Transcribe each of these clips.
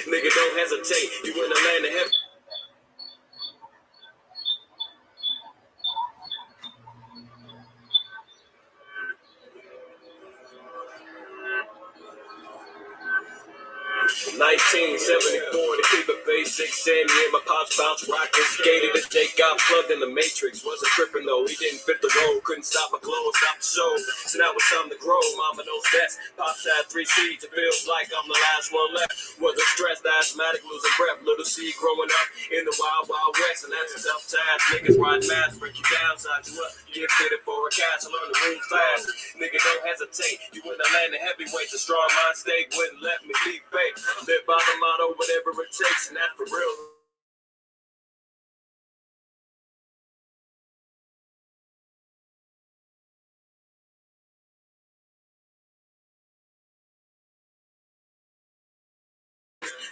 Nigga, don't hesitate. You in the land of heaven. 1974 to keep it basic. Sam, yeah, my pops bounced rockets. Skated the day, got plugged in the Matrix. Wasn't tripping though, he didn't fit the role. Couldn't stop my clothes, stop the show. So now it's time to grow. Mama knows best. Pops had 3 seeds. It feels like I'm the last one left. Wasn't stressed, asthmatic, losing breath. Little seed growing up in the wild, wild west. And that's a tough task. Niggas ride mass, break you down, size you up. Get fitted for a castle, learn the rules fast. Nigga, don't hesitate. You in the land of heavyweights. A strong mind state wouldn't let me be fake. Live by the motto, whatever it takes, and that's for real.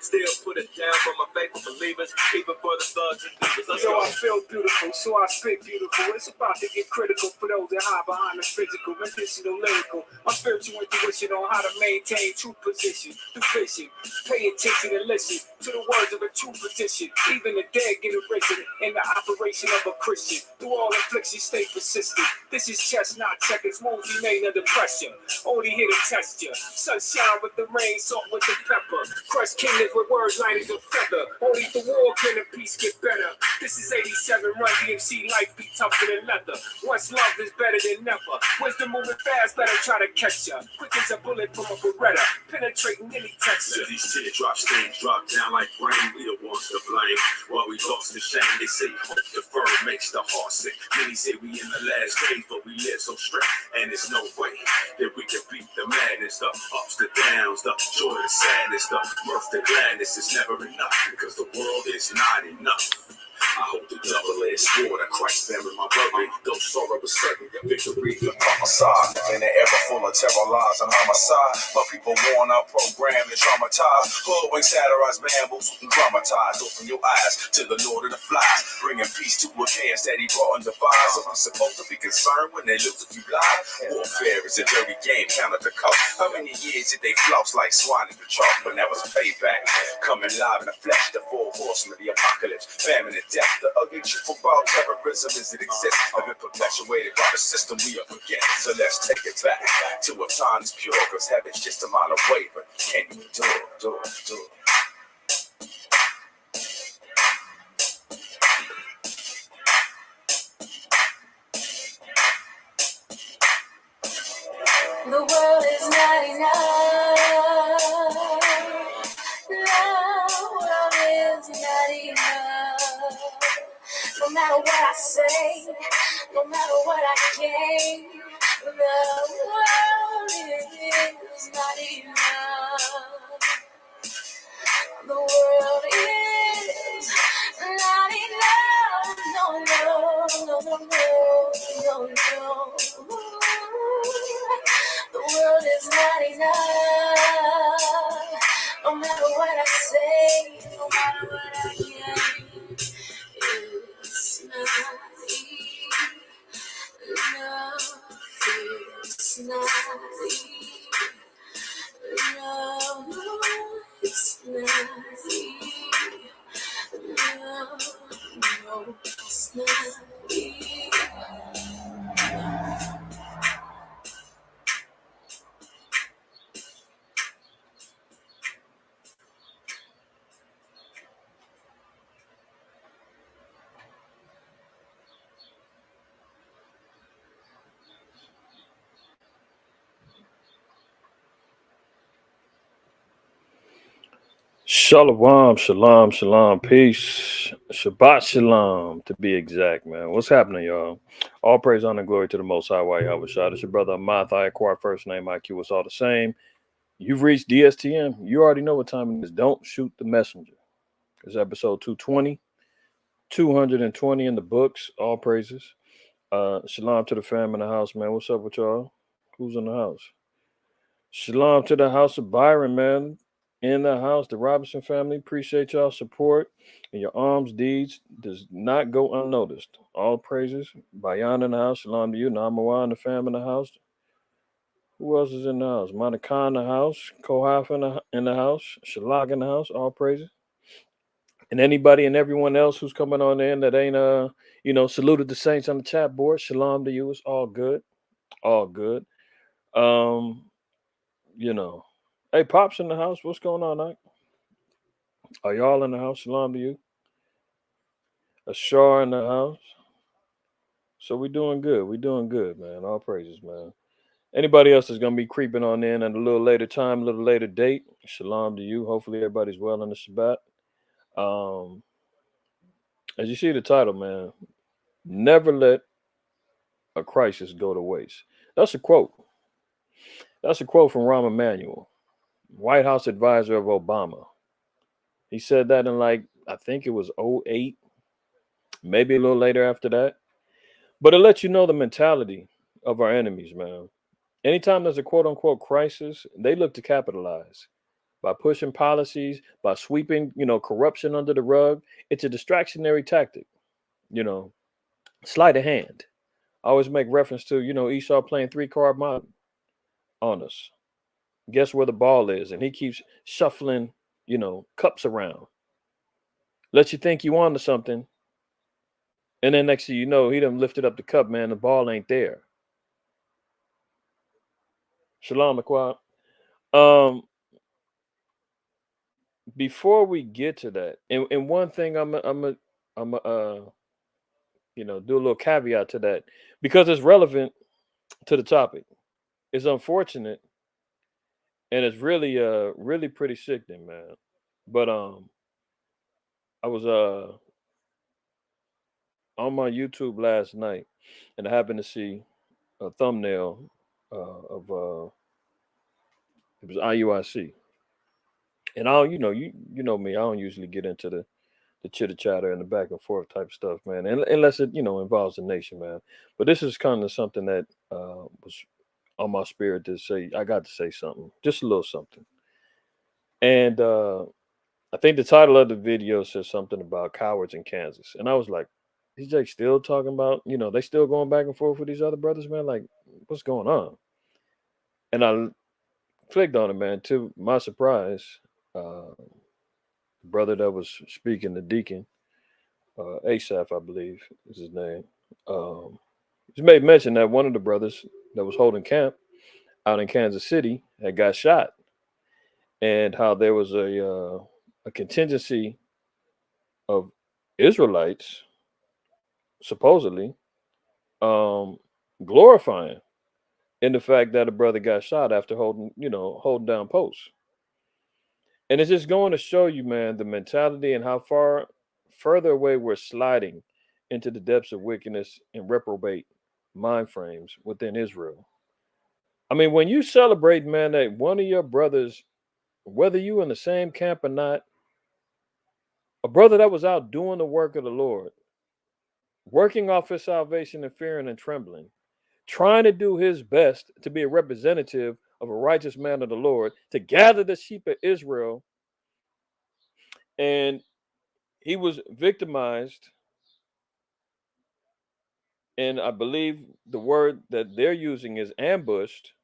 Still put it down for my faithful believers, even for the thugs and divas. Yo, I feel beautiful, so I spit beautiful. It's about to get critical for those that hide behind the physical, medicinal, lyrical. My spiritual intuition on how to maintain true position, the vision. Pay attention and listen to the words of a true physician. Even the dead get arisen in the operation of a Christian. Through all affliction, stay persistent. This is chestnut checkers, moves remain under pressure. Only here to test ya. Sunshine with the rain, salt with the pepper. Crush kingdoms with words light as a feather. Only the war can and peace get better. This is 87, Run DMC, life be tougher than leather. Once love is better than never. Wisdom moving fast, better try to catch ya. Quick as a bullet from a Beretta, penetrating any texture. Let these teardrop stains drop down like rain. We the ones to blame. While we lost the shame, they say hope deferred makes the heart sick. Many say we in the last days, but we live so straight, and there's no way that we can beat the madness, the ups, the downs, the joy, the sadness, the mirth, the gladness. Is never enough because the world is not enough. I hold the double-edged sword of Christ bearing my burden. Though sorrow is certain, the victory can prophesy. In an era full of terror, lies, and homicide, but people worn out, programmed, and traumatized. Hoodwink, satirized, bamboozled, and dramatized. Open your eyes to the Lord of the Flies, bringing peace to a chaos that he brought and devised. So I'm supposed to be concerned when they lose a few lives. Warfare is a dirty game, counted the cost. How many years did they floss like swine in the chalk? But that was payback. Coming live in the flesh, the 4 horsemen of the apocalypse, famine and death. The ugly truth about terrorism is it exists. Have been perpetuated by the system we up against. So let's take it back to a time that's pure, cause heaven's just a mile away. But can you do it, do it, do it? The world is not enough. The world is not enough. No matter what I say, no matter what I gain, the world is not enough. The world is not enough. No, no, no, no, no, no, no. The world is not enough. No matter what I say, no matter what I gain, it's not enough. It's not enough. No, it's not enough. No, it's not enough. Shalom, shalom, shalom, peace, Shabbat shalom, to be exact, man. What's happening, y'all? All praise, honor, and glory to the Most High, Yahweh Shah. It's your brother Hmmmmm, IQAhmath, first name, IQ, it's all the same. You've reached DSTM. You already know what time it is. Don't shoot the messenger. It's episode 220, 220 in the books. All praises. Shalom to the fam in the house, man. What's up with y'all? Who's in the house? Shalom to the house of Byron, man. In the house, the Robinson family. Appreciate y'all support. And your alms deeds does not go unnoticed. All praises. Bayan in the house. Shalom to you. Namawa and the fam in the house. Who Who else is in the house? Monica in the house. Kohath in the house. Shalak in the house. All praises. And anybody and everyone else who's coming on in that ain't saluted the saints on the chat board. Shalom to you. It's all good. All good. Um, you know. Hey, Pops in the house. What's going on, Ike? Are y'all in the house? Shalom to you. Ashar in the house. So we doing good. We doing good, man. All praises, man. Anybody else is gonna be creeping on in at a little later time, a little later date. Shalom to you. Hopefully everybody's well in the Shabbat. As you see the title, man, never let a crisis go to waste. That's a quote. That's a quote from Rahm Emanuel, White House advisor of Obama. He said that in I think it was '08, maybe a little later after that. But it lets you know the mentality of our enemies, man. Anytime there's a quote unquote crisis, they look to capitalize by pushing policies, by sweeping, corruption under the rug. It's a distractionary tactic, sleight of hand. I always make reference to, Esau playing 3-card model on us. Guess where the ball is? And he keeps shuffling, cups around. Let you think you onto something. And then next thing you know, he done lifted up the cup, man. The ball ain't there. Shalom, Aqua. Before we get to that, and one thing I'm do a little caveat to that because it's relevant to the topic. It's unfortunate and it's really pretty sickening, man. But I was on my YouTube last night and I happened to see a thumbnail of it was IUIC. And I don't, you know me, I don't usually get into the chitter chatter and the back and forth type stuff, man. And unless it, involves the nation, man. But this is kind of something that was on my spirit to say. I got to say something, just a little something. And I think the title of the video says something about cowards in Kansas. And I was like, these Jake still talking about, they still going back and forth with these other brothers, man. Like, what's going on? And I clicked on it, man. To my surprise, the brother that was speaking, the deacon, Asaph, I believe is his name. He made mention that one of the brothers that was holding camp out in Kansas City had got shot, and how there was a contingency of Israelites supposedly glorifying in the fact that a brother got shot after holding down posts. And it's just going to show you, man, the mentality and how far further away we're sliding into the depths of wickedness and reprobate mind frames within Israel. I mean, when you celebrate, man, that one of your brothers, whether you in the same camp or not, a brother that was out doing the work of the Lord, working off his salvation in fear and in trembling, trying to do his best to be a representative of a righteous man of the Lord, to gather the sheep of Israel, and he was victimized. And I believe the word that they're using is ambushed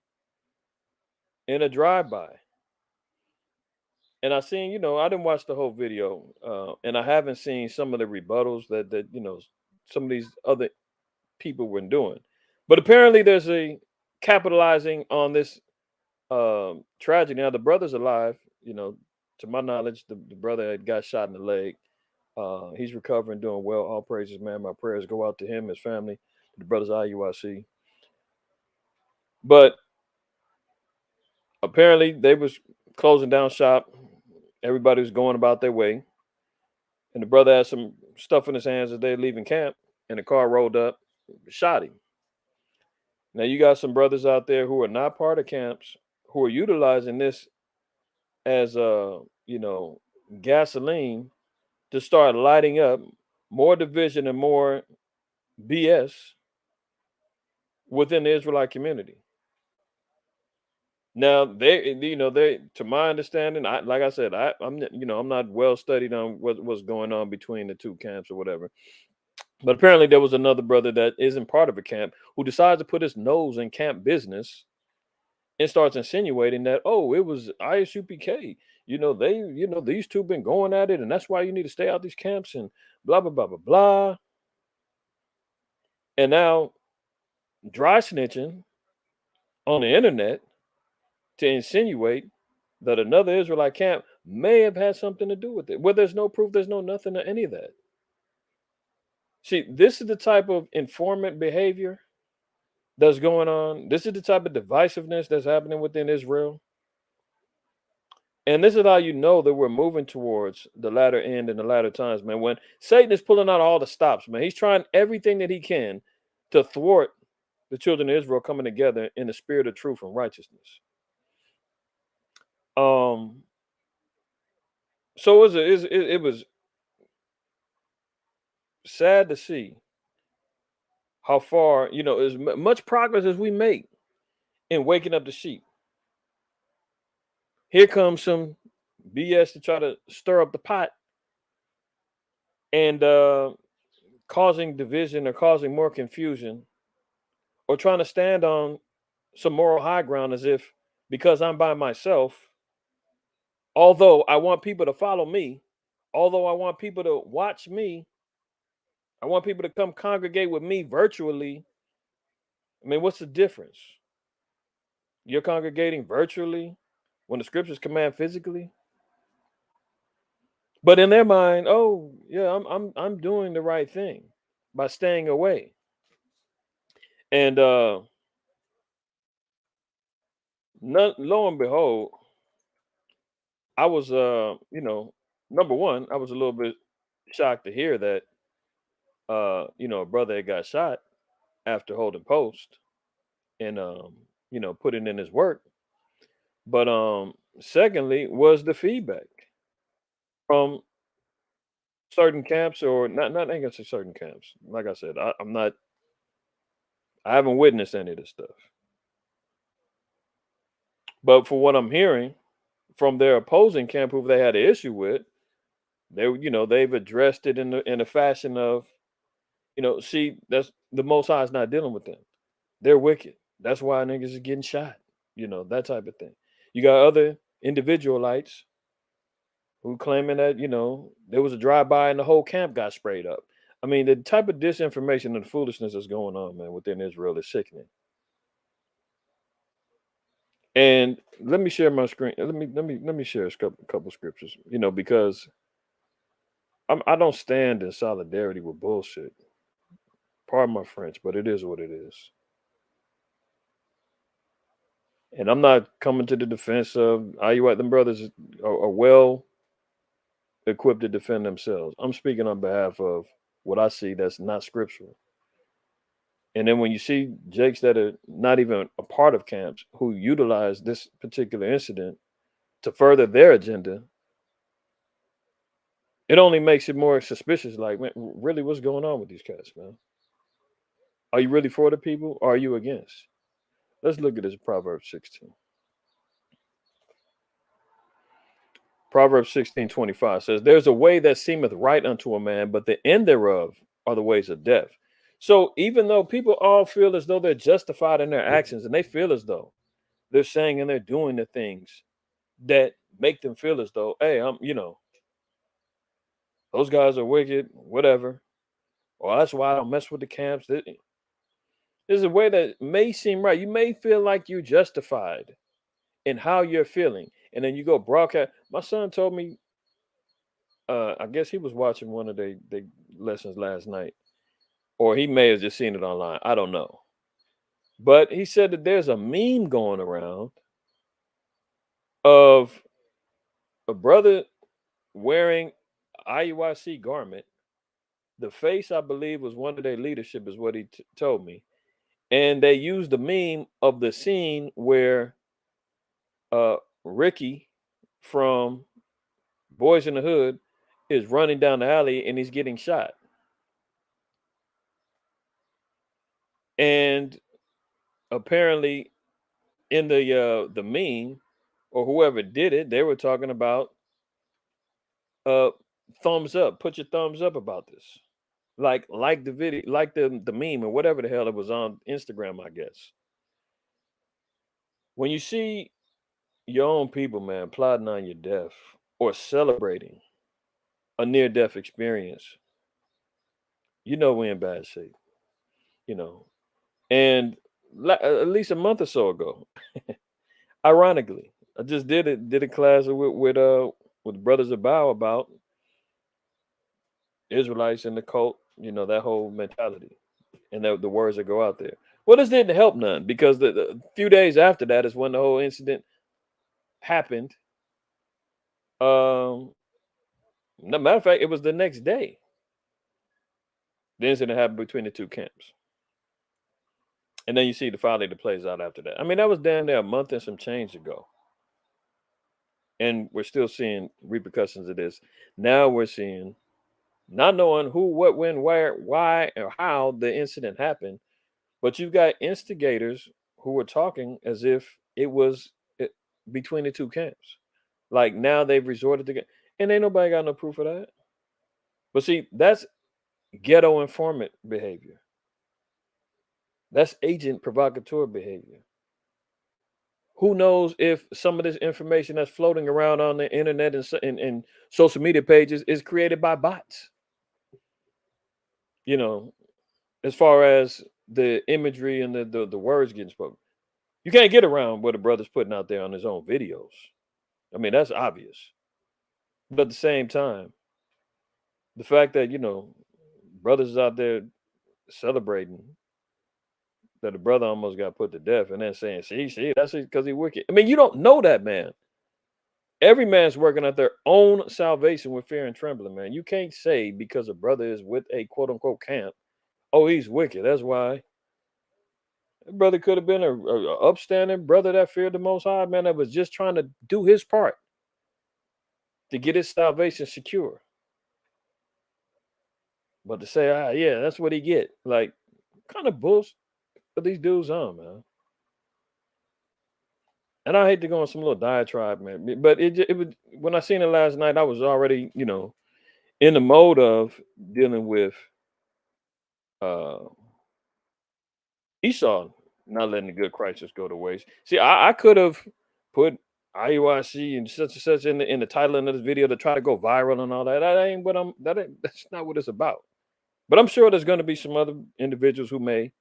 in a drive-by. And I seen, I didn't watch the whole video, and I haven't seen some of the rebuttals that some of these other people were doing. But apparently, there's a capitalizing on this tragedy. Now, the brother's alive. To my knowledge, the brother had got shot in the leg. He's recovering, doing well. All praises, man. My prayers go out to him, his family, the brothers IUIC. But apparently, they was closing down shop. Everybody was going about their way. And the brother had some stuff in his hands as they're leaving camp. And the car rolled up, shot him. Now, you got some brothers out there who are not part of camps, who are utilizing this as gasoline to start lighting up more division and more BS within the Israelite community. Now they, to my understanding, like I said, I'm not well studied on what's going on between the two camps or whatever. But apparently there was another brother that isn't part of a camp who decides to put his nose in camp business and starts insinuating that, oh, it was ISUPK. These two been going at it, and that's why you need to stay out these camps and blah blah blah blah blah. And now dry snitching on the internet to insinuate that another Israelite camp may have had something to do with it. Where there's no proof, there's no nothing to any of that. See, this is the type of informant behavior that's going on. This is the type of divisiveness that's happening within Israel. And this is how you know that we're moving towards the latter end and the latter times, man. When Satan is pulling out all the stops, man, he's trying everything that he can to thwart the children of Israel coming together in the spirit of truth and righteousness. So it was sad to see how far, as much progress as we make in waking up the sheep. Here comes some BS to try to stir up the pot and causing division or causing more confusion, or trying to stand on some moral high ground as if because I'm by myself, although I want people to follow me, although I want people to watch me, I want people to come congregate with me virtually. I mean, what's the difference? You're congregating virtually when the scriptures command physically. But in their mind, oh yeah, I'm doing the right thing by staying away. And lo and behold, I was number one, I was a little bit shocked to hear that a brother had got shot after holding post and putting in his work. But secondly was the feedback from certain camps, or not against certain camps. Like I said, I haven't witnessed any of this stuff. But for what I'm hearing from their opposing camp, who they had an issue with, they've addressed it in a fashion of, see, that's the Most High is not dealing with them. They're wicked. That's why niggas is getting shot. That type of thing. You got other individualites who claiming that, there was a drive-by and the whole camp got sprayed up. I mean, the type of disinformation and foolishness that's going on, man, within Israel is sickening. And let me share my screen. Let me share a couple scriptures, because I don't stand in solidarity with bullshit. Pardon my French, but it is what it is. And I'm not coming to the defense of IQAhmath. Them brothers are well equipped to defend themselves. I'm speaking on behalf of what I see that's not scriptural. And then when you see jakes that are not even a part of camps who utilize this particular incident to further their agenda, it only makes it more suspicious. Like, man, really, what's going on with these cats, man? Are you really for the people, or are you against? Let's look at this Proverbs 16. Proverbs 16:25 says, "There's a way that seemeth right unto a man, but the end thereof are the ways of death." So even though people all feel as though they're justified in their actions, and they feel as though they're saying and they're doing the things that make them feel as though, hey, those guys are wicked, whatever. Or that's why I don't mess with the camps. There's a way that may seem right. You may feel like you're justified in how you're feeling. And then you go broadcast. My son told me, I guess he was watching one of the lessons last night, or he may have just seen it online. I don't know. But he said that there's a meme going around of a brother wearing IUIC garment. The face, I believe, was one of their leadership, is what he told me. And they used the meme of the scene where Ricky from Boys in the Hood is running down the alley and he's getting shot. And apparently in the meme, or whoever did it, they were talking about thumbs up. Put your thumbs up about this. Like the video, like the meme, or whatever the hell it was on Instagram, I guess. When you see your own people, man, plotting on your death or celebrating a near death experience, you know we're in bad shape, you know. And at least a month or so ago, ironically, I just did a class with brothers about Israelites and the cult, you know, that whole mentality and the words that go out there. Well, this didn't help none because the few days after that is when the whole incident happened. No matter of fact, it was the next day. The incident happened between the two camps. And then you see the folly that plays out after that. I mean, that was damn near a month and some change ago. And we're still seeing repercussions of this. Now we're seeing, not knowing who, what, when, where, why, or how the incident happened, but you've got instigators who were talking as if it was between the two camps. Like now they've resorted to, and ain't nobody got no proof of that. But see, that's ghetto informant behavior. That's agent provocateur behavior. Who knows if some of this information that's floating around on the internet and social media pages is created by bots? You know, as far as the imagery and the words getting spoken, you can't get around what a brother's putting out there on his own videos. I mean, that's obvious. But at the same time, the fact that, you know, brothers is out there celebrating that a brother almost got put to death and then saying, see, that's because he wicked. I mean, you don't know that man. Every man's working at their own salvation with fear and trembling, man. You can't say because a brother is with a quote unquote camp, oh, he's wicked. That's why. That brother could have been a upstanding brother that feared the Most High, man, that was just trying to do his part to get his salvation secure. But to say, yeah, that's what he get. Like, kind of bullshit what these dudes on, man. And I hate to go on some little diatribe, man. But it would, when I seen it last night, I was already, you know, in the mode of dealing with uh Esau not letting the good Christ just go to waste. See, I could have put IUIC and such in the title of this video to try to go viral and all that. That ain't what that's not what it's about. But I'm sure there's gonna be some other individuals who may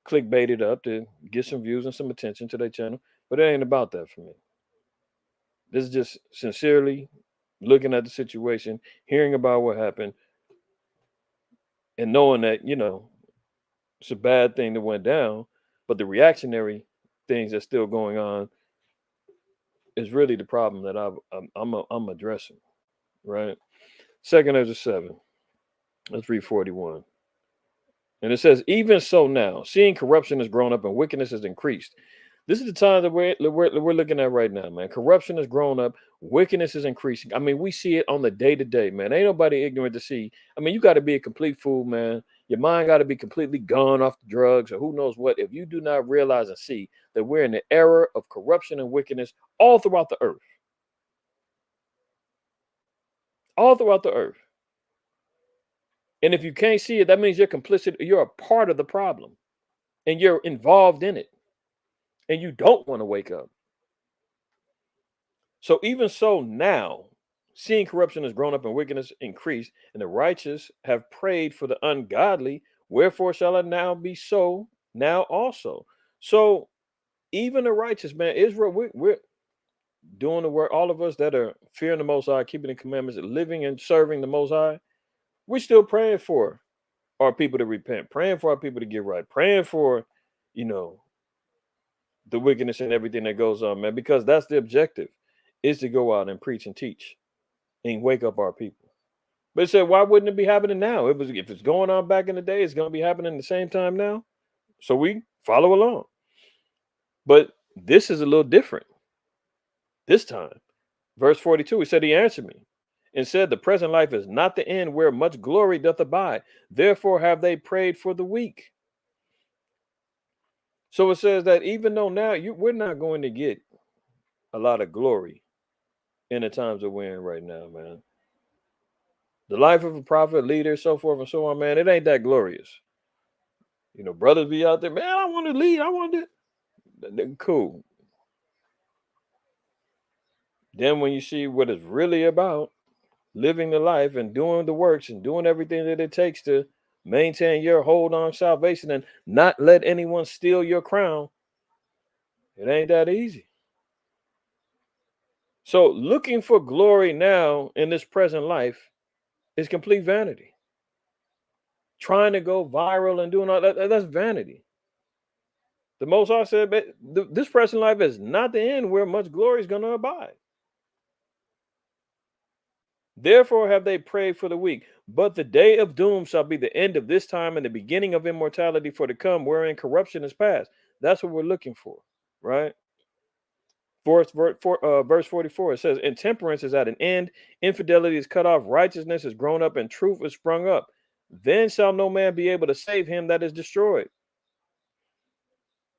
clickbait it up to get some views and some attention to their channel. But it ain't about that for me. This is just sincerely looking at the situation, hearing about what happened, and knowing that, you know, it's a bad thing that went down, but the reactionary things that's still going on is really the problem that I'm addressing, right? Second Ezra 7, let's read 41. And it says, even so now, seeing corruption has grown up and wickedness has increased. This is the time that we're looking at right now, man. Corruption has grown up, wickedness is increasing. I mean, we see it on the day to day, man. Ain't nobody ignorant to see. I mean, you got to be a complete fool, man. Your mind got to be completely gone off the drugs or who knows what. If you do not realize and see that we're in the era of corruption and wickedness all throughout the earth, all throughout the earth. And if you can't see it, that means you're complicit. You're a part of the problem and you're involved in it. And you don't want to wake up. So even so now, seeing corruption has grown up and wickedness increased, and the righteous have prayed for the ungodly, wherefore shall it now be so now also? So even the righteous, man, Israel, we're doing the work. All of us that are fearing the Most High, keeping the commandments, living and serving the Most High, we're still praying for our people to repent, praying for our people to get right, praying for, you know, the wickedness and everything that goes on, man, because that's the objective, is to go out and preach and teach and wake up our people. But it said, why wouldn't it be happening now? If it's going on back in the day, it's going to be happening the same time now. So we follow along. But this is a little different this time. Verse 42, he said, he answered me and said, the present life is not the end where much glory doth abide. Therefore have they prayed for the weak. So it says that even though now we're not going to get a lot of glory in the times that we're in right now, man. The life of a prophet, leader, so forth and so on, man, it ain't that glorious. You know, brothers be out there, man, I want to lead. I want to. Cool. Then when you see what it's really about, living the life and doing the works and doing everything that it takes to maintain your hold on salvation and not let anyone steal your crown, it ain't that easy. So looking for glory now in this present life is complete vanity. Trying to go viral and doing all that's vanity. The Most High said, this present life is not the end where much glory is going to abide. Therefore have they prayed for the weak. But the day of doom shall be the end of this time and the beginning of immortality for to come, wherein corruption is past. That's what we're looking for, right? Verse 44, it says, intemperance is at an end, infidelity is cut off, righteousness is grown up, and truth is sprung up. Then shall no man be able to save him that is destroyed.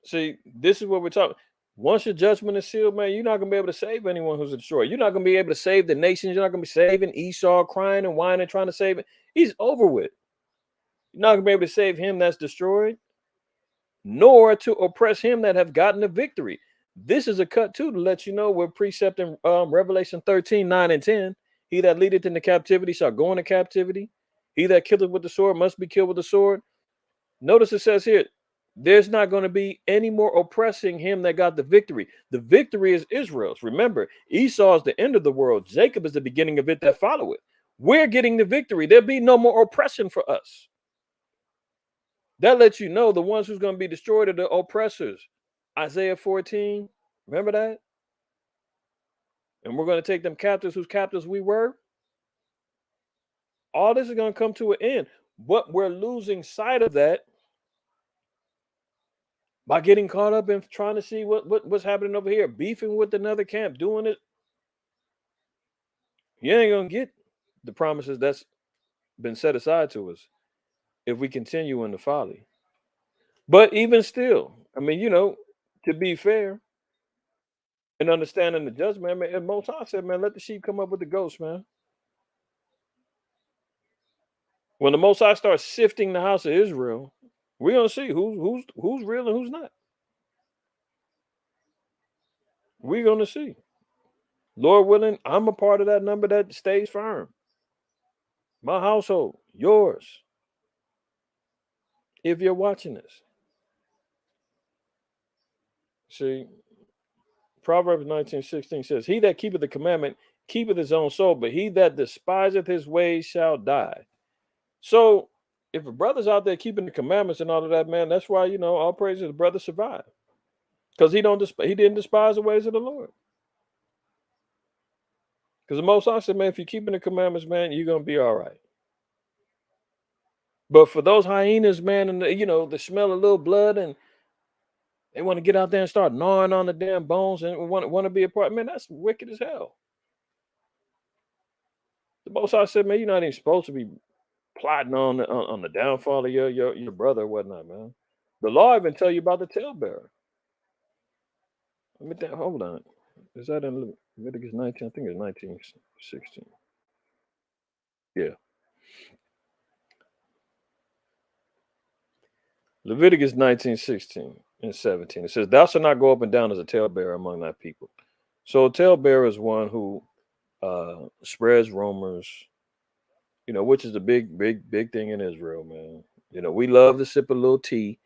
See, this is what we're talking. Once your judgment is sealed, man, you're not going to be able to save anyone who's destroyed. You're not going to be able to save the nations. You're not going to be saving Esau crying and whining, trying to save it. He's over with. You're not going to be able to save him that's destroyed, nor to oppress him that have gotten the victory. This is a cut too to let you know we're precept in Revelation 13, 9 and 10. He that leadeth into captivity shall go into captivity. He that killeth with the sword must be killed with the sword. Notice it says here, there's not going to be any more oppressing him that got the victory. The victory is Israel's. Remember, Esau is the end of the world. Jacob is the beginning of it that follow it. We're getting the victory. There'll be no more oppression for us. That lets you know the ones who's going to be destroyed are the oppressors. Isaiah 14, remember that? And we're going to take them captives whose captives we were. All this is going to come to an end. But we're losing sight of that by getting caught up in trying to see what's happening over here, beefing with another camp, doing it. You ain't going to get the promises that's been set aside to us if we continue in the folly. But even still, I mean, to be fair and understanding the judgment, I mean, and Most High said, man, let the sheep come up with the goats, man. When the Most High starts sifting the house of Israel, we're gonna see who's real and who's not. We're gonna see. Lord willing, I'm a part of that number that stays firm. My household, yours. If you're watching this, see, Proverbs 19:16 says, "He that keepeth the commandment keepeth his own soul, but he that despiseth his ways shall die." So, if a brother's out there keeping the commandments and all of that, man, that's why all praises the brother survived, because he didn't despise the ways of the Lord. Because the Most High said, man, if you're keeping the commandments, man, you're going to be all right. But for those hyenas, man, and they smell a little blood and they want to get out there and start gnawing on the damn bones and want to be a part, man, that's wicked as hell. The Most High said, man, you're not even supposed to be plotting on the downfall of your brother or whatnot, man. The law even tell you about the talebearer. Let me think, hold on. Is that in Leviticus 19? I think it's 19:16. Yeah. Leviticus 19:16 and 17. It says, "Thou shalt not go up and down as a talebearer among thy people." So a talebearer is one who spreads rumors, which is the big thing in Israel, man. We love to sip a little tea.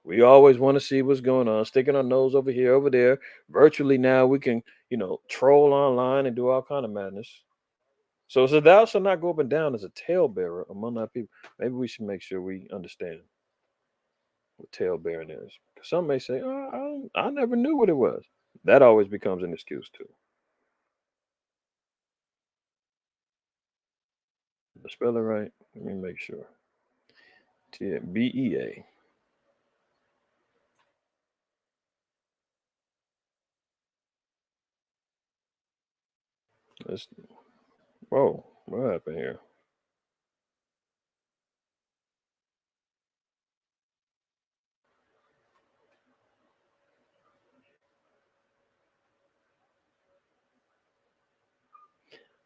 We always want to see what's going on, sticking our nose over here, over there. Virtually now we can, troll online and do all kind of madness. So it says, "Thou shalt not go up and down as a talebearer among thy people." Maybe we should make sure we understand what tail bearing is. Some may say, "Oh, I never knew what it was." That always becomes an excuse too. Did I spell it right? Let me make sure. Bea. Let's. Whoa, what happened here?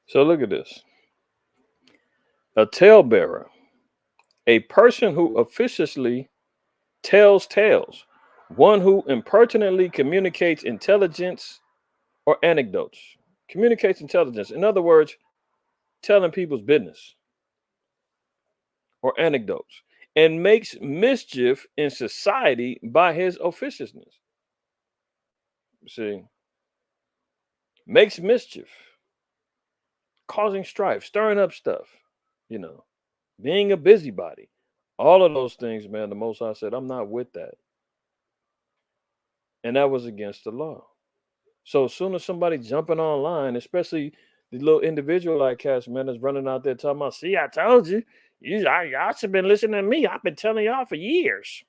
So look at this. A talebearer, a person who officiously tells tales, one who impertinently communicates intelligence or anecdotes. Communicates intelligence. In other words, telling people's business or anecdotes, and makes mischief in society by his officiousness. See, makes mischief, causing strife, stirring up stuff, you know, being a busybody. All of those things, man, the Most High said, I'm not with that. And that was against the law. So as soon as somebody jumping online, especially the little individual like cats, man, that's running out there talking about, see, I told you, y'all should have been listening to me. I've been telling y'all for years.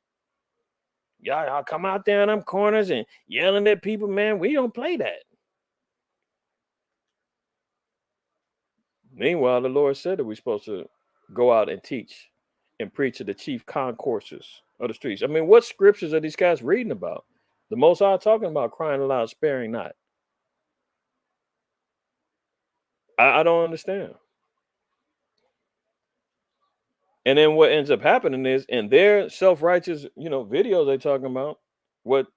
Y'all come out there in them corners and yelling at people, man. We don't play that. Meanwhile, the Lord said that we're supposed to go out and teach and preach at the chief concourses of the streets. I mean, what scriptures are these guys reading about? The Most High talking about crying aloud, sparing not. I don't understand. And then what ends up happening is in their self-righteous, videos they talking about what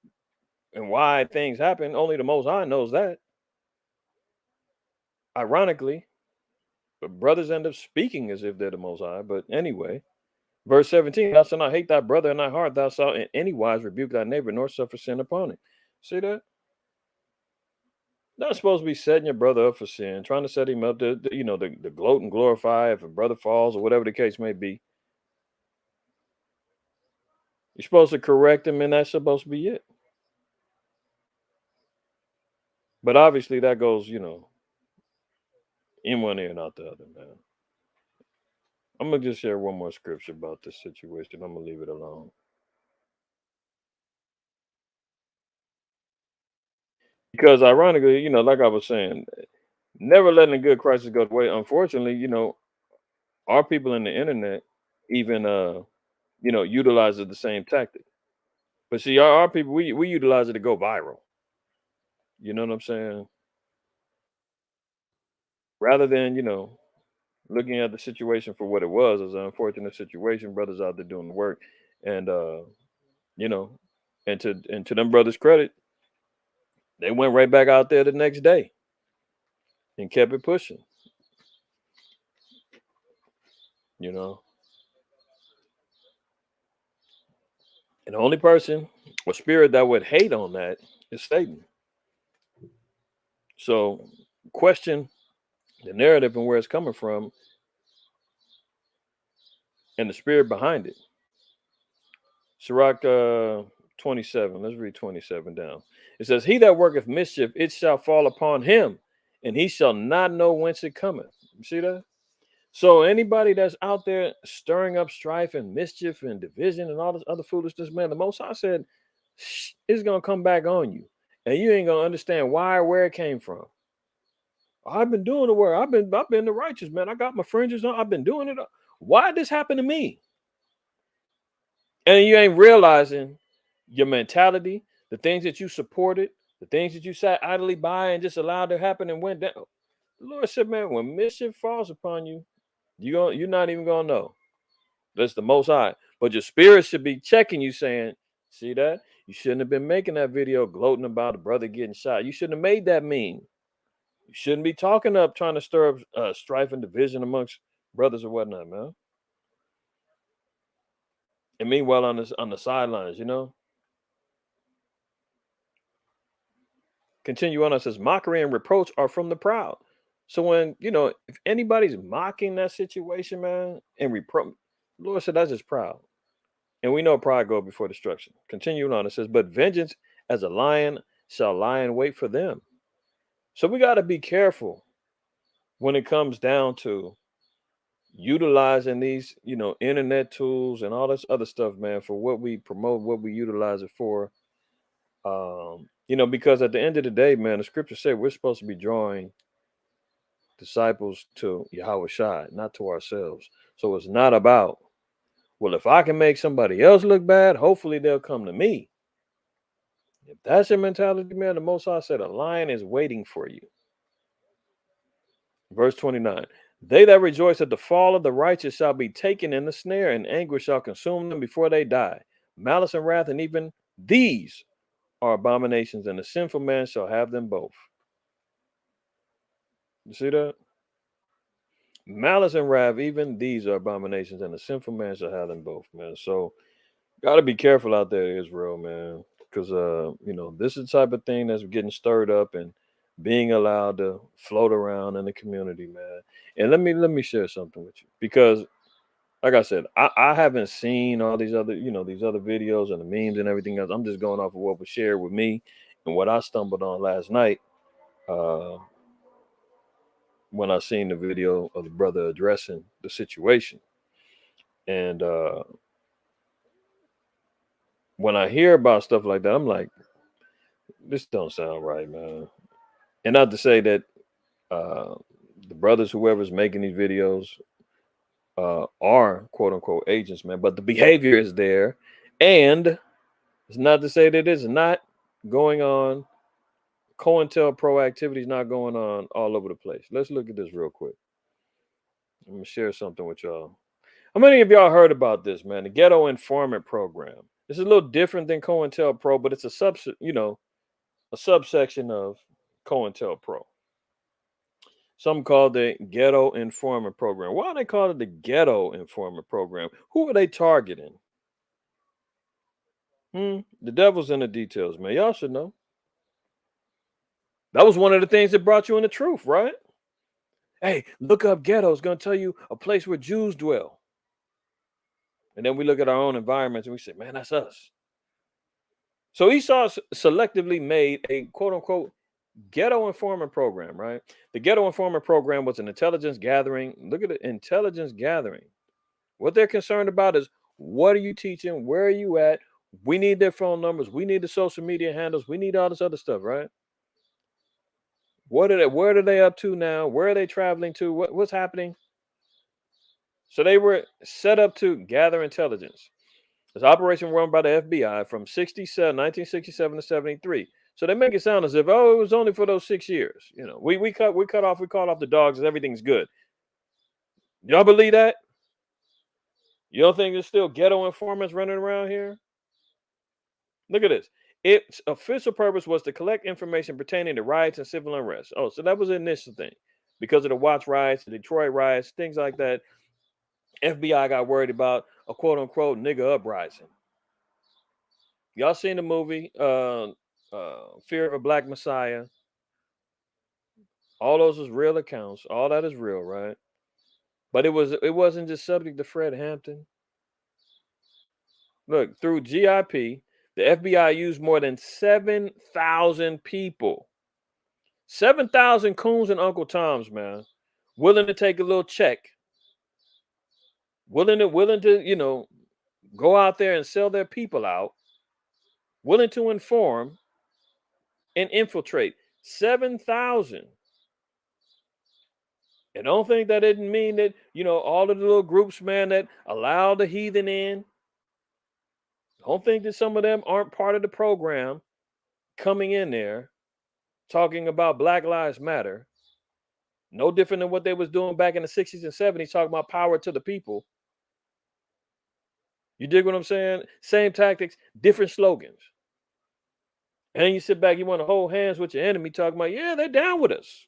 and why things happen. Only the Most High knows that. Ironically, but brothers end up speaking as if they're the Most High. But anyway, verse 17, thou shalt not hate thy brother in thy heart, thou shalt in any wise rebuke thy neighbor, nor suffer sin upon him. See that? Not supposed to be setting your brother up for sin, trying to set him up to the gloat and glorify if a brother falls or whatever the case may be. You're supposed to correct him, and that's supposed to be it. But obviously that goes, in one ear and out the other, man. I'm gonna just share one more scripture about this situation. I'm gonna leave it alone. Because ironically, like I was saying, never letting a good crisis go to waste. Unfortunately, our people in the internet even utilizes the same tactic. But see, our people, we utilize it to go viral. You know what I'm saying? Rather than, looking at the situation for what it was an unfortunate situation, brothers out there doing the work. And you know, and to them brothers' credit, they went right back out there the next day and kept it pushing, you know. And the only person or spirit that would hate on that is Satan. So question the narrative and where it's coming from and the spirit behind it. Sirach 27. Let's read 27 down. It says, he that worketh mischief, it shall fall upon him, and he shall not know whence it cometh. You see that? So anybody that's out there stirring up strife and mischief and division and all this other foolishness, man, the Most High said, it's going to come back on you. And you ain't going to understand why or where it came from. I've been doing the work. I've been the righteous, man. I got my fringes on. I've been doing it. Why did this happen to me? And you ain't realizing your mentality, the things that you supported, the things that you sat idly by and just allowed to happen and went down. The Lord said, man, when mischief falls upon you, you're not even gonna know. That's the Most High. But your spirit should be checking you, saying, see that? You shouldn't have been making that video gloating about a brother getting shot. You shouldn't have made that meme. You shouldn't be talking up, trying to stir up strife and division amongst brothers or whatnot, man. And meanwhile, on the sidelines, continue on. It says, mockery and reproach are from the proud. So when, if anybody's mocking that situation, man, and reproach, Lord said that's just proud. And we know pride go before destruction. Continuing on, it says, but vengeance as a lion shall lie in wait for them. So we got to be careful when it comes down to utilizing these, internet tools and all this other stuff, man, for what we promote, what we utilize it for. Because at the end of the day, man, the scripture said we're supposed to be drawing disciples to Yahweh Shai, not to ourselves. So it's not about, well, if I can make somebody else look bad, hopefully they'll come to me. If that's your mentality, man, the Most High said a lion is waiting for you. Verse 29, they that rejoice at the fall of the righteous shall be taken in the snare, and anguish shall consume them before they die. Malice and wrath, and even these are abominations, and the sinful man shall have them both. You see that? Malice and wrath, even these are abominations, and a sinful man shall have them both, man. So gotta be careful out there, Israel, man. Because this is the type of thing that's getting stirred up and being allowed to float around in the community, man. And let me share something with you. Because like I said, I haven't seen all these other, these other videos and the memes and everything else. I'm just going off of what was shared with me and what I stumbled on last night. Uh when I seen the video of the brother addressing the situation. And when I hear about stuff like that, I'm like, this don't sound right, man. And not to say that uh, the brothers, whoever's making these videos, are quote unquote agents, man, but the behavior is there. And it's not to say that it's not going on. COINTELPRO activity is not going on all over the place. Let's look at this real quick. I'm going to share something with y'all. How many of y'all heard about this, man? The Ghetto Informant Program. It's a little different than COINTELPRO, but it's a subsection of COINTELPRO. Some call the Ghetto Informant Program. Why do they call it the Ghetto Informant Program? Who are they targeting? The devil's in the details, man. Y'all should know. That was one of the things that brought you in the truth, right? Hey, look up ghetto. It's going to tell you a place where Jews dwell. And then we look at our own environments and we say, man, that's us. So Esau selectively made a quote unquote Ghetto Informant Program, right? The Ghetto Informant Program was an intelligence gathering. Look at the intelligence gathering. What they're concerned about is, what are you teaching? Where are you at? We need their phone numbers. We need the social media handles. We need all this other stuff, right? Where are they up to now? Where are they traveling to? What's happening? So they were set up to gather intelligence. This operation run by the FBI from 1967 to 73. So they make it sound as if, it was only for those 6 years. We call off the dogs and everything's good. Y'all believe that? You don't think there's still ghetto informants running around here? Look at this. Its official purpose was to collect information pertaining to riots and civil unrest. Oh, so that was the initial thing. Because of the Watts riots, the Detroit riots, things like that, FBI got worried about a quote unquote nigga uprising. Y'all seen the movie Fear of a Black Messiah? All those is real accounts. All that is real, right? But it wasn't just subject to Fred Hampton. Look, through GIP, the FBI used more than 7,000 people. 7,000 coons and Uncle Toms, man. Willing to take a little check. Willing to, go out there and sell their people out. Willing to inform and infiltrate. 7,000. And don't think that didn't mean that, all of the little groups, man, that allow the heathen in. Don't think that some of them aren't part of the program coming in there talking about Black Lives Matter. No different than what they was doing back in the 60s and 70s, talking about power to the people. You dig what I'm saying? Same tactics, different slogans. And you sit back, you want to hold hands with your enemy, talking about, yeah, they're down with us.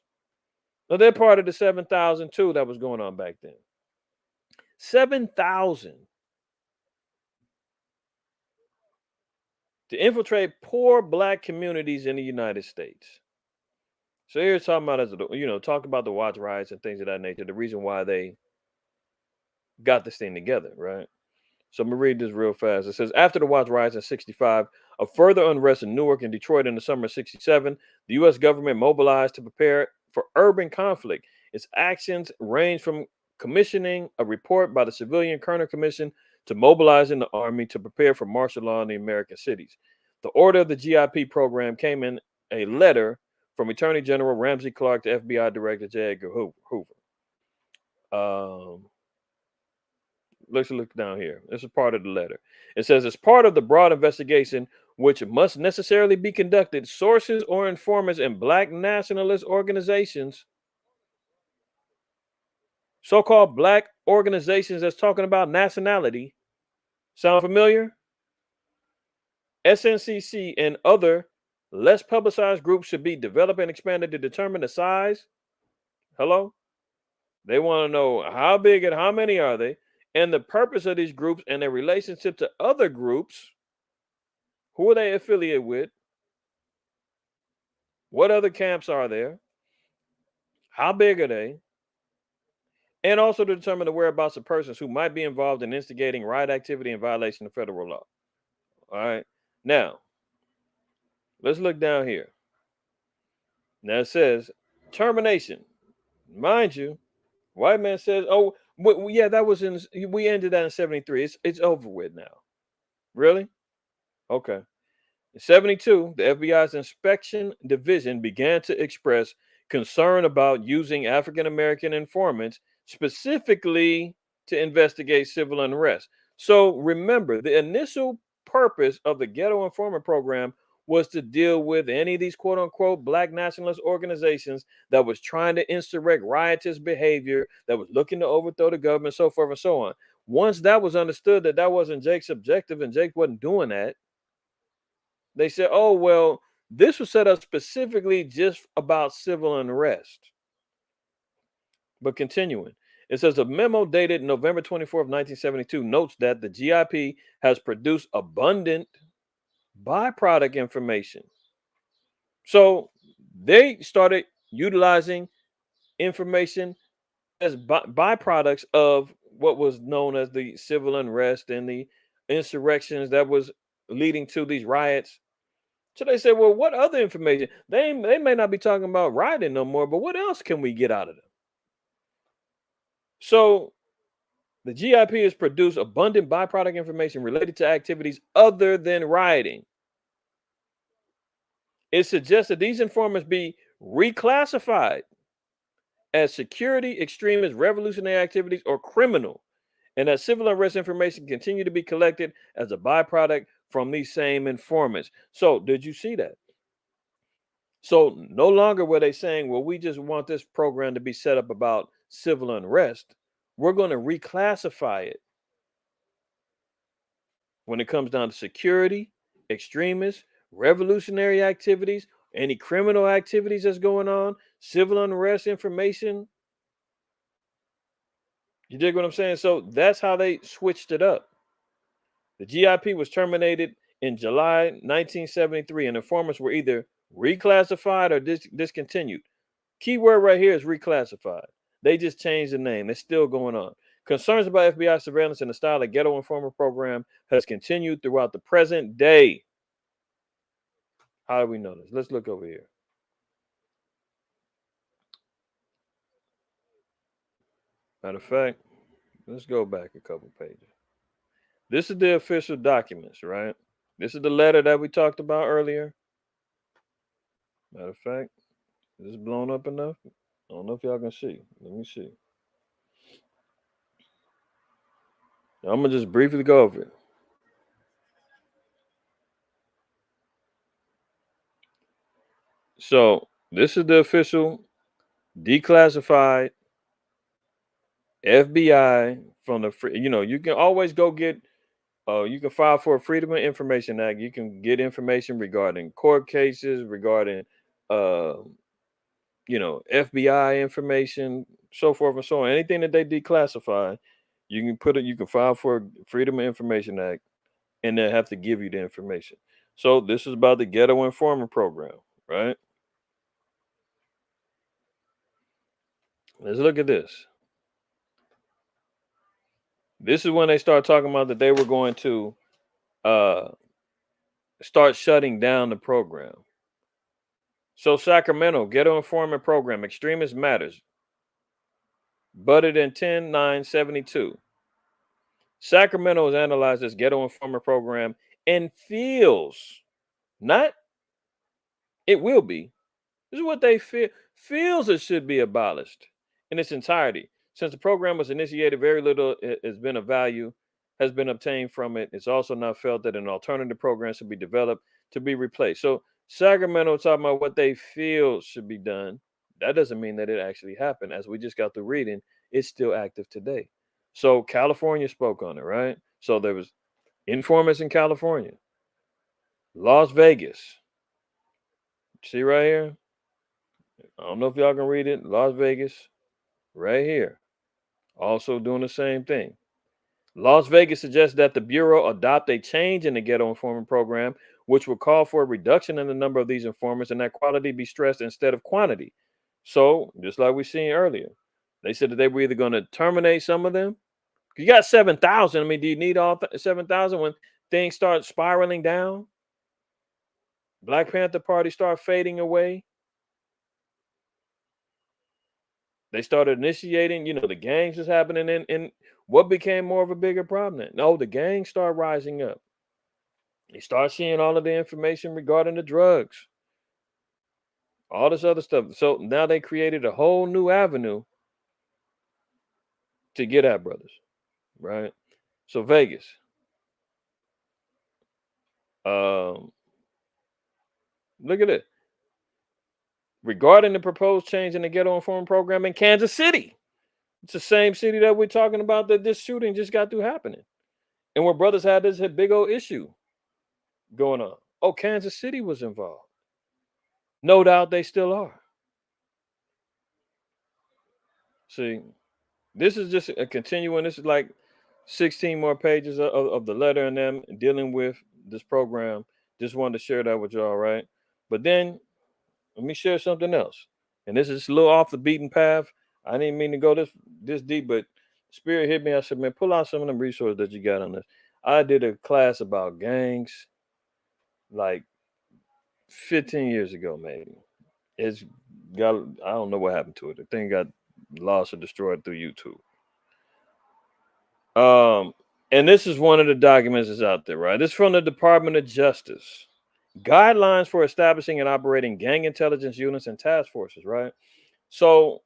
No, they're part of the 7,000 too that was going on back then. 7,000 to infiltrate poor Black communities in the United States. So here's talking about talk about the Watts riots and things of that nature. The reason why they got this thing together, right? So I'm gonna read this real fast. It says, after the Watts riots in 65, a further unrest in Newark and Detroit in the summer of 67, the U.S. government mobilized to prepare for urban conflict. Its actions range from commissioning a report by the Civilian Kerner Commission to mobilizing the army to prepare for martial law in the American cities. The order of the GIP program came in a letter from Attorney General Ramsey Clark to FBI Director J. Edgar Hoover. Let's look down here. This is part of the letter. It says, as part of the broad investigation, which must necessarily be conducted, sources or informants in Black nationalist organizations, so-called Black organizations that's talking about nationality, sound familiar? SNCC and other less publicized groups should be developed and expanded to determine the size. Hello? They want to know how big and how many are they, and the purpose of these groups and their relationship to other groups. Who are they affiliated with? What other camps are there? How big are they? And also to determine the whereabouts of persons who might be involved in instigating riot activity in violation of federal law. All right. Now, let's look down here. Now it says termination. Mind you, white man says, "Oh, yeah, that was in. We ended that in '73. It's over with now." Really? Okay. In '72, the FBI's inspection division began to express concern about using African American informants specifically to investigate civil unrest. So remember, the initial purpose of the Ghetto Informant Program was to deal with any of these quote unquote black nationalist organizations that was trying to insurrect riotous behavior, that was looking to overthrow the government, so forth and so on. Once that was understood that that wasn't Jake's objective and Jake wasn't doing that, they said, oh, well, this was set up specifically just about civil unrest. But continuing, it says a memo dated November 24th, 1972 notes that the GIP has produced abundant byproduct information. So they started utilizing information as byproducts of what was known as the civil unrest and the insurrections that was leading to these riots. So they said, well, what other information? They may not be talking about rioting no more, but what else can we get out of them? So the GIP has produced abundant byproduct information related to activities other than rioting. It suggests that these informants be reclassified as security, extremist, revolutionary activities, or criminal, and that civil unrest information continue to be collected as a byproduct from these same informants. So did you see that? So no longer were they saying, well, we just want this program to be set up about civil unrest. We're going to reclassify it when it comes down to security, extremists, revolutionary activities, any criminal activities that's going on, civil unrest information. You dig what I'm saying? So that's how they switched it up. The GIP was terminated in July 1973, and informants were either reclassified or discontinued. Key word right here is reclassified. They just changed the name. It's still going on. Concerns about FBI surveillance and the style of Ghetto Informant program has continued throughout the present day. How do we know this? Let's look over here. Matter of fact, let's go back a couple pages. This is the official documents, right? This is the letter that we talked about earlier. Matter of fact, is this blown up enough? I don't know if y'all can see. Let me see. I'm going to just briefly go over it. So, this is the official declassified FBI from the free. You can always go get, you can file for a Freedom of Information Act. You can get information regarding court cases, regarding, uh, FBI information, so forth and so on. Anything that they declassify, you can put it. You can file for a Freedom of Information Act, and they have to give you the information. So this is about the Ghetto Informant Program, right? Let's look at this. This is when they start talking about that they were going to uh, start shutting down the program. So Sacramento, Ghetto Informant Program, Extremist Matters, budded in 10/9/72. Sacramento has analyzed this Ghetto Informant Program and feels, not it will be, this is what they feels it should be abolished in its entirety. Since the program was initiated, very little has been of value has been obtained from it. It's also not felt that an alternative program should be developed to be replaced. So Sacramento talking about what they feel should be done. That doesn't mean that it actually happened. As we just got through reading, it's still active today. So California spoke on it, right? So there was informants in California, Las Vegas. See right here? I don't know if y'all can read it. Las Vegas, right here, also doing the same thing. Las Vegas suggests that the Bureau adopt a change in the ghetto informant program, which would call for a reduction in the number of these informants and that quality be stressed instead of quantity. So, just like we seen earlier, they said that they were either going to terminate some of them. You got 7,000. I mean, do you need all 7,000 when things start spiraling down? Black Panther Party start fading away. They started initiating, the gangs was happening and what became more of a bigger problem then? No, the gangs start rising up. You start seeing all of the information regarding the drugs, all this other stuff. So now they created a whole new avenue to get at brothers, right? So Vegas, um, look at it. Regarding the proposed change in the ghetto informant program in Kansas City, it's the same city that we're talking about that this shooting just got through happening, and where brothers had this big old issue going on. Oh, Kansas City was involved. No doubt they still are. See, this is just a continuing. This is like 16 more pages of the letter and them dealing with this program. Just wanted to share that with y'all, right? But then let me share something else. And this is a little off the beaten path. I didn't mean to go this deep, but Spirit hit me. I said, man, pull out some of them resources that you got on this. I did a class about gangs like 15 years ago, maybe. It's got, I don't know what happened to it. The thing got lost or destroyed through YouTube. And this is one of the documents that's out there, right? This is from the Department of Justice. Guidelines for establishing and operating gang intelligence units and task forces, right? So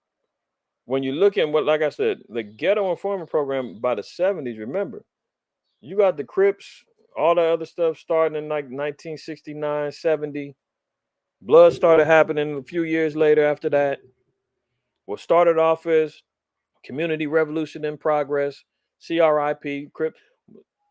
when you look at what, like I said, the ghetto informant program by the 70s, remember, you got the Crips, all the other stuff starting in like 1969, 70. Blood started happening a few years later after that. What started off as Community Revolution in Progress, CRIP, Crip,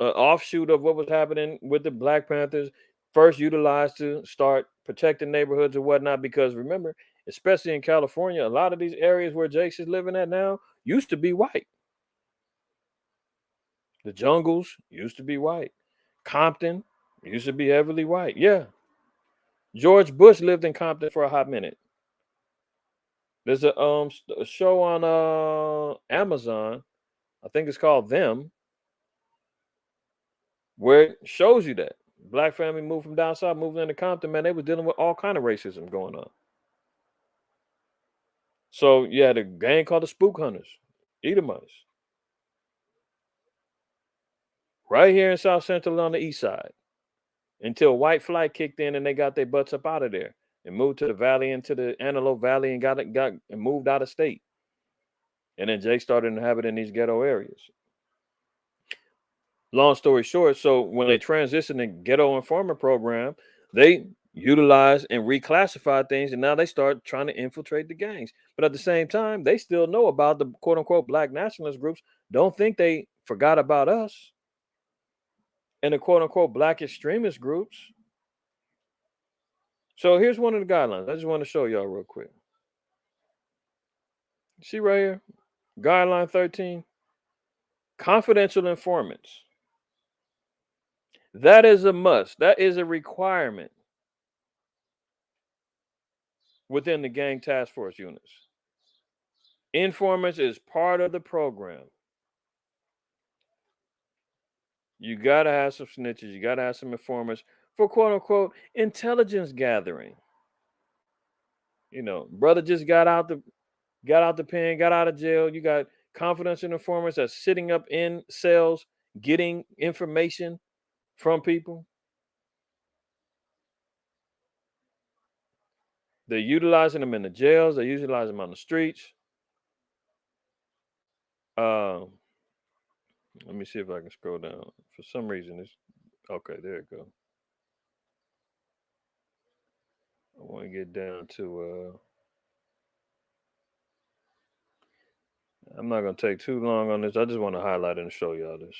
offshoot of what was happening with the Black Panthers, first utilized to start protecting neighborhoods and whatnot. Because remember, especially in California, a lot of these areas where Jake's is living at now used to be white. The jungles used to be white. Compton used to be heavily white. Yeah. George Bush lived in Compton for a hot minute. There's a show on Amazon, I think it's called Them, where it shows you that black family moved from down south, moving into Compton, man, they was dealing with all kind of racism going on. So you had a gang called the Spook Hunters, Edomites, right here in South Central on the east side, until white flight kicked in and they got their butts up out of there and moved to the valley, into the Antelope Valley, and got and moved out of state. And then Jake started inhabiting these ghetto areas. Long story short, so when they transitioned the ghetto informant program, they utilized and reclassified things, and now they start trying to infiltrate the gangs. But at the same time, they still know about the quote unquote black nationalist groups. Don't think they forgot about us and the quote unquote black extremist groups. So here's one of the guidelines. I just want to show y'all real quick. See right here, guideline 13, confidential informants. That is a must. That is a requirement within the gang task force units. Informants is part of the program. You gotta have some snitches. You gotta have some informants for quote unquote intelligence gathering. Brother just got out the pen, got out of jail. You got confidential informants that's sitting up in cells, getting information from people. They're utilizing them in the jails. They're utilizing them on the streets. Um, Let me see if I can scroll down. For some reason, it's okay. There it go. I want to get down to. I'm not gonna take too long on this. I just want to highlight and show y'all this.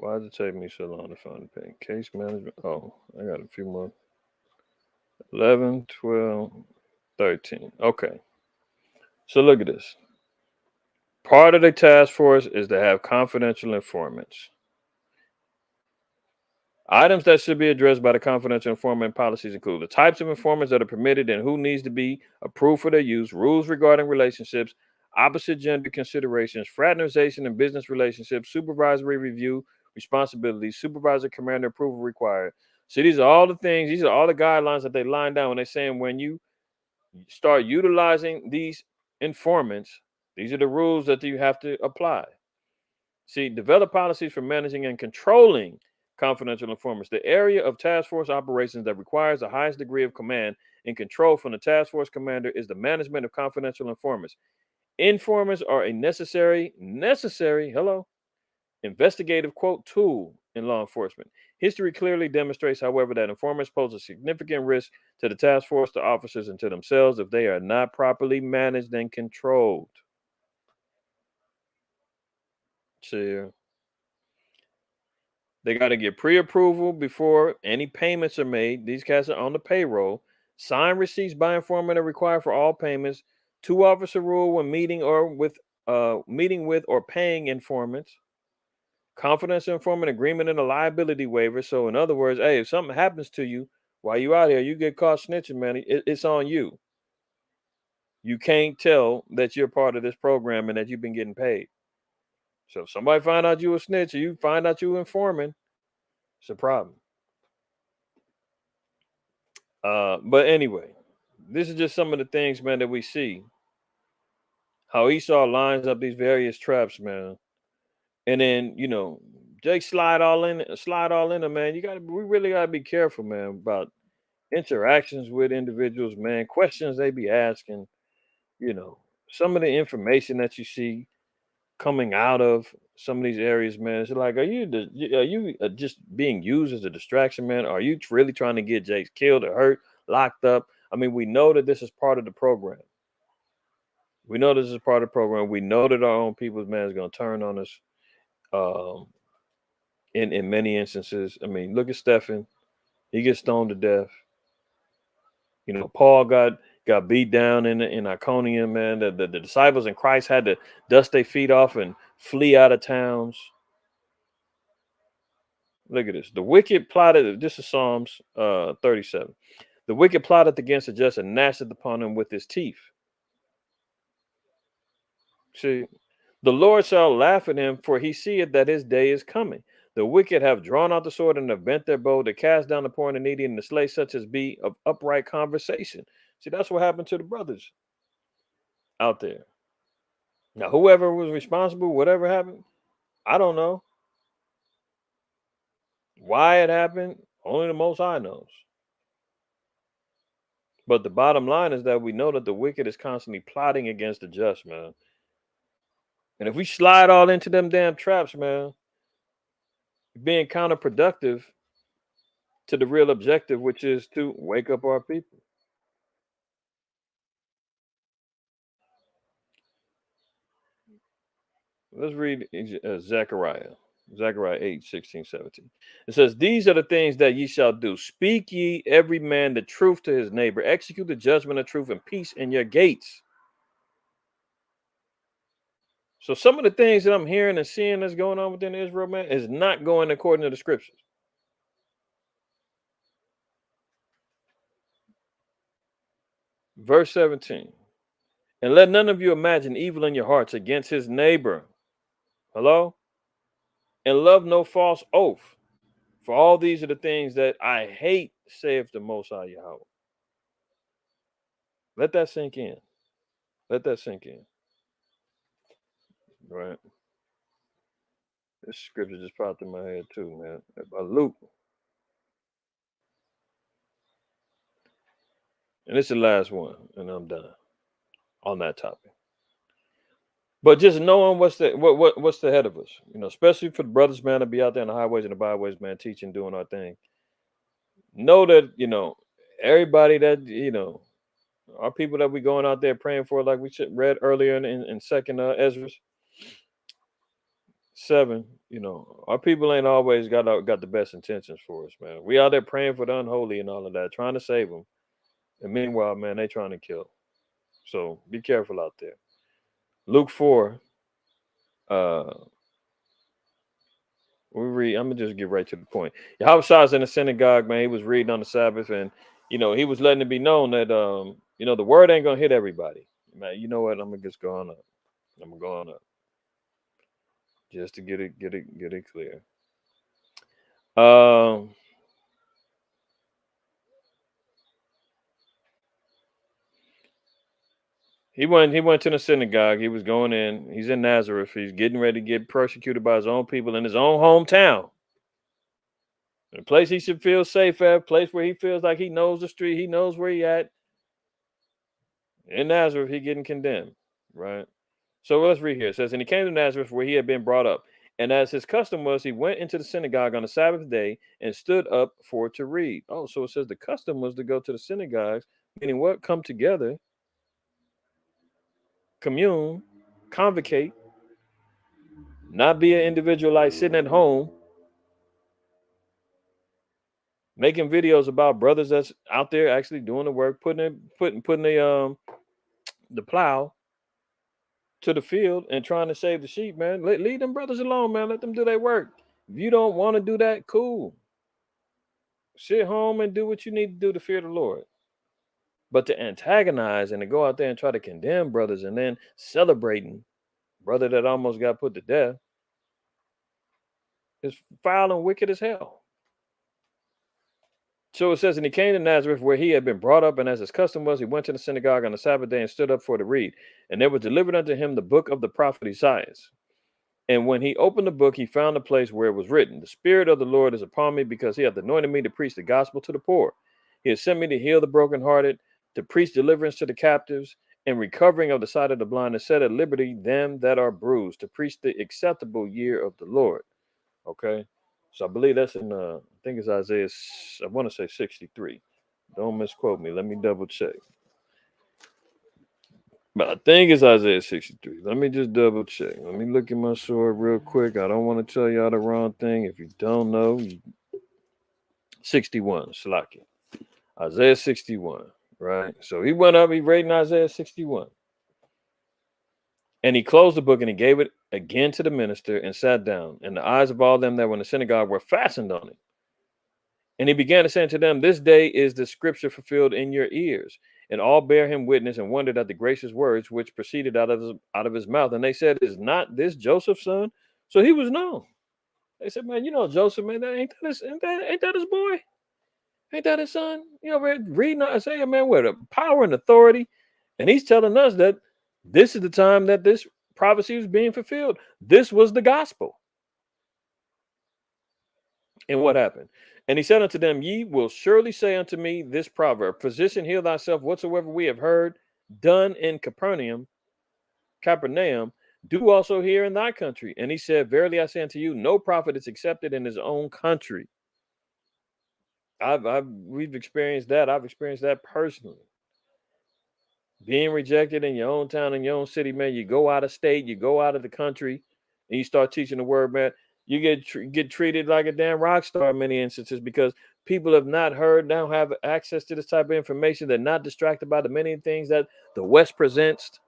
Why does it take me so long to find the pen? Case management. Oh, I got a few more. 11, 12, 13. Okay. So look at this. Part of the task force is to have confidential informants. Items that should be addressed by the confidential informant policies include the types of informants that are permitted and who needs to be approved for their use, rules regarding relationships, opposite gender considerations, fraternization and business relationships, supervisory review responsibilities, supervisor commander approval required. So these are all the things, these are all the guidelines that they line down when they're saying when you start utilizing these informants, these are the rules that you have to apply. See, develop policies for managing and controlling confidential informants. The area of task force operations that requires the highest degree of command and control from the task force commander is the management of confidential informants. Informants are a necessary, hello, investigative quote tool in law enforcement. History clearly demonstrates, however, that informants pose a significant risk to the task force, to officers, and to themselves if they are not properly managed and controlled. See, they got to get pre-approval before any payments are made. These cats are on the payroll. Sign receipts by informant are required for all payments. Two officer rule when meeting with or paying informants. Confidential informant agreement and a liability waiver. So in other words, hey, if something happens to you while you out here, you get caught snitching, man, it's on you. You can't tell that you're part of this program and that you've been getting paid. So if somebody find out you a snitch or you find out you informing, it's a problem. But anyway, this is just some of the things, man, that we see. How Esau lines up these various traps, man. And then, Jake slide all in them, man. We really gotta be careful, man, about interactions with individuals, man. Questions they be asking, you know, some of the information that you see coming out of some of these areas, man. It's like, are you just being used as a distraction, man? Are you really trying to get Jake killed or hurt, locked up? I mean, we know that this is part of the program. We know this is part of the program. We know that our own people's man is going to turn on us. Um, in many instances, I mean, look at Stephen. He gets stoned to death. Paul got beat down in Iconium, man. The disciples in Christ had to dust their feet off and flee out of towns. Look at this. The wicked plotted. This is Psalms 37. The wicked plotted against the just and gnashed upon him with his teeth. See, the Lord shall laugh at him, for he seeth that his day is coming. The wicked have drawn out the sword and have bent their bow to cast down the poor and the needy and to slay such as be of upright conversation. See, that's what happened to the brothers out there. Now, whoever was responsible, whatever happened, I don't know. Why it happened, only the Most High knows. But the bottom line is that we know that the wicked is constantly plotting against the just, man. And if we slide all into them damn traps, man, being counterproductive to the real objective, which is to wake up our people. Let's read Zechariah 8, 16, 17. It says, these are the things that ye shall do. Speak ye every man the truth to his neighbor. Execute the judgment of truth and peace in your gates. So some of the things that I'm hearing and seeing that's going on within Israel, man, is not going according to the scriptures. Verse 17. And let none of you imagine evil in your hearts against his neighbor. Hello? And love no false oath. For all these are the things that I hate, saith the Most High Yahweh. Let that sink in. Let that sink in. Right? This scripture just popped in my head too, man. By Luke. And it's the last one, and I'm done on that topic. But just knowing what's ahead of us, especially for the brothers, man, to be out there in the highways and the byways, man, teaching, doing our thing. Know that, everybody that, our people that we going out there praying for, like we read earlier in second Ezra 7, our people ain't always got the best intentions for us, man. We out there praying for the unholy and all of that, trying to save them. And meanwhile, man, they trying to kill. So be careful out there. Luke 4, we read, I'm gonna just get right to the point. Yahushua in the synagogue, man. He was reading on the Sabbath, and he was letting it be known that the word ain't gonna hit everybody. Man, you know what? I'm gonna just go on up. I'm gonna go on up just to get it clear. He went to the synagogue. He was going in. He's in Nazareth. He's getting ready to get persecuted by his own people in his own hometown. A place he should feel safe at, a place where he feels like he knows the street, he knows where he at. In Nazareth, he getting condemned, right? So let's read here. It says, and he came to Nazareth where he had been brought up. And as his custom was, he went into the synagogue on the Sabbath day and stood up for to read. Oh, so it says the custom was to go to the synagogues, meaning what? Come together, commune, convocate, not be an individual like sitting at home making videos about brothers that's out there actually doing the work, putting the plow to the field and trying to save the sheep, man. Leave them brothers alone, man. Let them do their work. If you don't want to do that, cool. Sit home and do what you need to do to fear the Lord. But to antagonize and to go out there and try to condemn brothers and then celebrating brother that almost got put to death is foul and wicked as hell. So it says, and he came to Nazareth where he had been brought up, and as his custom was, he went to the synagogue on the Sabbath day and stood up for to read. And there was delivered unto him the book of the prophet Isaiah. And when he opened the book, he found the place where it was written, the Spirit of the Lord is upon me, because he hath anointed me to preach the gospel to the poor. He has sent me to heal the brokenhearted, to preach deliverance to the captives, and recovering of the sight of the blind, to set at liberty them that are bruised, to preach the acceptable year of the Lord. Okay? So I believe that's in, I think it's Isaiah, I want to say 63. Don't misquote me. Let me double check. But I think it's Isaiah 63. Let me just double check. Let me look at my sword real quick. I don't want to tell y'all the wrong thing. If you don't know, 61, Slaki. Isaiah 61, right? So he went up, he read in Isaiah 61. And he closed the book and he gave it again to the minister and sat down. And the eyes of all them that were in the synagogue were fastened on him. And he began to say unto them, this day is the scripture fulfilled in your ears. And all bare him witness and wondered at the gracious words which proceeded out of his mouth. And they said, is not this Joseph's son? So he was known. They said, man, Joseph, man, ain't that his boy? Ain't that his son? Reading Isaiah, man, with the power and authority. And he's telling us that this is the time that this prophecy was being fulfilled. This was the gospel. And what happened? And he said unto them, ye will surely say unto me this proverb, physician, heal thyself, whatsoever we have heard done in Capernaum, do also here in thy country. And he said, verily I say unto you, no prophet is accepted in his own country. We've experienced that. I've experienced that personally. Being rejected in your own town, in your own city, man. You go out of state, you go out of the country, and you start teaching the word, man. You get treated like a damn rock star in many instances because people have not heard, now have access to this type of information. They're not distracted by the many things that the West presents.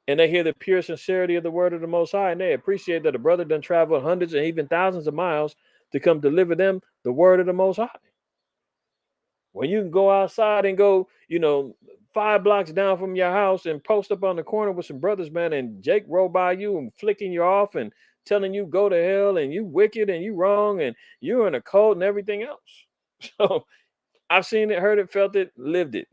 And they hear the pure sincerity of the word of the Most High, and they appreciate that a brother done travel hundreds and even thousands of miles to come deliver them the word of the Most High. When you can go outside and go, 5 blocks down from your house and post up on the corner with some brothers, man, and Jake roll by you and flicking you off and telling you go to hell and you wicked and you wrong and you're in a cult and everything else. So I've seen it, heard it, felt it, lived it.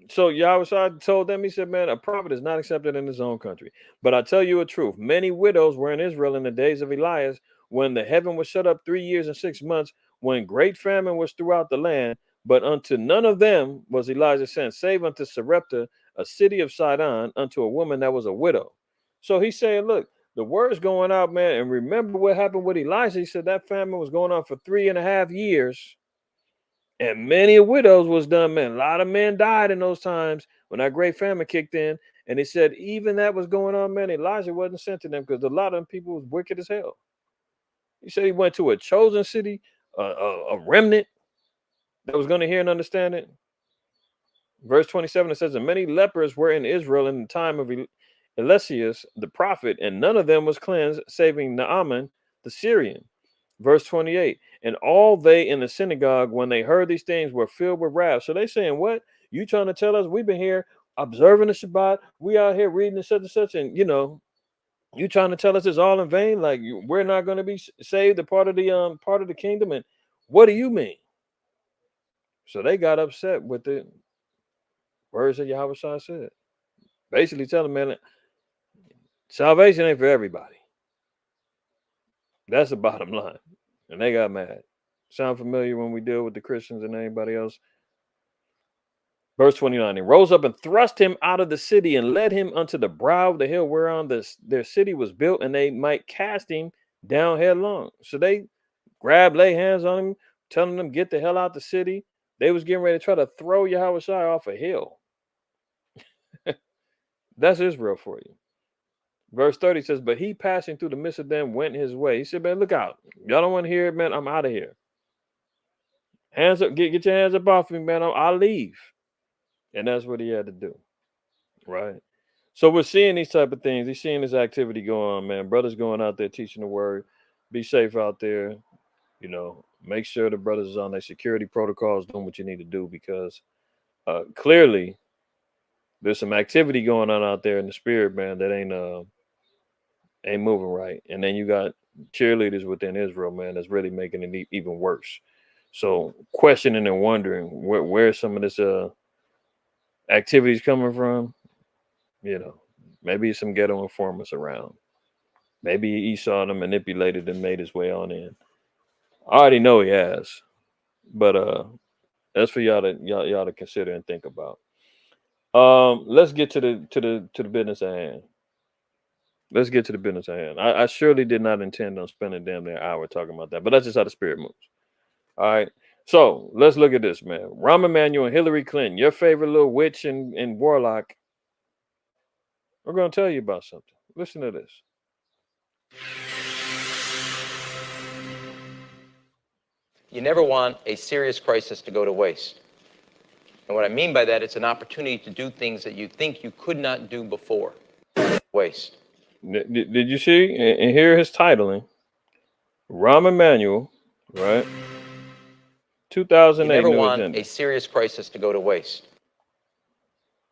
So Yahweh told them, he said, man, a prophet is not accepted in his own country. But I tell you a truth, many widows were in Israel in the days of Elias, when the heaven was shut up 3 years and 6 months, when great famine was throughout the land. But unto none of them was Elijah sent, save unto Sarepta, a city of Sidon, unto a woman that was a widow. So he's saying, look, the word's going out, man. And remember what happened with Elijah. He said that famine was going on for 3.5 years. And many widows was done, man. A lot of men died in those times when that great famine kicked in. And he said, even that was going on, man. Elijah wasn't sent to them because a lot of them people was wicked as hell. He said he went to a chosen city, a remnant. that was going to hear and understand it? Verse 27, it says, and many lepers were in Israel in the time of Eliseus the prophet, and none of them was cleansed, saving Naaman the Syrian. Verse 28, and all they in the synagogue, when they heard these things, were filled with wrath. So they saying, what? You trying to tell us we've been here observing the Shabbat, we out here reading and such, and you trying to tell us it's all in vain? Like we're not going to be saved, the part of the kingdom? And what do you mean? So they got upset with the words that Yahweh Shai said. Basically telling them, man, salvation ain't for everybody. That's the bottom line. And they got mad. Sound familiar when we deal with the Christians and anybody else? Verse 29, he rose up and thrust him out of the city and led him unto the brow of the hill whereon their city was built, and they might cast him down headlong. So they lay hands on him, telling them, get the hell out the city. They was getting ready to try to throw Yahweh Shai off a hill. That's Israel for you. Verse 30 says, but he passing through the midst of them went his way. He said, man, look out. Y'all don't want to hear it, man. I'm out of here. Hands up, get your hands up off me, man. I'll leave. And that's what he had to do. Right. So we're seeing these type of things. He's seeing this activity going on, man. Brothers going out there teaching the word. Be safe out there. Make sure the brothers is on their security protocols, doing what you need to do, because clearly there's some activity going on out there in the spirit, man, that ain't moving right. And then you got cheerleaders within Israel, man, that's really making it even worse. So questioning and wondering where some of this activities coming from. Maybe some ghetto informants around. Maybe Esau and manipulated and made his way on in. I already know he has, but that's for y'all to consider and think about. Let's get to the business at hand. Let's get to the business at hand. I surely did not intend on spending damn near hour talking about that, but that's just how the spirit moves. All right. So let's look at this, man. Rahm Emanuel and Hillary Clinton, your favorite little witch and warlock. We're going to tell you about something. Listen to this. You never want a serious crisis to go to waste. And what I mean by that, it's an opportunity to do things that you think you could not do before. Waste. Did you see? And here his titling. Rahm Emanuel, right? 2008 You never new want agenda. a serious crisis to go to waste.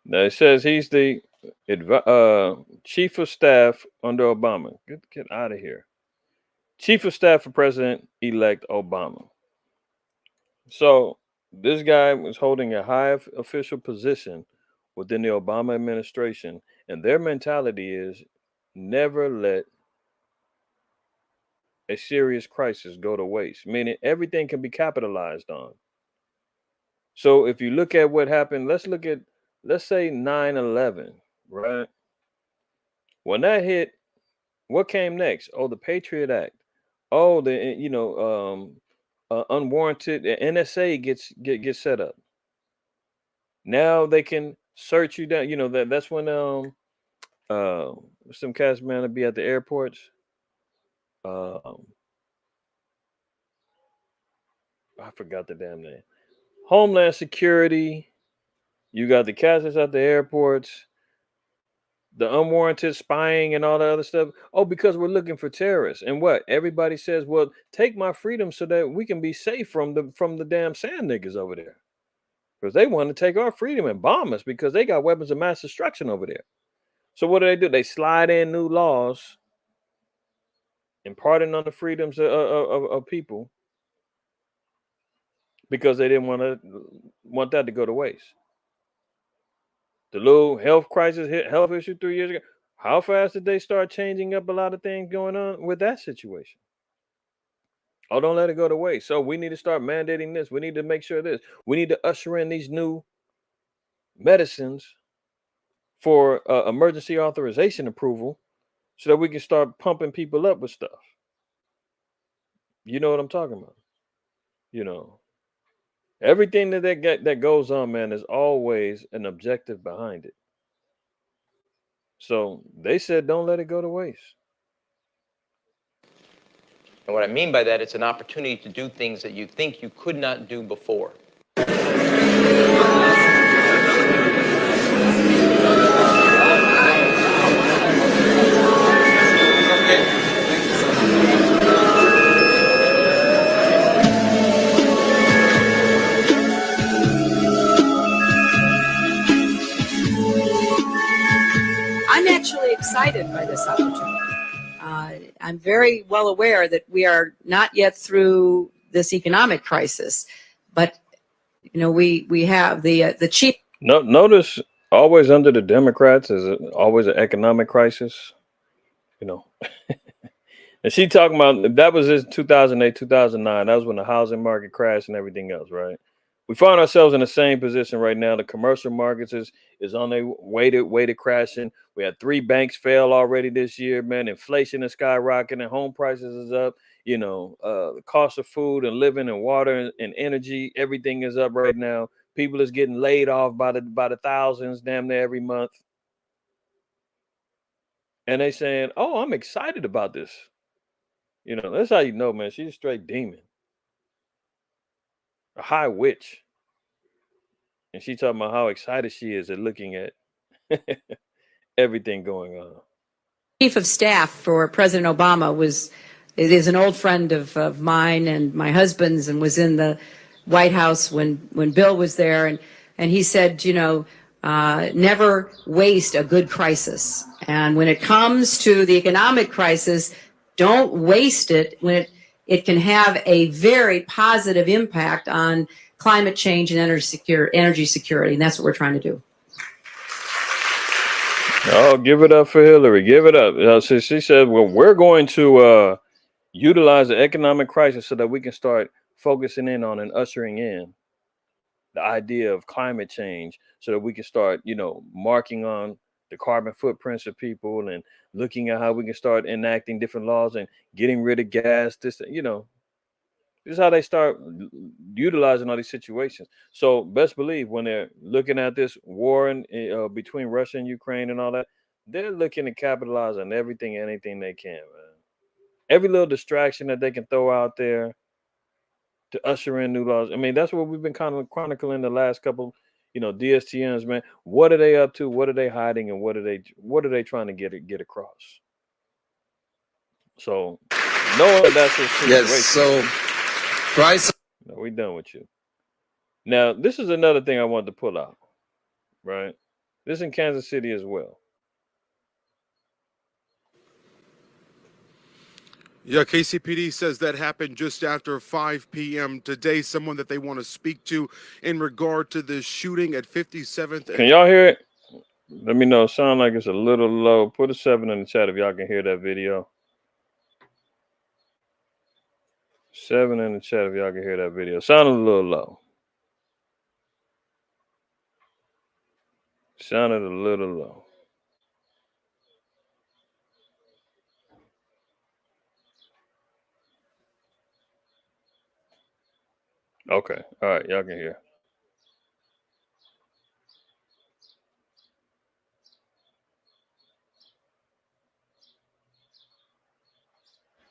Now it says he's the chief of staff under Obama. Get out of here. Chief of staff for President-elect Obama. So this guy was holding a high official position within the Obama administration, and their mentality is never let a serious crisis go to waste, meaning everything can be capitalized on. So if you look at what happened, let's say 9/11, right? When that hit, what came next? Oh, the Patriot Act. Oh, the unwarranted NSA gets set up. Now they can search you down. That's when some cast man to be at the airports. I forgot the damn name. Homeland Security. You got the cats at the airports. The unwarranted spying and all that other stuff. Oh, because we're looking for terrorists. And what? Everybody says, well, take my freedom so that we can be safe from the damn sand niggas over there. Because they want to take our freedom and bomb us because they got weapons of mass destruction over there. So what do? They slide in new laws, imparting on the freedoms of people because they didn't want that to go to waste. The little health crisis, health issue 3 years ago. How fast did they start changing up a lot of things going on with that situation? Oh, don't let it go to waste. So we need to start mandating this. We need to make sure this. We need to usher in these new medicines for emergency authorization approval so that we can start pumping people up with stuff. You know what I'm talking about? Everything that goes on, man, there's always an objective behind it. So they said, don't let it go to waste. And what I mean by that, it's an opportunity to do things that you think you could not do before. excited by this opportunity. I'm very well aware that we are not yet through this economic crisis, but you know, we have the chief. No, notice always under the Democrats is always an economic crisis. You know, and she talking about that was in 2008, 2009. That was when the housing market crashed and everything else, right? We find ourselves in the same position right now. The commercial markets is on their way to crashing. We had 3 banks fail already this year, man. Inflation is skyrocketing. Home prices is up. You know, the cost of food and living and water and energy, everything is up right now. People is getting laid off by the thousands, damn near every month. And they saying, "Oh, I'm excited about this." You know, that's how you know, man. She's a straight demon, a high witch. And she talking about how excited she is at looking at everything going on. Chief of staff for President Obama is an old friend of mine and my husband's, and was in the White House when Bill was there, and he said, you know, never waste a good crisis. And when it comes to the economic crisis, don't waste it when it can have a very positive impact on climate change and energy security, and that's what we're trying to do. Oh, give it up for Hillary. Give it up. So she said, well, we're going to utilize the economic crisis so that we can start focusing in on and ushering in the idea of climate change so that we can start, you know, marking on the carbon footprints of people and looking at how we can start enacting different laws and getting rid of gas. This, you know, this is how they start utilizing all these situations. So best believe when they're looking at this war between Russia and Ukraine and all that, they're looking to capitalize on everything, anything they can, man. Every little distraction that they can throw out there to usher in new laws. I mean, that's what we've been kind of chronicling the last couple, you know, DSTNs, man. What are they up to? What are they hiding? And what are they trying to get across? So knowing that's the situation. Yes, so price. No, we done with you. Now, this is another thing I wanted to pull out, right? This in Kansas City as well. Yeah, KCPD says that happened just after 5 p.m. today. Someone that they want to speak to in regard to the shooting at 57th. Can y'all hear it? Let me know. Sound like it's a little low. Put a 7 in the chat if y'all can hear that video. 7 in the chat if y'all can hear that video. Sounded a little low. Sounded a little low. Okay. All right. Y'all can hear.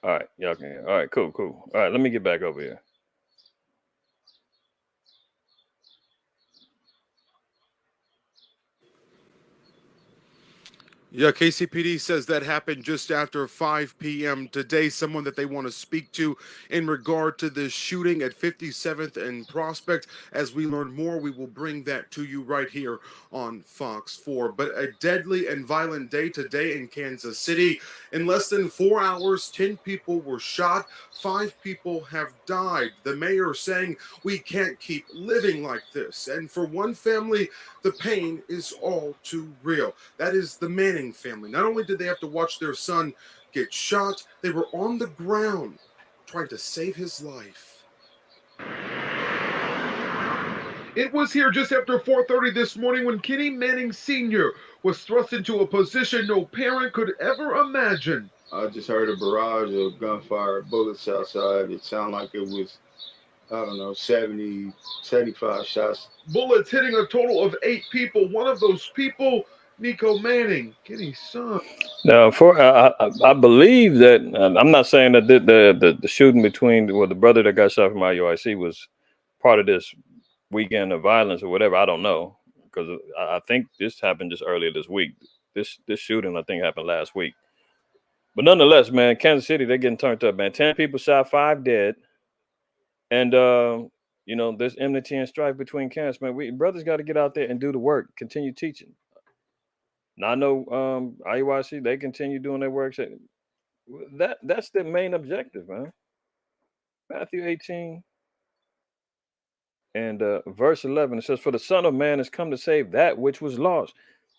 All right. Y'all can hear. All right. Cool. Cool. All right. Let me get back over here. Yeah, KCPD says that happened just after 5 p.m. today. Someone that they want to speak to in regard to the shooting at 57th and Prospect. As we learn more, we will bring that to you right here on Fox 4. But a deadly and violent day today in Kansas City. In less than 4 hours, 10 people were shot. 5 people have died. The mayor saying we can't keep living like this. And for one family, the pain is all too real. That is the Manning family. Not only did they have to watch their son get shot, they were on the ground trying to save his life. It was here just after 4:30 this morning when Kenny Manning Sr. was thrust into a position no parent could ever imagine. I just heard a barrage of gunfire, bullets outside. It sounded like it was, I don't know, 70, 75 shots. Bullets hitting a total of 8 people. One of those people, Nico Manning, Kenny's son. Now, I believe that I'm not saying that the shooting between the brother that got shot from IUIC was part of this weekend of violence or whatever. I don't know, because I think this happened just earlier this week. This shooting I think happened last week. But nonetheless, man, Kansas City, they're getting turned up, man. 10 people shot, 5 dead, and you know, there's enmity and strife between camps, man. Brothers got to get out there and do the work, continue teaching. Now I know IUIC, they continue doing their work. That's the main objective, man. Matthew 18 and verse 11, it says, "For the Son of Man has come to save that which was lost."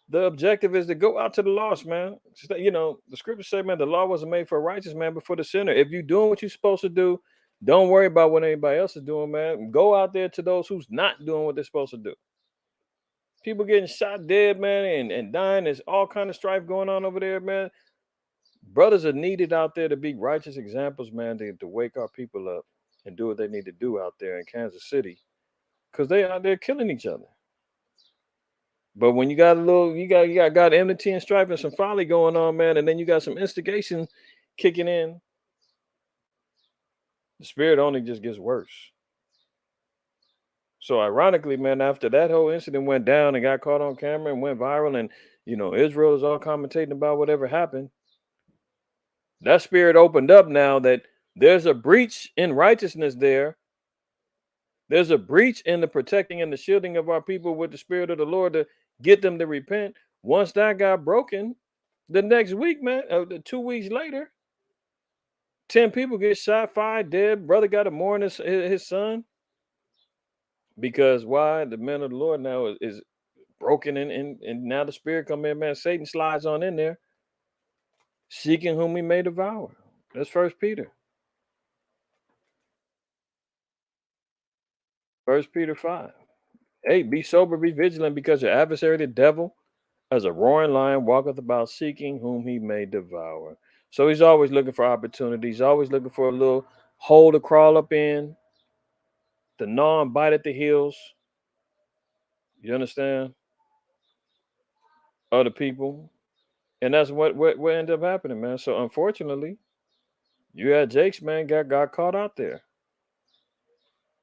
The objective is to go out to the lost, man. You know, the scriptures say, man, the law wasn't made for a righteous man, but for the sinner. If you're doing what you're supposed to do, don't worry about what anybody else is doing, man. Go out there to those who's not doing what they're supposed to do. People getting shot dead, man, and dying. There's all kind of strife going on over there, man. Brothers are needed out there to be righteous examples, man, to wake our people up and do what they need to do out there in Kansas City, because they out there killing each other. But when you got a little, you got enmity and strife and some folly going on, man, and then you got some instigation kicking in, the spirit only just gets worse. So ironically, man, after that whole incident went down and got caught on camera and went viral, and Israel is all commentating about whatever happened, that spirit opened up now that there's a breach in righteousness there. There's a breach in the protecting and the shielding of our people with the spirit of the Lord to get them to repent. Once that got broken, the next week, man, 2 weeks later, 10 people get shot, 5 dead. Brother got to mourn his son. Because why? The man of the Lord now is broken, and now the spirit come in, man. Satan slides on in there, seeking whom he may devour. That's First Peter. 1 Peter 5. Hey, be sober, be vigilant, because your adversary, the devil, as a roaring lion, walketh about seeking whom he may devour. So he's always looking for opportunities, always looking for a little hole to crawl up in, to gnaw and bite at the heels. You understand? Other people. And that's what ended up happening, man. So unfortunately, you had Jake's, man, got caught out there.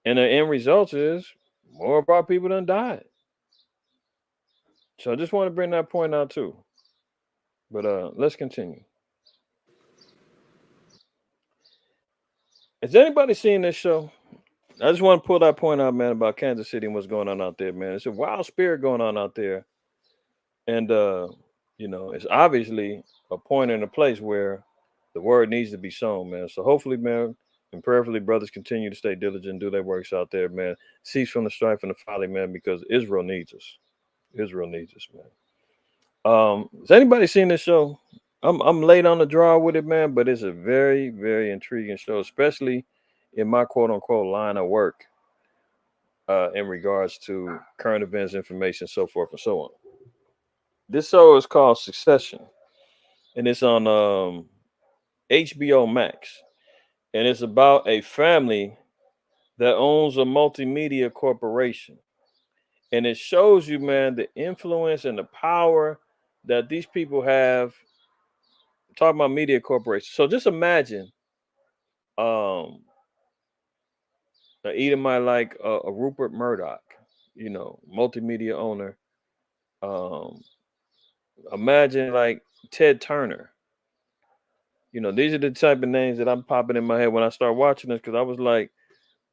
And the end result is more of our people done died. So I just want to bring that point out too. But let's continue. Has anybody seen this show? I just want to pull that point out, man, about Kansas City and what's going on out there, man. It's a wild spirit going on out there. And it's obviously a point in a place where the word needs to be sown, man. So hopefully, man, and prayerfully, brothers continue to stay diligent, do their works out there, man. Cease from the strife and the folly, man, because Israel needs us. Israel needs us, man. Has anybody seen this show? I'm late on the draw with it, man, but it's a very, very intriguing show, especially in my quote unquote line of work, in regards to current events, information, so forth and so on. This show is called Succession, and it's on HBO Max, and it's about a family that owns a multimedia corporation. And it shows you, man, the influence and the power that these people have. Talking about media corporations. So just imagine um a Edomite like a Rupert Murdoch, multimedia owner. Um, Imagine like Ted Turner. These are the type of names that I'm popping in my head when I start watching this, because I was like,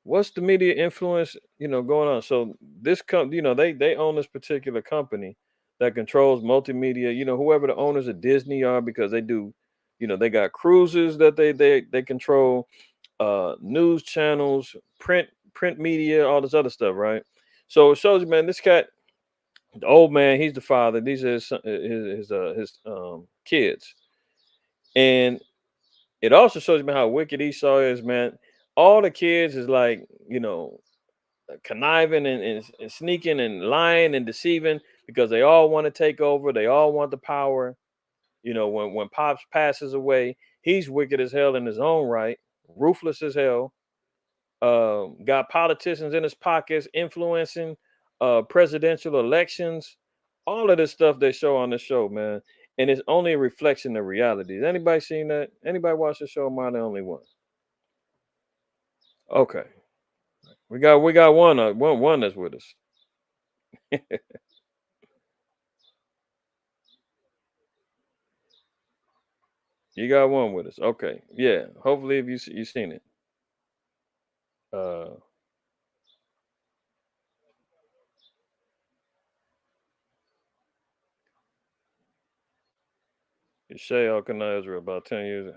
what's the media influence, going on? So this they own this particular company that controls multimedia, whoever the owners of Disney are, because they do, they got cruises that they control, news channels, print media, all this other stuff, right? So it shows you, man, this cat, the old man, he's the father. These are his kids. And it also shows you, man, how wicked Esau is, man. All the kids is like, conniving and sneaking and lying and deceiving, because they all want to take over. They all want the power. When Pops passes away, he's wicked as hell in his own right, ruthless as hell. Got politicians in his pockets influencing presidential elections. All of this stuff they show on the show, man. And it's only a reflection of reality. Has anybody seen that? Anybody watch the show? Am I the only one? Okay. We got one that's with us. You got one with us. Okay. Yeah. Hopefully, if you seen it. Uh, Shay Elkanah Israel about 10 years.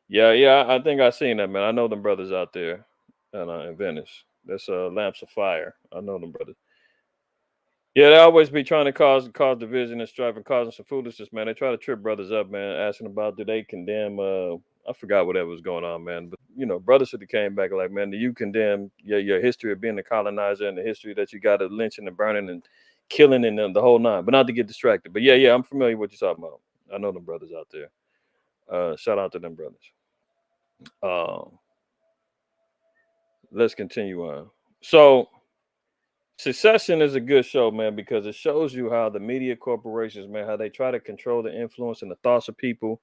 Yeah, I think I seen that, man. I know them brothers out there in Venice. That's Lamps of Fire. I know them brothers. Yeah, they always be trying to cause division and strife and causing some foolishness, man. They try to trip brothers up, man, asking about do they condemn I forgot whatever was going on, man. But brothers should have came back like, man, do you condemn your history of being a colonizer and the history that you got of lynching and burning and killing and the whole nine, but not to get distracted. But yeah, I'm familiar with what you're talking about. I know them brothers out there. Shout out to them brothers. Let's continue on. So Succession is a good show, man, because it shows you how the media corporations, man, how they try to control the influence and the thoughts of people.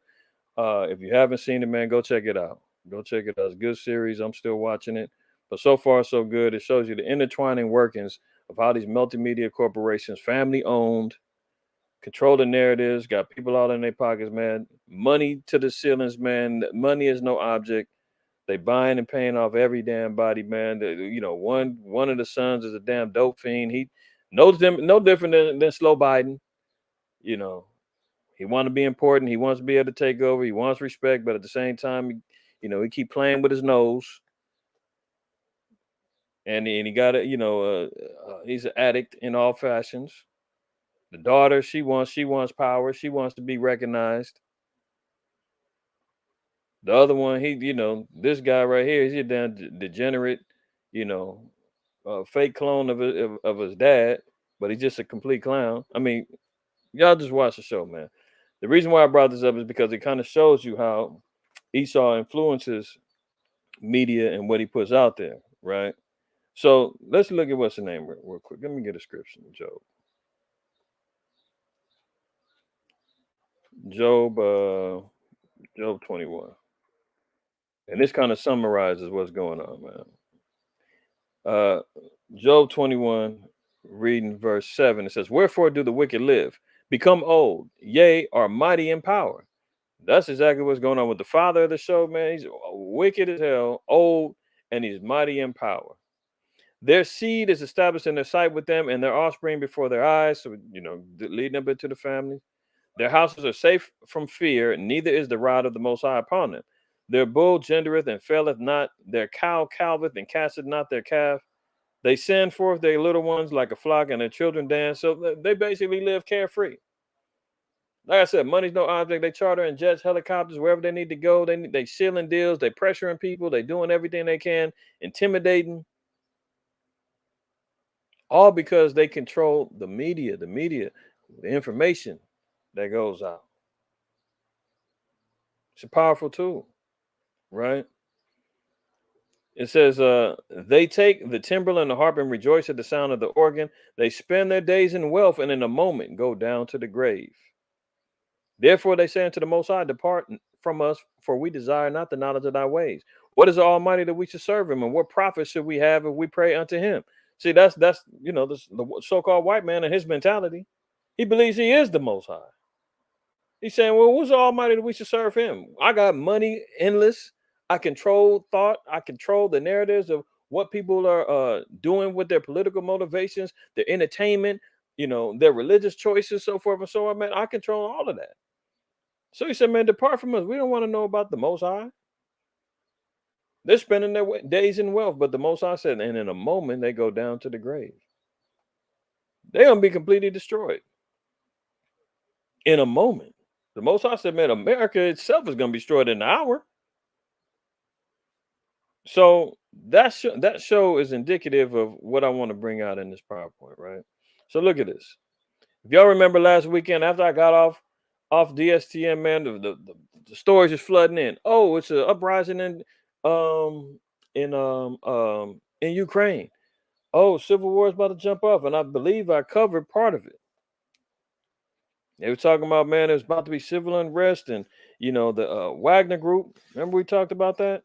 If you haven't seen it, man, go check it out. Go check it out. It's a good series. I'm still watching it. But so far, so good. It shows you the intertwining workings of how these multimedia corporations, family owned, control the narratives, got people all in their pockets, man. Money to the ceilings, man. Money is no object. They buying and paying off every damn body, man. One of the sons is a damn dope fiend. He knows them no different than Slow Biden. He want to be important. He wants to be able to take over. He wants respect, but at the same time, he keep playing with his nose. And he got he's an addict in all fashions. The daughter, she wants power. She wants to be recognized. The other one, this guy right here, he's a damn degenerate, fake clone of his dad, but he's just a complete clown. I mean, y'all just watch the show, man. The reason why I brought this up is because it kind of shows you how Esau influences media and what he puts out there, right? So let's look at what's the name real quick. Let me get a description of Job. Job 21. And this kind of summarizes what's going on, man. Job 21, reading verse 7, it says, "Wherefore do the wicked live, become old, yea, are mighty in power." That's exactly what's going on with the father of the show, man. He's wicked as hell, old, and he's mighty in power. Their seed is established in their sight with them, and their offspring before their eyes. So, leading up into the family. Their houses are safe from fear, neither is the rod of the Most High upon them. Their bull gendereth and faileth not, their cow calveth and casteth not their calf. They send forth their little ones like a flock, and their children dance. So they basically live carefree. Like I said, money's no object. They charter in jets, helicopters, wherever they need to go. They sealing deals. They pressuring people. They doing everything they can, intimidating. All because they control the media, the information that goes out. It's a powerful tool, right? It says, they take the timbrel and the harp and rejoice at the sound of the organ. They spend their days in wealth and in a moment go down to the grave. Therefore they say unto the Most High, depart from us, for we desire not the knowledge of thy ways. What is the Almighty that we should serve him? And what profit should we have if we pray unto him? See, that's the so-called white man and his mentality. He believes he is the Most High. He's saying, well, who's the Almighty that we should serve him? I got money endless. I control thought. I control the narratives of what people are doing with their political motivations, their entertainment, their religious choices, so forth and so on, man. I control all of that. So he said, man, depart from us. We don't want to know about the Most High. They're spending their days in wealth, but the Most High said, and in a moment, they go down to the grave. They're going to be completely destroyed. In a moment. The Most High said, man, America itself is going to be destroyed in an hour. So that show is indicative of what I want to bring out in this PowerPoint, right? So look at this. If y'all remember last weekend, after I got off DSTN, man, the stories is flooding in. Oh, it's an uprising in Ukraine. Oh, civil war is about to jump off, and I believe I covered part of it. They were talking about, man, there's about to be civil unrest, and the Wagner Group. Remember we talked about that?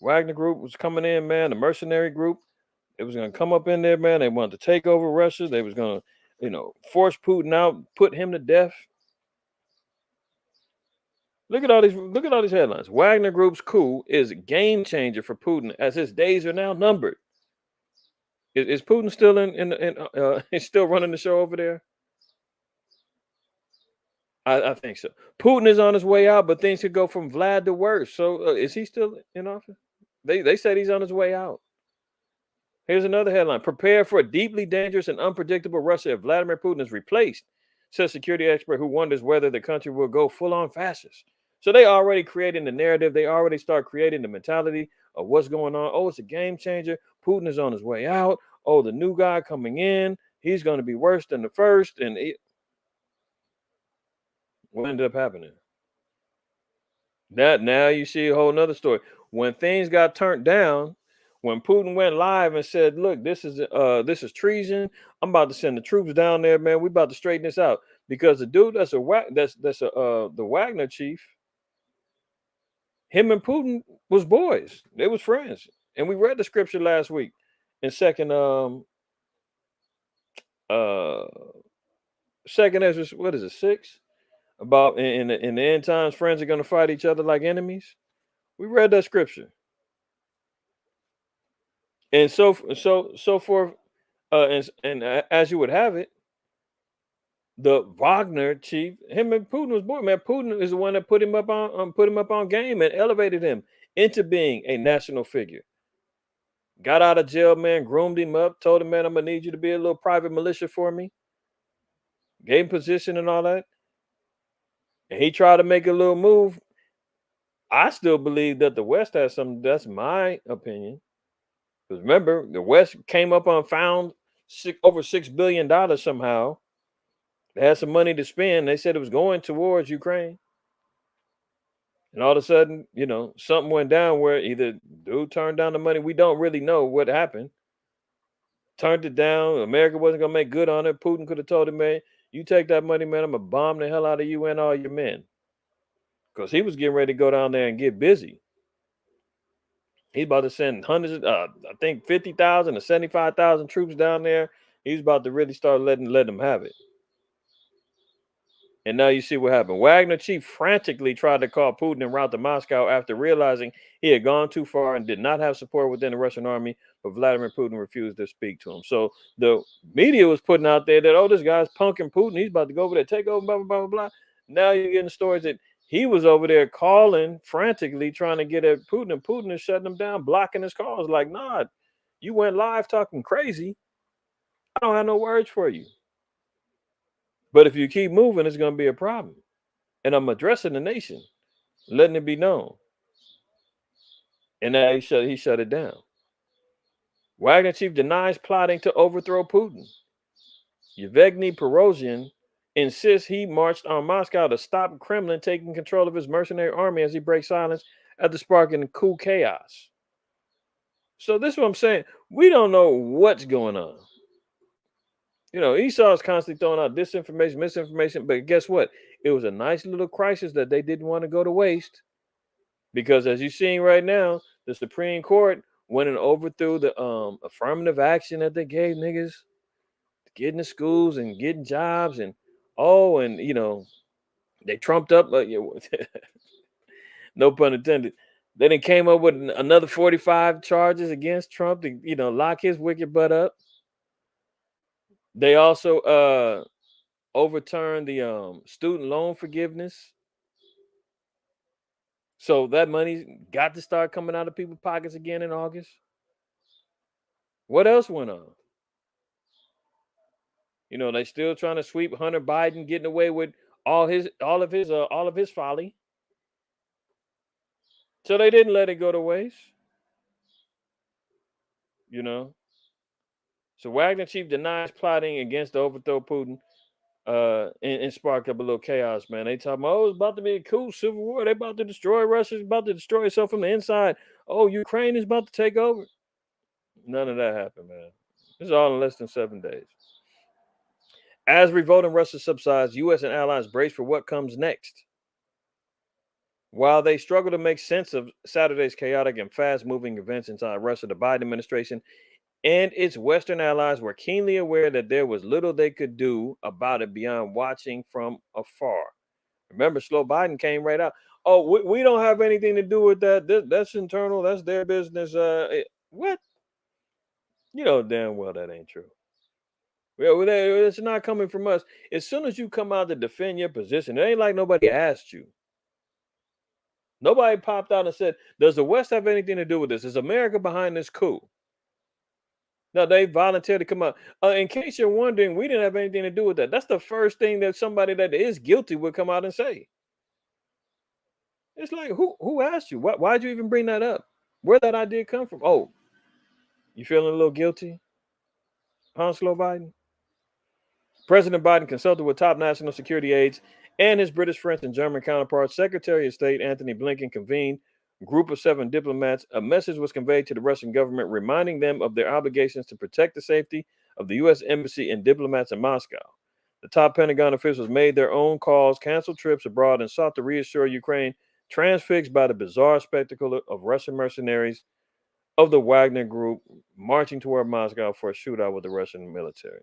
Wagner Group was coming in, man. The mercenary group. It was going to come up in there, man. They wanted to take over Russia. They was going to, force Putin out, put him to death. Look at all these headlines. Wagner Group's coup is a game changer for Putin, as his days are now numbered. Is Putin still he's still running the show over there? I think so. Putin is on his way out, but things could go from Vlad to worse. So is he still in office? They said he's on his way out. Here's another headline: Prepare for a deeply dangerous and unpredictable Russia if Vladimir Putin is replaced, says security expert who wonders whether the country will go full on fascist. So they already creating the narrative. They already start creating the mentality of what's going on. Oh, it's a game changer. Putin is on his way out. Oh, the new guy coming in. He's going to be worse than the first. And what ended up happening? Now you see a whole nother story. When things got turned down, when Putin went live and said, "Look, this is treason. I'm about to send the troops down there, man. We about to straighten this out." Because the dude that's the Wagner chief, him and Putin was boys. They was friends, and we read the scripture last week in uh second Ezra. What is it, 6? About in the end times, friends are going to fight each other like enemies. We read that scripture. And so forth, as you would have it, the Wagner chief, him and Putin was born. Man, Putin is the one that put him up on game and elevated him into being a national figure. Got out of jail, man, groomed him up, told him, man, I'm gonna need you to be a little private militia for me. Gave him position and all that. And he tried to make a little move. I still believe that the West has some. That's my opinion. Because remember, the West came up on found over $6 billion somehow. They had some money to spend. They said it was going towards Ukraine. And all of a sudden, something went down where either dude turned down the money. We don't really know what happened. Turned it down. America wasn't going to make good on it. Putin could have told him, man, you take that money, man, I'm going to bomb the hell out of you and all your men. Because he was getting ready to go down there and get busy. He's about to send hundreds, I think 50,000 to 75,000 troops down there. He's about to really start letting them have it. And now you see what happened. Wagner chief frantically tried to call Putin en route to Moscow after realizing he had gone too far and did not have support within the Russian army, but Vladimir Putin refused to speak to him. So the media was putting out there that, oh, this guy's punking Putin. He's about to go over there, take over, blah, blah, blah, blah. Now you're getting stories that he was over there calling frantically, trying to get at Putin, and Putin is shutting him down, blocking his calls. Like, nah, you went live talking crazy. I don't have no words for you. But if you keep moving, it's going to be a problem. And I'm addressing the nation, letting it be known. And now he shut it down. Wagner chief denies plotting to overthrow Putin. Yevgeny Prigozhin insists he marched on Moscow to stop Kremlin taking control of his mercenary army as he breaks silence after sparking coup chaos. So this is what I'm saying. We don't know what's going on. Esau is constantly throwing out disinformation, misinformation, but guess what? It was a nice little crisis that they didn't want to go to waste. Because as you're seeing right now, the Supreme Court went and overthrew the affirmative action that they gave niggas to get into schools and getting jobs. And they trumped up, no pun intended. Then it came up with another 45 charges against Trump to, lock his wicked butt up. They also overturned the student loan forgiveness. So that money got to start coming out of people's pockets again in August. What else went on? They still trying to sweep Hunter Biden, getting away with all of his folly. So they didn't let it go to waste. So Wagner chief denies plotting against the overthrow Putin, and sparked up a little chaos, man. They talking about, oh, it's about to be a cool civil war. They about to destroy Russia. It's about to destroy itself from the inside. Oh, Ukraine is about to take over. None of that happened, man. This is all in less than 7 days. As revolt in Russia subsides, U.S. and allies brace for what comes next. While they struggle to make sense of Saturday's chaotic and fast-moving events inside Russia, the Biden administration and its Western allies were keenly aware that there was little they could do about it beyond watching from afar. Remember, slow Biden came right out. Oh, we don't have anything to do with that. That's internal. That's their business. What? You know damn well that ain't true. Well, it's not coming from us. As soon as you come out to defend your position, it ain't like nobody asked you. Nobody popped out and said, "Does the West have anything to do with this? Is America behind this coup?" No, they volunteered to come out. In case you're wondering, we didn't have anything to do with that. That's the first thing that somebody that is guilty would come out and say. It's like, who asked you? Why'd you even bring that up? Where'd that idea come from? Oh, you feeling a little guilty, Slow Biden? President Biden consulted with top national security aides and his British, French, and German counterparts. Secretary of State Anthony Blinken convened a group of 7 diplomats. A message was conveyed to the Russian government, reminding them of their obligations to protect the safety of the U.S. Embassy and diplomats in Moscow. The top Pentagon officials made their own calls, canceled trips abroad, and sought to reassure Ukraine, transfixed by the bizarre spectacle of Russian mercenaries of the Wagner Group marching toward Moscow for a shootout with the Russian military.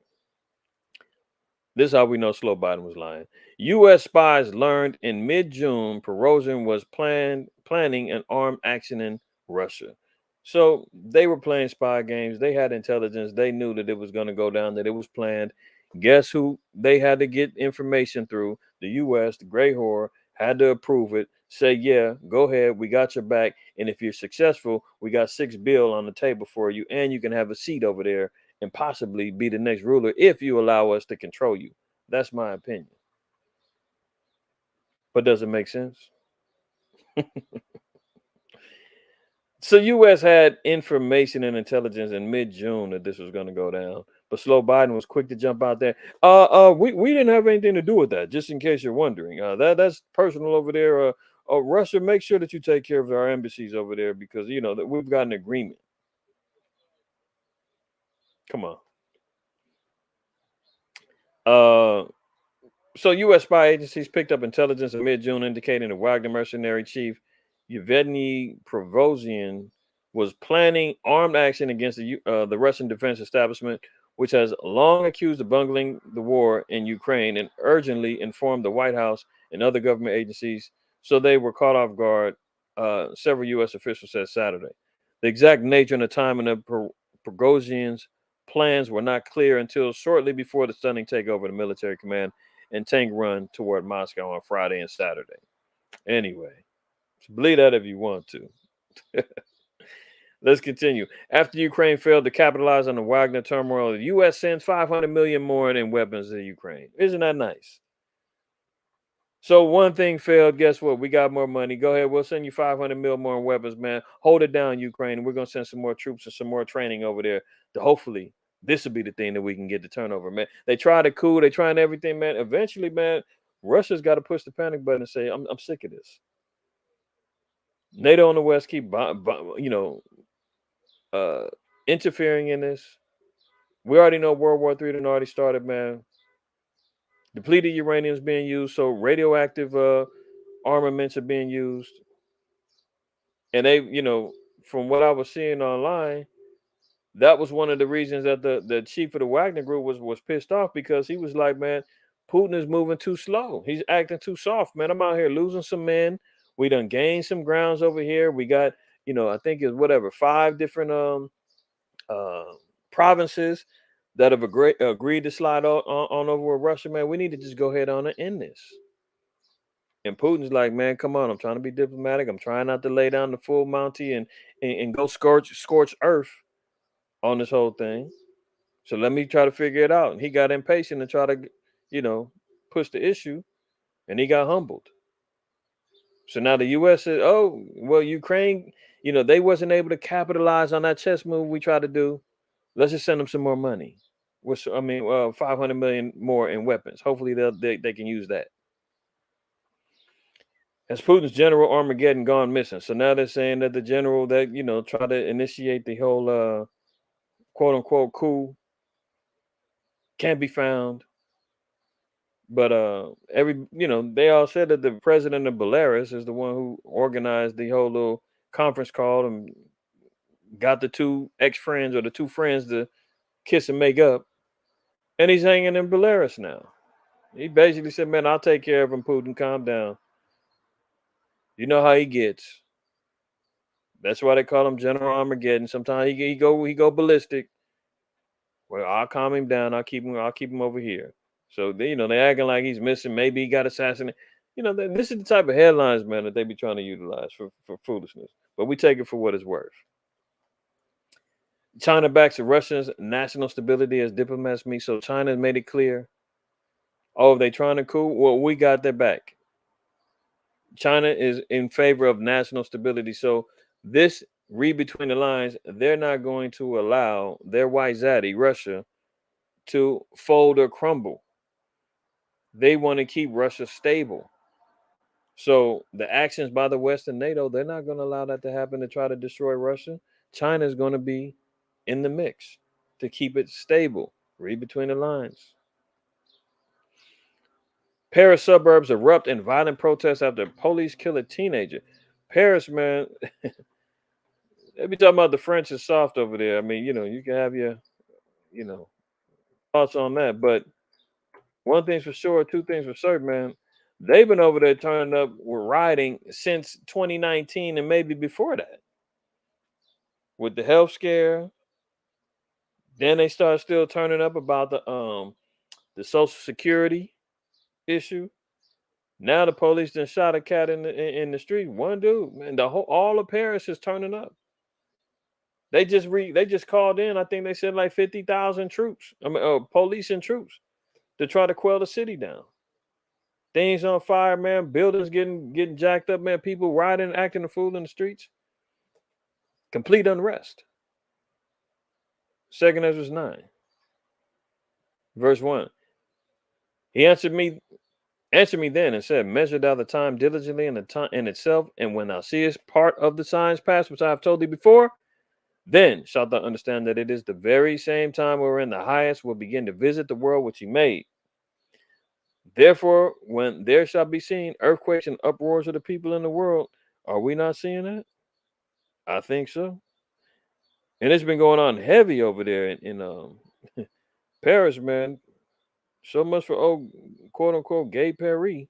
This is how we know Slow Biden was lying. U.S. spies learned in mid-June Prigozhin was planning an armed action in Russia. So they were playing spy games. They had intelligence. They knew that it was going to go down, that it was planned. Guess who they had to get information through? The U.S., the Gray Whore, had to approve it. Say, yeah, go ahead. We got your back. And if you're successful, we got $6 billion on the table for you. And you can have a seat over there and possibly be the next ruler if you allow us to control you. That's my opinion. But does it make sense? So U.S. had information and intelligence in mid-June that this was going to go down. But Slow Biden was quick to jump out there. We didn't have anything to do with that, just in case you're wondering. That's personal over there. Russia, make sure that you take care of our embassies over there because, you know, that we've got an agreement. Come on. So U.S. spy agencies picked up intelligence in mid-June indicating the Wagner mercenary chief Yevgeny Prigozhin was planning armed action against the Russian defense establishment, which has long accused of bungling the war in Ukraine and urgently informed the White House and other government agencies. So they were caught off guard, several U.S. officials said Saturday. The exact nature and the timing of Prigozhin's plans were not clear until shortly before the stunning takeover of the military command and tank run toward Moscow on Friday and Saturday. Anyway, believe that if you want to. Let's continue. After Ukraine failed to capitalize on the Wagner turmoil, the U.S. sends $500 million more in weapons to Ukraine. Isn't that nice? So one thing failed. Guess what? We got more money. Go ahead. We'll send you $500 million more in weapons, man. Hold it down, Ukraine. We're going to send some more troops and some more training over there to hopefully this will be the thing that we can get the turnover, man. They tried a coup. They trying everything, man. Eventually, man, Russia's got to push the panic button and say, I'm sick of this. NATO and the West keep, interfering in this. We already know World War III done already started, man. Depleted uranium is being used, so radioactive armaments are being used. And they, from what I was seeing online, that was one of the reasons that the chief of the Wagner group was pissed off because he was like, man, Putin is moving too slow. He's acting too soft, man. I'm out here losing some men. We done gained some grounds over here. We got, I think it's 5 different provinces that have agreed to slide on over with Russia, man. We need to just go ahead on and end this. And Putin's like, man, come on. I'm trying to be diplomatic. I'm trying not to lay down the full Mountie and go scorch earth on this whole thing. So let me try to figure it out. And he got impatient and try to, push the issue, and he got humbled. So now the U.S. said, oh, well, Ukraine, they wasn't able to capitalize on that chess move we tried to do. Let's just send them some more money. $500 million more in weapons. Hopefully they can use that. Has Putin's general Armageddon gone missing? So now they're saying that the general that, tried to initiate the whole quote unquote coup can't be found. But they all said that the president of Belarus is the one who organized the whole little conference call and got the 2 ex-friends or the 2 friends to kiss and make up. And he's hanging in Belarus now. He basically said, man, I'll take care of him, Putin. Calm down. You know how he gets. That's why they call him General Armageddon. Sometimes he go ballistic. Well, I'll calm him down. I'll keep him over here. So they, they acting like he's missing. Maybe he got assassinated. This is the type of headlines, man, that they be trying to utilize for foolishness. But we take it for what it's worth. China backs Russia's national stability as diplomats meet. So China made it clear. Oh, they trying to coup? Well, we got their back. China is in favor of national stability. So this, read between the lines, they're not going to allow their white zaddy, Russia, to fold or crumble. They want to keep Russia stable. So the actions by the West and NATO, they're not going to allow that to happen to try to destroy Russia. China is going to be in the mix to keep it stable. Read between the lines. Paris suburbs erupt in violent protests after police kill a teenager. Paris, man, they be talking about the French is soft over there. I mean, you can have your, thoughts on that. But one thing's for sure, two things for certain, man. They've been over there turning up with rioting since 2019 and maybe before that. With the health scare, then they start still turning up about the Social Security issue. Now the police done shot a cat in the street. One dude, man. All of Paris is turning up. They just called in. I think they said like 50,000 troops. I mean, police and troops to try to quell the city down. Things on fire, man. Buildings getting jacked up, man. People riding, acting a fool in the streets. Complete unrest. 2 Ezra 9, verse 1. He answered me then and said, measure thou the time diligently in the time in itself, and when thou seest part of the signs pass, which I have told thee before, then shalt thou understand that it is the very same time wherein the highest will begin to visit the world which he made. Therefore, when there shall be seen earthquakes and uproars of the people in the world, are we not seeing that? I think so. And it's been going on heavy over there in Paris, man. So much for quote unquote gay Paris,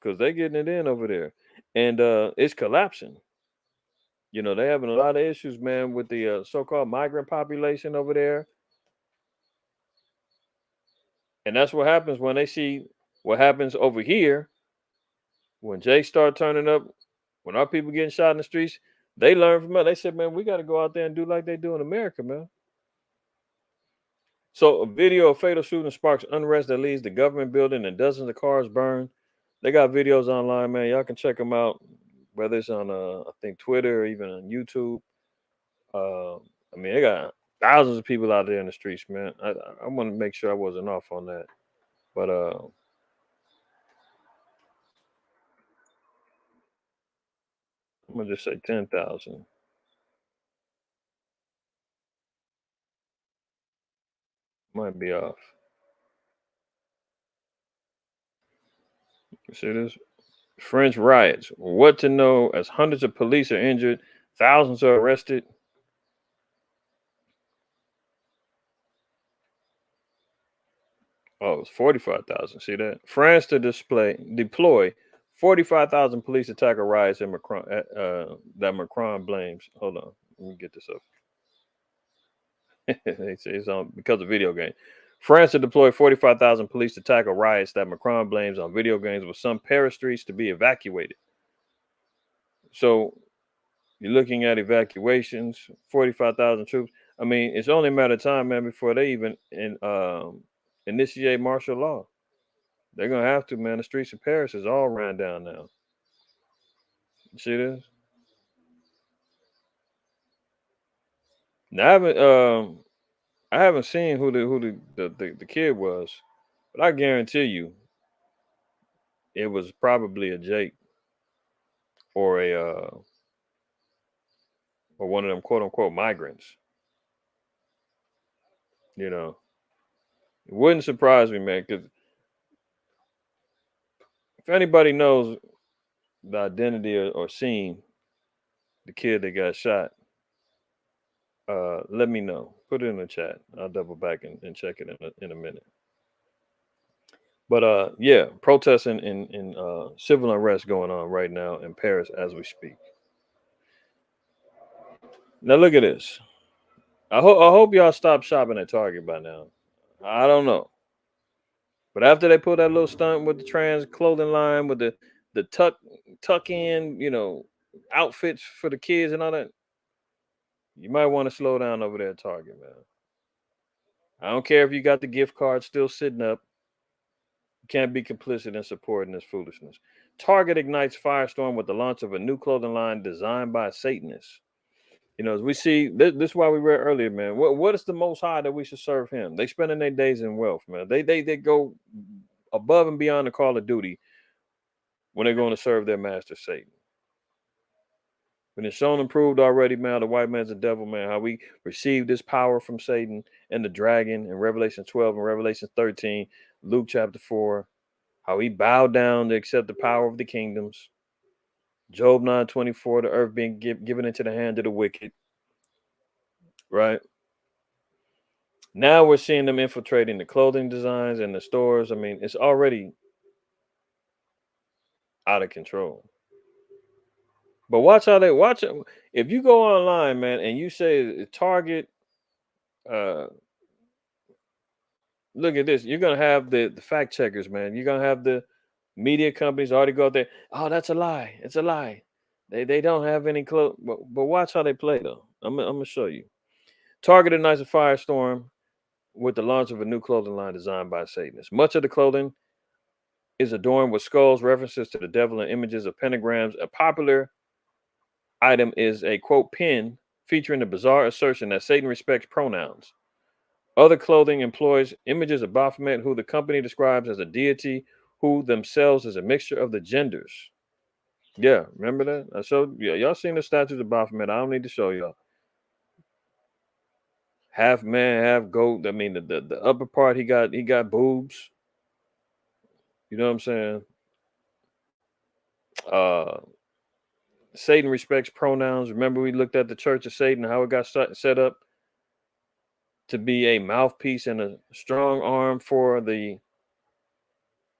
because they getting it in over there, and it's collapsing. They having a lot of issues, man, with the so-called migrant population over there, and that's what happens when they see what happens over here. When Jay start turning up, when our people getting shot in the streets, they learn from us. They said, man, we got to go out there and do like they do in America, man. So a video of fatal shooting sparks unrest that leads the government building and dozens of cars burned. They got videos online, man. Y'all can check them out, whether it's on I think Twitter or even on YouTube. I mean, they got thousands of people out there in the streets, man. I want to make sure I wasn't off on that, but I'm gonna just say 10,000. Might be off. You see this? French riots. What to know as hundreds of police are injured, thousands are arrested. Oh, it's 45,000. See that? France to deploy 45,000 police attack a riots in Macron that Macron blames. Hold on, let me get this up. They say it's on because of video games. France to deploy 45,000 police to tackle riots that Macron blames on video games, with some Paris streets to be evacuated. So you're looking at evacuations, 45,000 troops. I mean, it's only a matter of time, man, before they even initiate martial law. They're gonna have to, man. The streets of Paris is all ran down now. You see this? Now I haven't seen who the kid was, but I guarantee you it was probably a Jake or a or one of them quote unquote migrants. It wouldn't surprise me, man, because if anybody knows the identity or seen the kid that got shot, let me know. Put it in the chat. I'll double back and check it in a minute. But yeah, protests and civil unrest going on right now in Paris as we speak. Now look at this. I hope y'all stop shopping at Target by now. I don't know. But after they pull that little stunt with the trans clothing line with the tuck in, outfits for the kids and all that, you might want to slow down over there at Target, man. I don't care if you got the gift card still sitting up. You can't be complicit in supporting this foolishness. Target ignites firestorm with the launch of a new clothing line designed by Satanists. As we see, this is why we read earlier, man. What is the Most High that we should serve Him? They spending their days in wealth, man. They go above and beyond the call of duty when they're going to serve their master Satan. When it's shown and proved already, man, the white man's a devil, man. How we received this power from Satan and the dragon in Revelation 12 and Revelation 13, Luke chapter 4. How he bowed down to accept the power of the kingdoms. Job 9:24, the earth being given into the hand of the wicked. Right? Now we're seeing them infiltrating the clothing designs and the stores. I mean, it's already out of control. But watch how they watch it. If you go online, man, and you say Target, look at this. You're gonna have the fact checkers, man. You're gonna have the media companies already go out there. Oh, that's a lie. It's a lie. They don't have any clothes. But watch how they play though. I'm gonna show you. Target ignites a firestorm with the launch of a new clothing line designed by Satanists. Much of the clothing is adorned with skulls, references to the devil, and images of pentagrams. A popular item is a quote pin featuring the bizarre assertion that Satan respects pronouns. Other clothing employs images of Baphomet, who the company describes as a deity who themselves is a mixture of the genders. Yeah, remember that? Y'all seen the statues of Baphomet. I don't need to show y'all. Half man, half goat. I mean, the upper part he got boobs. You know what I'm saying? Uh, Satan respects pronouns. Remember, we looked at the Church of Satan, how it got set up to be a mouthpiece and a strong arm for the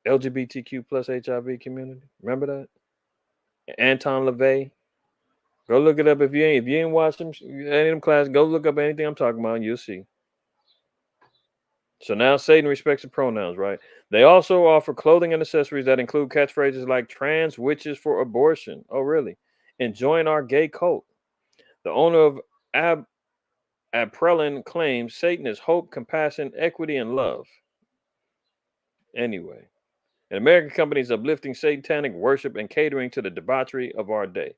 LGBTQ plus HIV community. Remember that? Anton LaVey. Go look it up if you ain't watched them any of them classes. Go look up anything I'm talking about, and you'll see. So now Satan respects the pronouns, right? They also offer clothing and accessories that include catchphrases like "trans witches for abortion." Oh, really? And join our gay cult. The owner of Aprelin claims Satan is hope, compassion, equity, and love. Anyway, an American company is uplifting satanic worship and catering to the debauchery of our day.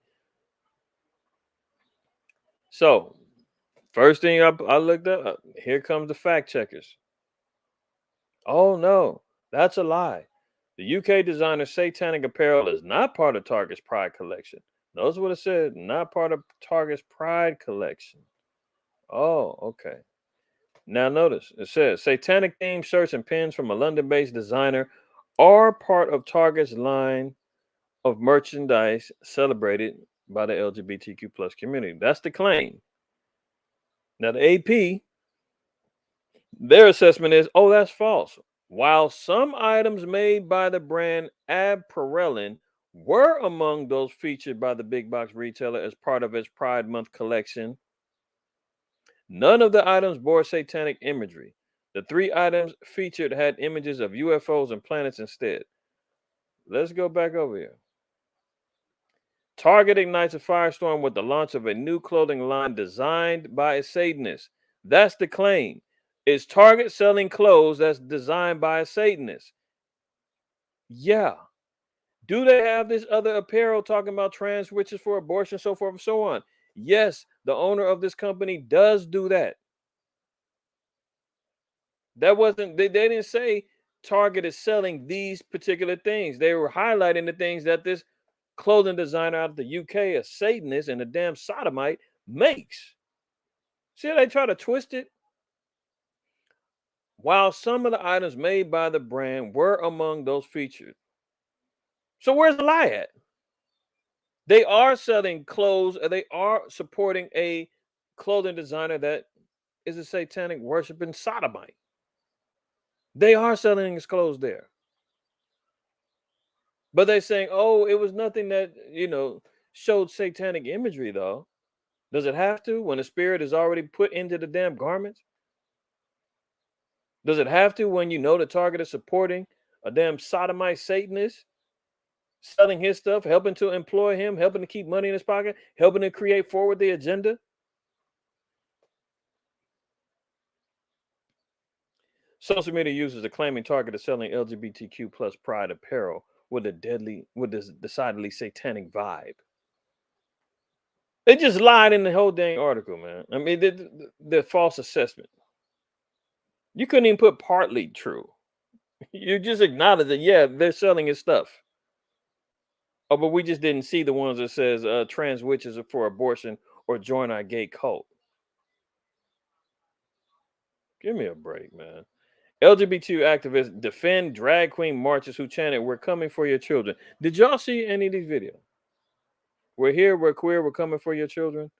So, first thing I looked up, here comes the fact checkers. Oh no, that's a lie. The UK designer Satanic Apparel is not part of Target's Pride collection. Notice what it said, not part of Target's Pride collection. Oh, okay. Now notice it says satanic themed shirts and pins from a London-based designer are part of Target's line of merchandise celebrated by the LGBTQ plus community. That's the claim. Now the AP, their assessment is, oh, that's false. While some items made by the brand Aprelin were among those featured by the big box retailer as part of its Pride Month collection, none of the items bore satanic imagery. The 3 items featured had images of UFOs and planets instead. Let's go back over here. Target ignites a firestorm with the launch of a new clothing line designed by a Satanist. That's the claim. Is Target selling clothes that's designed by a Satanist? Yeah. Do they have this other apparel talking about trans witches for abortion, so forth and so on? Yes, the owner of this company does do that. That wasn't, they didn't say Target is selling these particular things. They were highlighting the things that this clothing designer out of the UK, a Satanist and a damn sodomite, makes. See how they try to twist it? While some of the items made by the brand were among those featured. So where's the lie at? They are selling clothes, or they are supporting a clothing designer that is a satanic worshiping sodomite. They are selling his clothes there. But they're saying, oh, it was nothing that, showed satanic imagery, though. Does it have to when the spirit is already put into the damn garments? Does it have to when you know the target is supporting a damn sodomite Satanist, selling his stuff, helping to employ him, helping to keep money in his pocket, helping to create forward the agenda? Social media users are claiming Target is selling LGBTQ plus pride apparel with this decidedly satanic vibe. They just lied in the whole dang article, man. I mean, the false assessment. You couldn't even put partly true. You just acknowledge that, yeah, they're selling his stuff. Oh, but we just didn't see the ones that says trans witches are for abortion or join our gay cult. Give me a break, man. LGBT activists defend drag queen marchers who chanted, "We're coming for your children." Did y'all see any of these videos? We're here, we're queer, we're coming for your children.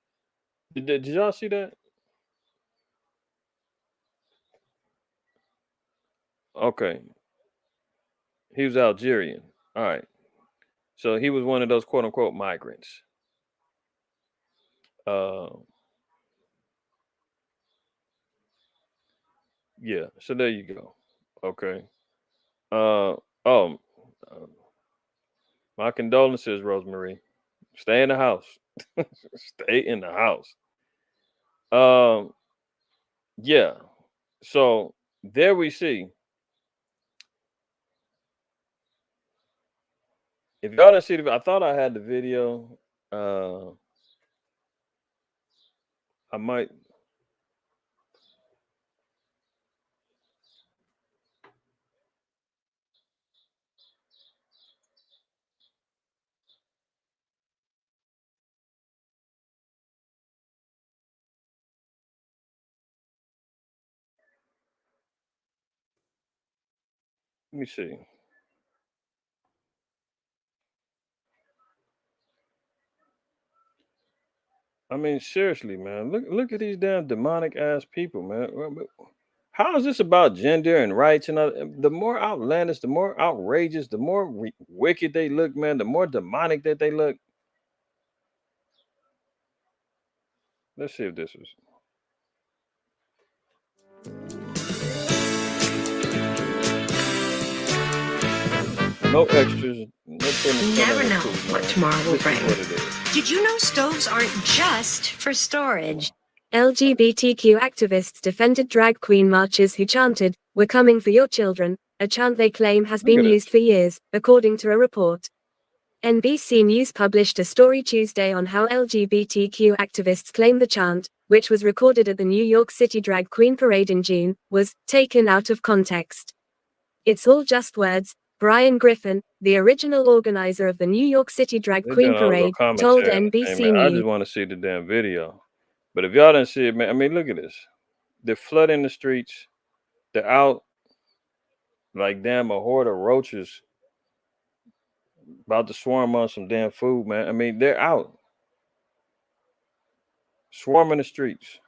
Did y'all see that? Okay. He was Algerian. All right. So he was one of those quote unquote migrants. Uh, yeah. So there you go. Okay. Uh, oh, uh, my condolences, Rosemary. Stay in the house. Stay in the house. Um, yeah. So there we see. If y'all didn't see the, I thought I had the video. I might. Let me see. I mean, seriously, man. Look at these damn demonic ass people, man. How is this about gender and rights and other? The more outlandish, the more outrageous, the more wicked they look, man. The more demonic that they look. Let's see if this is. No extras. No You never know what tomorrow will bring. Did you know stoves aren't just for storage? LGBTQ activists defended drag queen marchers who chanted, "We're coming for your children," a chant they claim has been used for years, according to a report. NBC News published a story Tuesday on how LGBTQ activists claim the chant, which was recorded at the New York City Drag Queen Parade in June, was taken out of context. "It's all just words," Brian Griffin, the original organizer of the New York City Drag Queen Parade, told NBC I News. just want to see the damn video. But if y'all didn't see it, man, I mean, look at this. They're flooding the streets. They're out like damn a horde of roaches about to swarm on some damn food, man. I mean, they're out swarming the streets.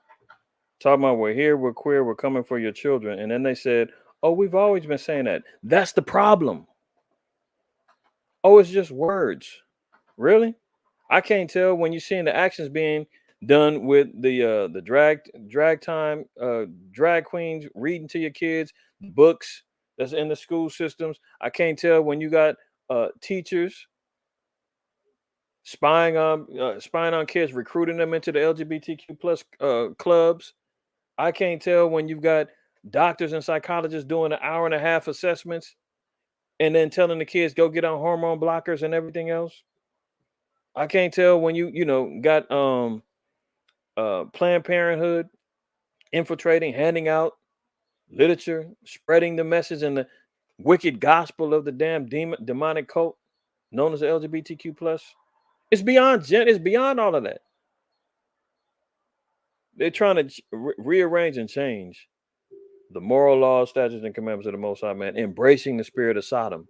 Talking about, "We're here, we're queer, we're coming for your children." And then they said, "Oh, we've always been saying that." That's the problem. Oh, it's just words. Really? I can't tell when you're seeing the actions being done with the drag time drag queens reading to your kids books that's in the school systems. I can't tell when you got teachers spying on kids, recruiting them into the LGBTQ plus clubs. I can't tell when you've got doctors and psychologists doing an hour and a half assessments and then telling the kids go get on hormone blockers and everything else. I can't tell when you know got Planned Parenthood infiltrating, handing out literature, spreading the message and the wicked gospel of the damn demonic cult known as the LGBTQ plus. It's beyond it's beyond all of that. They're trying to rearrange and change the moral laws, statutes, and commandments of the Most High, man, embracing the spirit of Sodom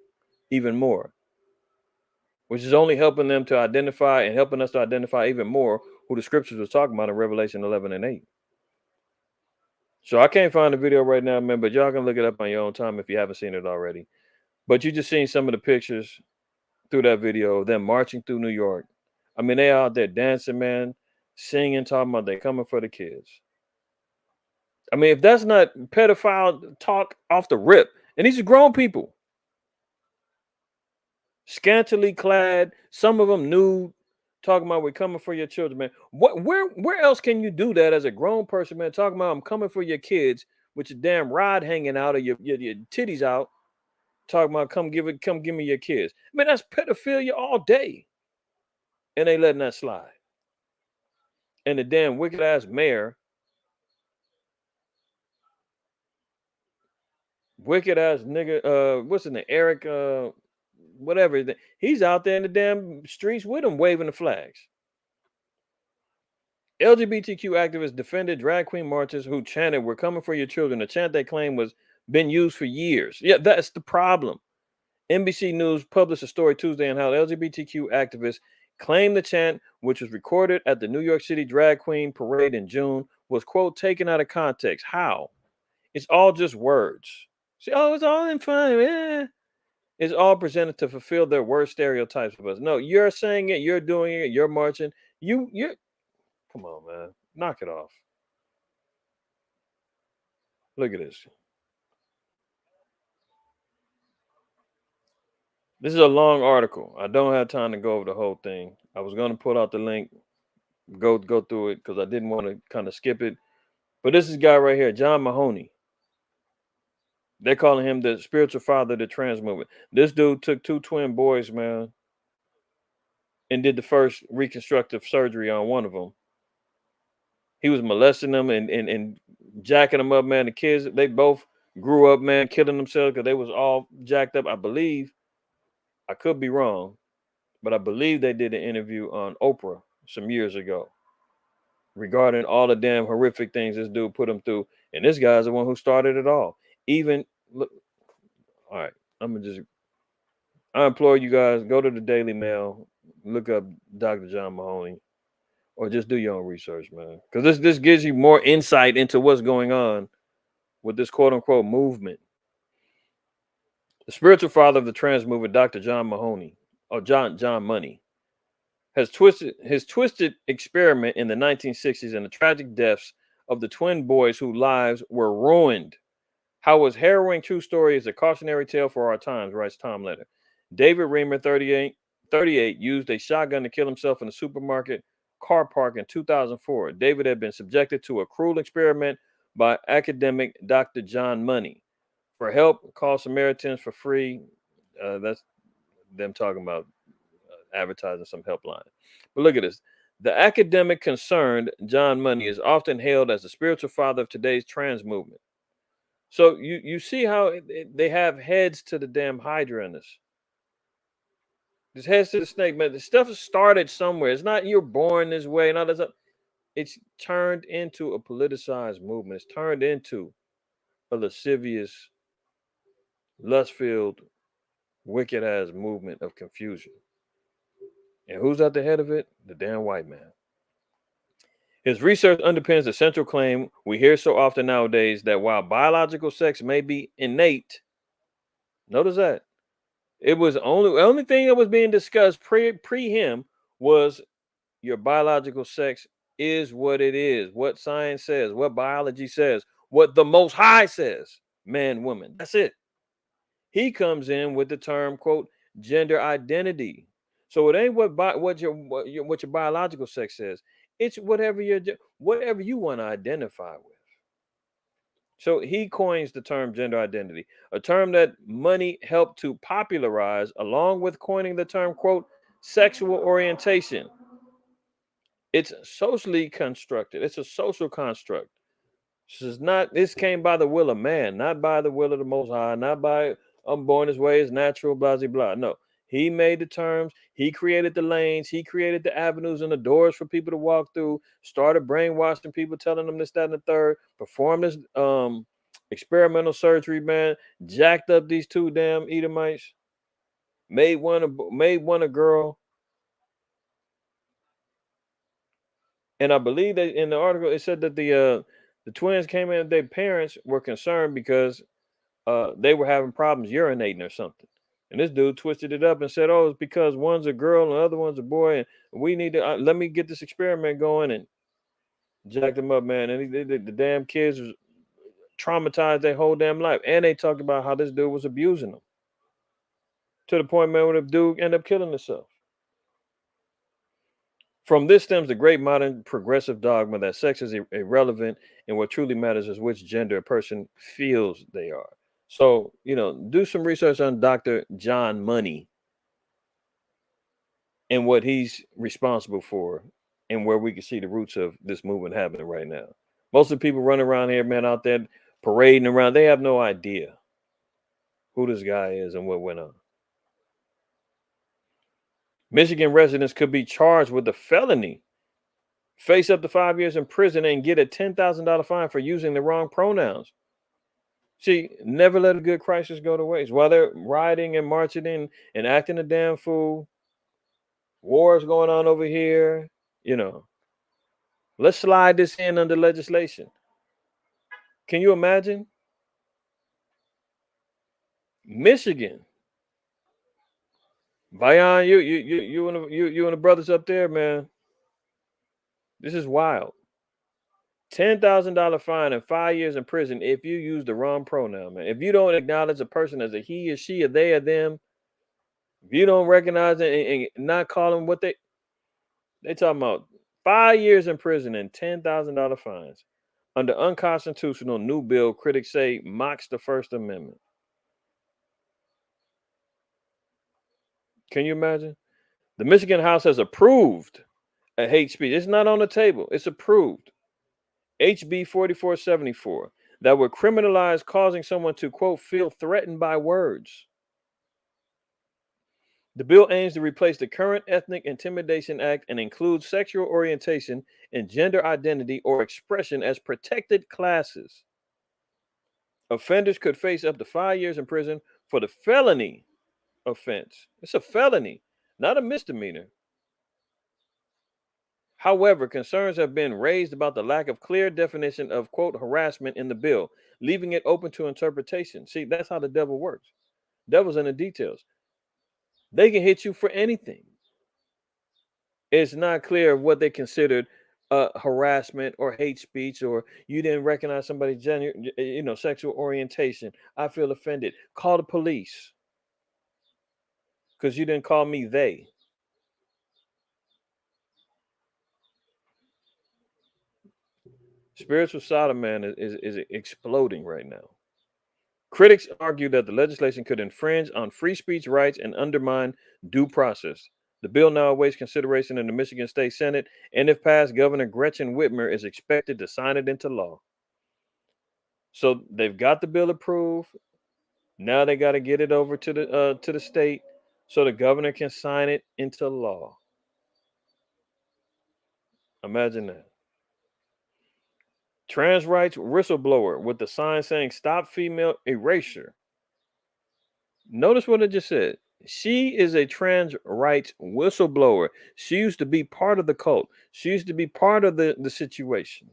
even more, which is only helping them to identify and helping us to identify even more who the scriptures was talking about in Revelation 11 and 8. So I can't find the video right now, man, but y'all can look it up on your own time if you haven't seen it already. But you just seen some of the pictures through that video of them marching through New York. I mean, they out there dancing, man. singing, talking about they coming for the kids. I mean, if that's not pedophile talk off the rip, and these are grown people, scantily clad, some of them nude, talking about we're coming for your children, man. Where else can you do that as a grown person, man? Talking about I'm coming for your kids with your damn rod hanging out or your titties out, talking about come give me your kids. Man, that's pedophilia all day. And they letting that slide. And the damn wicked ass mayor, wicked ass nigga, what's his name? Eric, whatever. He's out there in the damn streets with him waving the flags. LGBTQ activists defended drag queen marchers who chanted, "We're coming for your children," a chant they claim was been used for years. Yeah, that's the problem. NBC News published a story Tuesday on how LGBTQ activists claim the chant, which was recorded at the New York City Drag Queen Parade in June, was, quote, taken out of context. How? It's all just words. See, oh, it's all in fun. Yeah. It's all presented to fulfill their worst stereotypes of us. No, you're saying it, you're doing it, you're marching. You're come on, man. Knock it off. Look at this. This is a long article. I don't have time to go over the whole thing. I was going to put out the link, go through it because I didn't want to kind of skip it. But this is guy right here, John Mahoney. They're calling him the spiritual father of the trans movement. This dude took 2 twin boys, man, and did the first reconstructive surgery on one of them. He was molesting them and jacking them up, man. The kids, they both grew up, man, killing themselves because they was all jacked up. I believe, I could be wrong, but I believe they did an interview on Oprah some years ago regarding all the damn horrific things this dude put him through. And this guy's the one who started it all. Even, look, all right, I implore you guys, go to the Daily Mail, look up Dr. John Mahoney, or just do your own research, man. Because this gives you more insight into what's going on with this quote unquote movement. The spiritual father of the trans movement, Dr. John Mahoney, or John Money, has twisted experiment in the 1960s and the tragic deaths of the twin boys whose lives were ruined. How his harrowing true story is a cautionary tale for our times, writes Tom Letter. David Reamer, 38, used a shotgun to kill himself in a supermarket car park in 2004. David had been subjected to a cruel experiment by academic Dr. John Money. For help, call Samaritans for free. That's them talking about advertising some helpline. But look at this. The academic concerned John Money is often hailed as the spiritual father of today's trans movement. So you see how they have heads to the damn hydra in this. There's heads to the snake, man. The stuff started somewhere. It's not you're born this way and all that stuff. It's turned into a politicized movement. It's turned into a lascivious, lust-filled, wicked-ass movement of confusion. And who's at the head of it? The damn white man. His research underpins the central claim we hear so often nowadays that while biological sex may be innate, notice that, it was only thing that was being discussed pre him was your biological sex is what it is, what science says, what biology says, what the Most High says, man, woman. That's it. He comes in with the term, quote, gender identity. So it ain't what your biological sex says. It's whatever you want to identify with. So he coins the term gender identity, a term that Money helped to popularize, along with coining the term, quote, sexual orientation. It's socially constructed. It's a social construct. This came by the will of man, not by the will of the Most High, not by I'm born this way, it's natural, blah, blah, blah. No, he made the terms, he created the lanes, he created the avenues and the doors for people to walk through, started brainwashing people, telling them this, that, and the third, performed this experimental surgery, man, jacked up these 2 damn Edomites, made one a girl. And I believe that in the article it said that the twins came in, their parents were concerned because they were having problems urinating or something. And this dude twisted it up and said, "Oh, it's because one's a girl and the other one's a boy, and we need to let me get this experiment going," and jacked them up, man. And the damn kids was traumatized their whole damn life. And they talked about how this dude was abusing them to the point, man, where the dude ended up killing himself. From this stems the great modern progressive dogma that sex is irrelevant, and what truly matters is which gender a person feels they are. So, do some research on Dr. John Money and what he's responsible for, and where we can see the roots of this movement happening right now. Most of the people running around here, man, out there parading around, they have no idea who this guy is and what went on. Michigan residents could be charged with a felony, face up to 5 years in prison, and get a $10,000 fine for using the wrong pronouns. See, never let a good crisis go to waste. While they're rioting and marching in and acting a damn fool, wars going on over here, let's slide this in under legislation. Can you imagine? Michigan. Bayan, you and the brothers up there, man. This is wild. $10,000 fine and 5 years in prison if you use the wrong pronoun, man. If you don't acknowledge a person as a he or she or they or them, if you don't recognize it and not call them what they talking about, 5 years in prison and $10,000 fines under unconstitutional new bill critics say mocks the First Amendment. Can you imagine? The Michigan House has approved a hate speech. It's not on the table. It's approved. HB 4474 that would criminalize causing someone to, quote, feel threatened by words. The bill aims to replace the current Ethnic Intimidation Act and includes sexual orientation and gender identity or expression as protected classes. Offenders could face up to 5 years in prison for the felony offense. It's a felony, not a misdemeanor. However, concerns have been raised about the lack of clear definition of, quote, harassment in the bill, leaving it open to interpretation. See, that's how the devil works. Devil's in the details. They can hit you for anything. It's not clear what they considered harassment or hate speech, or you didn't recognize somebody's gender, sexual orientation. I feel offended. Call the police because you didn't call me they. Spiritual Sodom, man, is exploding right now. Critics argue that the legislation could infringe on free speech rights and undermine due process. The bill now awaits consideration in the Michigan State Senate, and if passed, Governor Gretchen Whitmer is expected to sign it into law. So they've got the bill approved. Now they got to get it over to the state so the governor can sign it into law. Imagine that. Trans rights whistleblower with the sign saying "Stop Female Erasure." Notice what I just said. She is a trans rights whistleblower. She used to be part of the cult. She used to be part of the situation.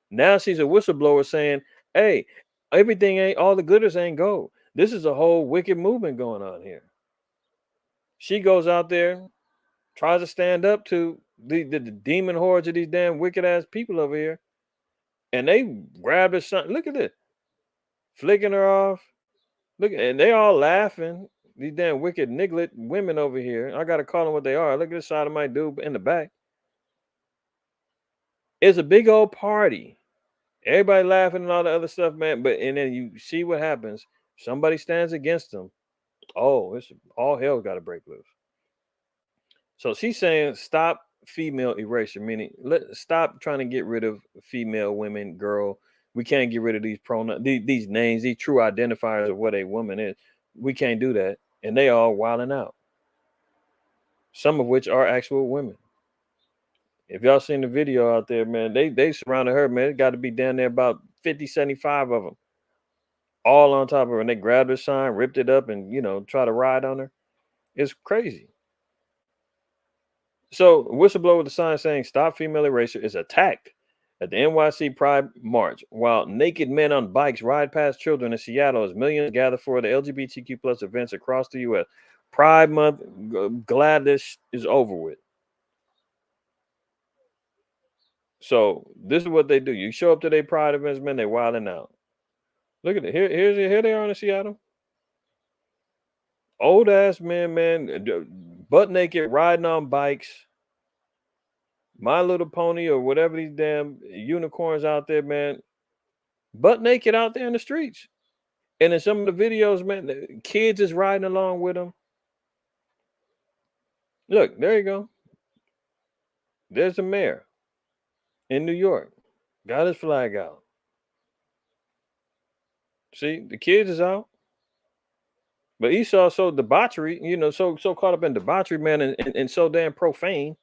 Now she's a whistleblower saying, hey, everything ain't, all the glitters ain't gold. This is a whole wicked movement going on here. She goes out there, tries to stand up to the demon hordes of these damn wicked ass people over here. And they grabbed her son. Look at this. Flicking her off. Look, and they all laughing. These damn wicked niglet women over here. I gotta call them what they are. Look at the side of my dude in the back. It's a big old party. Everybody laughing and all the other stuff, man. But and then you see what happens. Somebody stands against them. Oh, it's all hell got to break loose. So she's saying stop female erasure, meaning stop trying to get rid of female, women, girl. We can't get rid of these pronouns, these names, these true identifiers of what a woman is. We can't do that. And they all wilding out. Some of which are actual women. If y'all seen the video out there, man, they surrounded her, man. It got to be down there about 50, 75 of them. All on top of her. And they grabbed her sign, ripped it up, and, try to ride on her. It's crazy. So whistleblower with the sign saying stop female erasure is attacked at the NYC Pride March, while naked men on bikes ride past children in Seattle as millions gather for the LGBTQ plus events across the U.S. Pride Month, glad this is over with. So this is what they do. You show up to their Pride events, man, they wilding out. Look at it. Here they are in Seattle. Old ass men, butt naked, riding on bikes. My Little Pony or whatever these damn unicorns out there, man, butt naked out there in the streets. And in some of the videos, man, the kids is riding along with them. Look, there you go. There's the mayor in New York. Got his flag out. See, the kids is out. But Esau so debauchery, so caught up in debauchery, man, and so damn profane.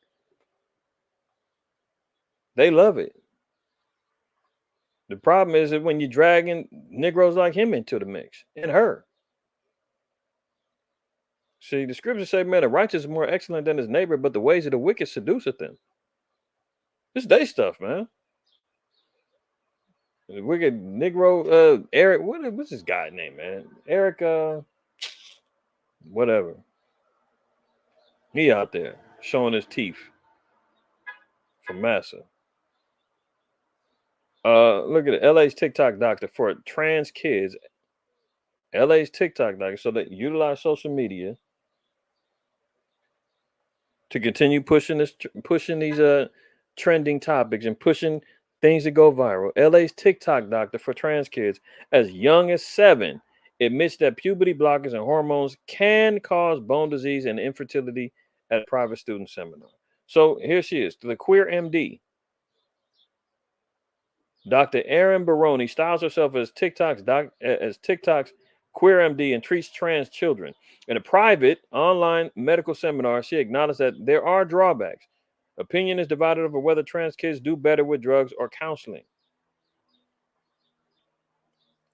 They love it. The problem is that when you're dragging Negroes like him into the mix, and her. See, the scriptures say, man, the righteous is more excellent than his neighbor, but the ways of the wicked seduceth them. This day stuff, man. The wicked Negro, Eric, what's this guy's name, man? Eric, whatever. He out there showing his teeth for massa. Look at it. LA's TikTok doctor for trans kids. LA's TikTok doctor, so that utilize social media to continue pushing these trending topics and pushing things that go viral. LA's TikTok doctor for trans kids as young as 7 admits that puberty blockers and hormones can cause bone disease and infertility at a private student seminar. So here she is, the queer MD. Dr. Erin Baroni styles herself as TikTok's queer MD and treats trans children. In a private online medical seminar, she acknowledged that there are drawbacks. Opinion is divided over whether trans kids do better with drugs or counseling.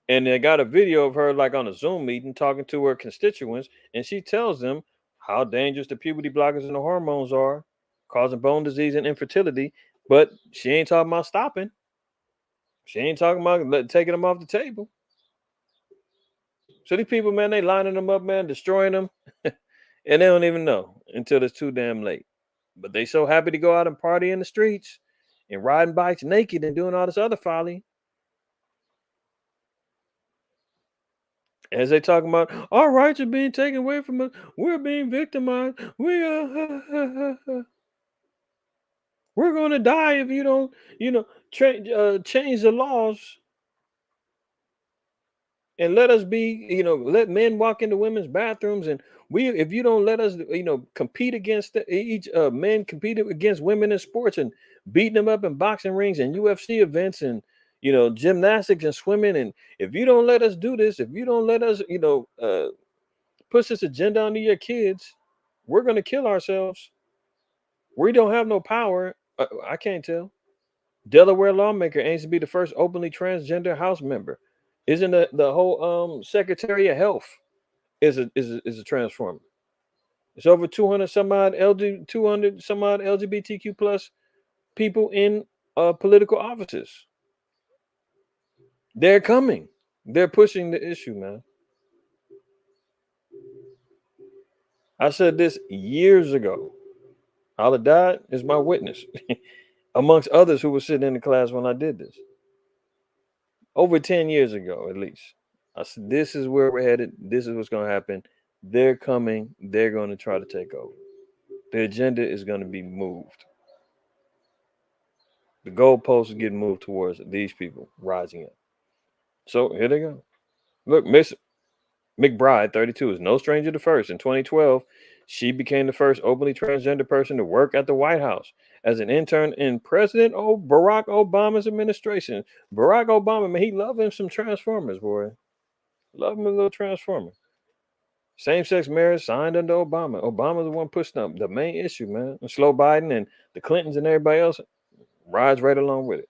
And they got a video of her like on a Zoom meeting talking to her constituents, and she tells them how dangerous the puberty blockers and the hormones are, causing bone disease and infertility. But she ain't talking about stopping. She ain't talking about taking them off the table. So these people, man, they lining them up, man, destroying them, and they don't even know until it's too damn late. But they so happy to go out and party in the streets and riding bikes naked and doing all this other folly. As they talking about, our rights are being taken away from us. We're being victimized. We're going to die if you don't, change the laws and let us be, let men walk into women's bathrooms. And if you don't let us, compete against each men compete against women in sports and beating them up in boxing rings and UFC events and, gymnastics and swimming. And if you don't let us do this, if you don't let us, push this agenda onto your kids, we're going to kill ourselves. We don't have no power. I can't tell. Delaware lawmaker aims to be the first openly transgender House member. Isn't the whole Secretary of Health is a transformer? It's over 200 some odd LGBTQ plus people in political offices. They're coming. They're pushing the issue, man. I said this years ago. Allah died is my witness, amongst others who were sitting in the class when I did this. Over 10 years ago, at least. I said, this is where we're headed. This is what's going to happen. They're coming. They're going to try to take over. The agenda is going to be moved. The goalposts are getting moved towards these people rising up. So here they go. Look, Miss McBride, 32, is no stranger to first. In 2012, she became the first openly transgender person to work at the White House as an intern in President Barack Obama's administration. Barack Obama, man, he loved him some Transformers, boy. Love him a little Transformer. Same-sex marriage signed under Obama. Obama's the one pushing up the main issue, man. And slow Biden and the Clintons and everybody else rides right along with it.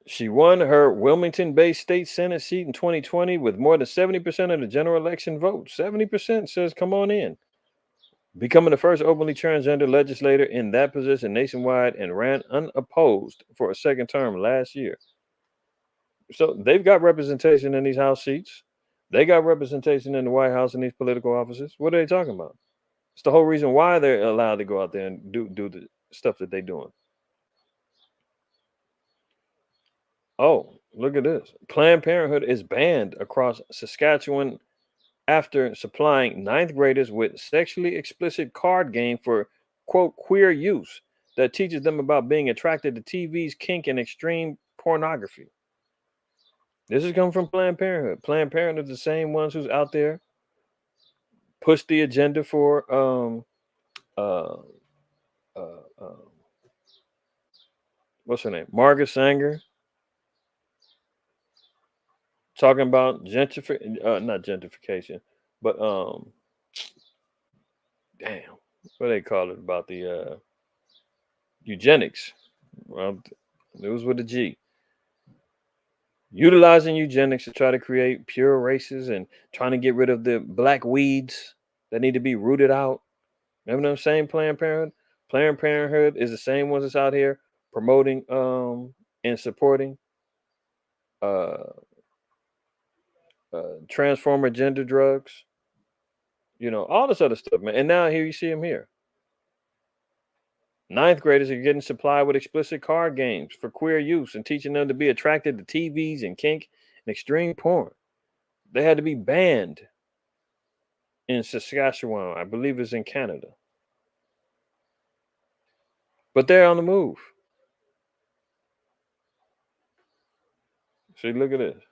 She won her Wilmington-based state Senate seat in 2020 with more than 70% of the general election vote. 70% says come on in. becoming the first openly transgender legislator in that position nationwide, and ran unopposed for a second term last year. So they've got representation in these House seats. They got representation in the White House in these political offices. What are they talking about? It's the whole reason why they're allowed to go out there and do the stuff that they're doing. Oh, look at this. Planned Parenthood is banned across Saskatchewan after supplying ninth graders with sexually explicit card game for, quote, queer use that teaches them about being attracted to TV's kink and extreme pornography. This is coming from Planned Parenthood. Planned Parenthood is the same ones who's out there push the agenda for uh, uh, what's her name, Margaret Sanger, talking about not gentrification, but damn, what they call it, about the eugenics. Well, it was with a G. Utilizing eugenics to try to create pure races and trying to get rid of the black weeds that need to be rooted out. Remember them saying Planned Parenthood? Planned Parenthood is the same ones that's out here promoting and supporting uh, transformer gender drugs, all this other stuff, man. And now here you see them here. Ninth graders are getting supplied with explicit card games for queer use and teaching them to be attracted to TVs and kink and extreme porn. They had to be banned in Saskatchewan. I believe it's in Canada. But they're on the move. See, look at this.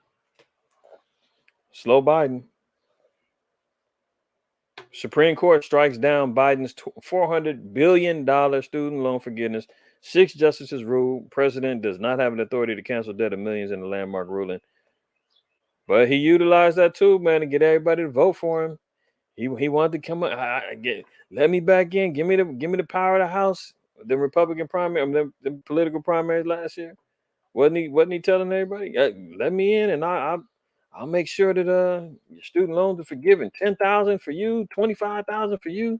Slow Biden. Supreme Court strikes down Biden's $400 billion student loan forgiveness. 6 justices rule president does not have an authority to cancel debt of millions in the landmark ruling. But he utilized that too, man, to get everybody to vote for him. He wanted to come up, let me back in, give me the power of the House. The Republican primary, the political primaries last year. Wasn't he telling everybody, let me in, and I'll make sure that your student loans are forgiven. 10,000 for you, 25,000 for you.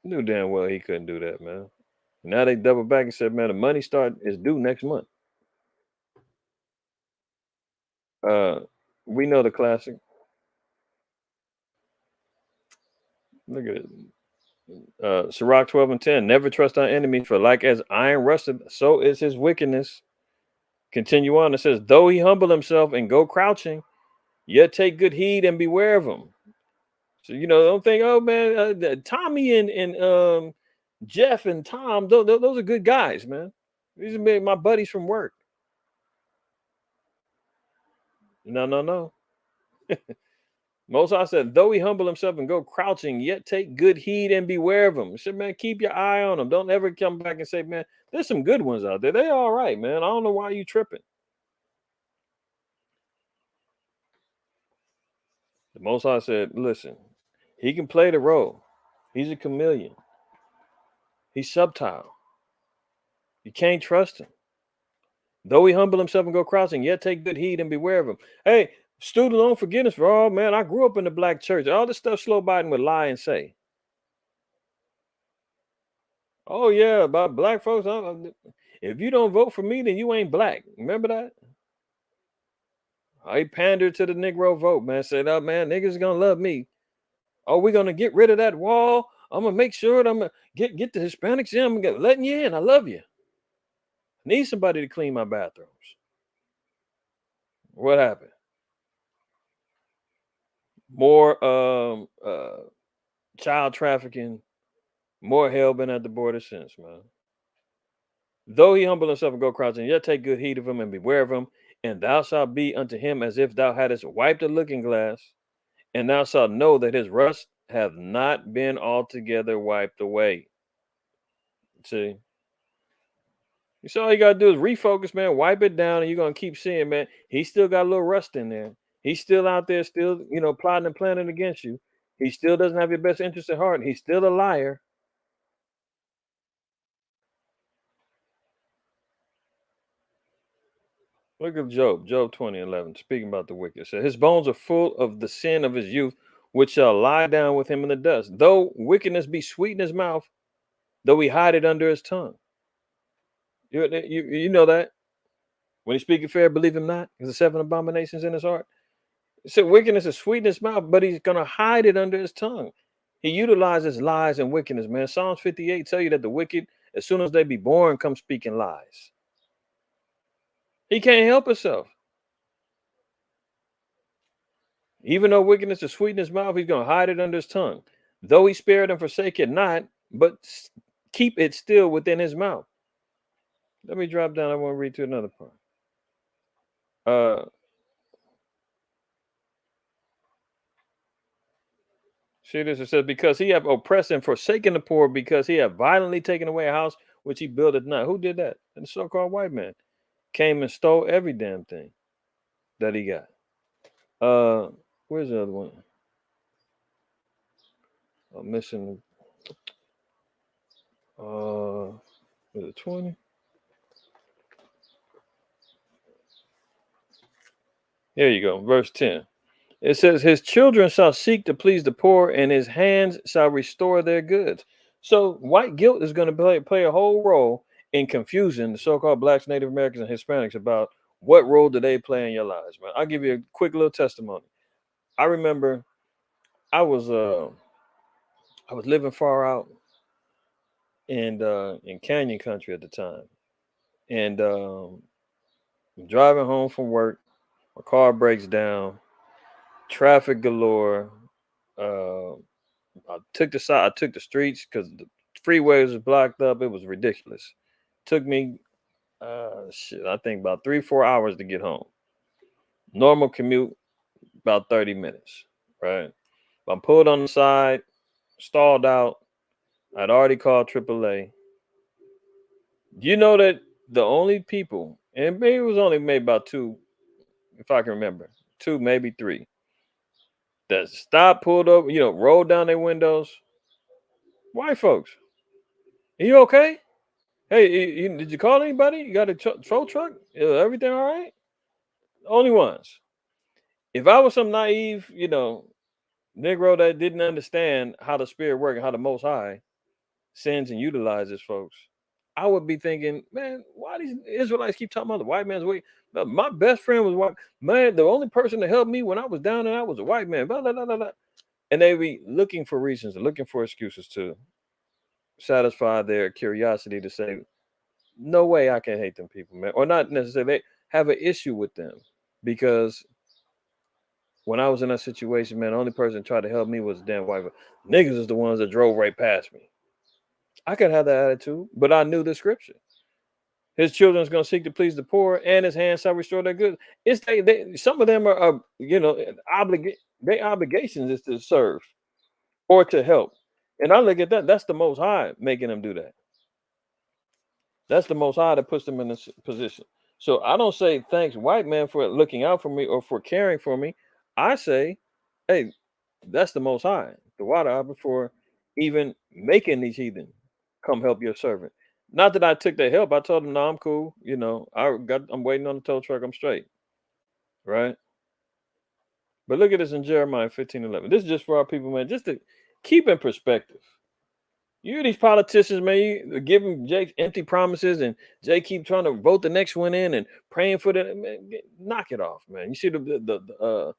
Knew damn well he couldn't do that, man. Now they double back and said, man, the money is due next month. We know the classic. Look at it. Sirach 12:10. Never trust our enemy, for like as iron rusted, so is his wickedness. Continue on. It says, though he humble himself and go crouching, yet take good heed and beware of him. So don't think, oh man, Tommy and Jeff and Tom, those are good guys, man. These are my buddies from work. No. Most High said, though he humble himself and go crouching, yet take good heed and beware of him. He said, man, keep your eye on them. Don't ever come back and say, man, there's some good ones out there. They all right, man. I don't know why you tripping. The Most High said, listen, he can play the role. He's a chameleon. He's subtle. You can't trust him. Though he humble himself and go crouching, yet take good heed and beware of him. Hey, student loan forgiveness for all, man. I grew up in the black church. All this stuff Slow Biden would lie and say. Oh, yeah, about black folks. If you don't vote for me, then you ain't black. Remember that? I pandered to the Negro vote, man. Said, oh, man, niggas going to love me. Oh, we're going to get rid of that wall. I'm going to make sure that I'm going to get the Hispanics in. I'm letting you in. I love you. I need somebody to clean my bathrooms. What happened? More child trafficking, more hell been at the border since, man. Though he humble himself and go crouching, yet take good heed of him and beware of him, and thou shalt be unto him as if thou hadst wiped a looking glass, and thou shalt know that his rust hath not been altogether wiped away. See? So all you gotta do is refocus, man, wipe it down, and you're gonna keep seeing, man, he still got a little rust in there. He's still out there, still, plotting and planning against you. He still doesn't have your best interest at heart. He's still a liar. Look at Job 20:11, speaking about the wicked. So his bones are full of the sin of his youth, which shall lie down with him in the dust. Though wickedness be sweet in his mouth, though he hide it under his tongue. You know that? When he speaketh fair, believe him not. Because the 7 abominations in his heart. It said wickedness is sweet in his mouth, but he's going to hide it under his tongue. He utilizes lies and wickedness, man. Psalms 58 tell you that the wicked, as soon as they be born, come speaking lies. He can't help himself. Even though wickedness is sweet in his mouth, he's going to hide it under his tongue. Though he spare it and forsake it not, but keep it still within his mouth. Let me drop down. I want to read to another part. See this? It says, because he have oppressed and forsaken the poor, because he have violently taken away a house which he buildeth not. Who did that? The so-called white man came and stole every damn thing that he got. Where's the other one? I'm missing. Is it 20? Here you go, verse 10. It says, his children shall seek to please the poor, and his hands shall restore their goods. So white guilt is going to play a whole role in confusing the so-called blacks, Native Americans, and Hispanics about what role do they play in your lives, man. I'll give you a quick little testimony. I remember I was living far out in Canyon Country at the time, and driving home from work, my car breaks down, traffic galore. I took the streets because the freeways was blocked up. It was ridiculous. Took me, I think about 3-4 hours to get home. Normal commute, about 30 minutes, right? I'm pulled on the side, stalled out. I'd already called AAA. You know that the only people, and maybe it was only maybe about 2, if I can remember, 2, maybe 3, that stopped, pulled up, rolled down their windows. White folks. Are you okay? Hey, did you call anybody? You got a tow truck? Everything all right? Only ones. If I was some naive, Negro that didn't understand how the spirit works and how the Most High sends and utilizes folks, I would be thinking, man, why these Israelites keep talking about the white man's way? My best friend was white. Man, the only person that helped me when I was down and out was a white man. Blah, blah, blah, blah, blah. And they be looking for reasons, looking for excuses to satisfy their curiosity to say, no way I can hate them people, man. Or not necessarily. They have an issue with them because when I was in that situation, man, the only person that tried to help me was damn white. Niggas is the ones that drove right past me. I could have that attitude, but I knew the scripture. His children is going to seek to please the poor, and his hands shall restore their goods. It's some of them are their obligations is to serve or to help. And I look at that. That's the Most High making them do that. That's the Most High that puts them in this position. So I don't say thanks, white man, for looking out for me or for caring for me. I say, hey, that's the Most High, the water for even making these heathen come help your servant. Not that I took their help. I told them, no, I'm cool. I'm waiting on the tow truck. I'm straight. Right. But look at this in Jeremiah 15:11. This is just for our people, man, just to keep in perspective. You these politicians, man, you give them Jake empty promises, and Jay keep trying to vote the next one in and praying for them. Man, knock it off, man. You see the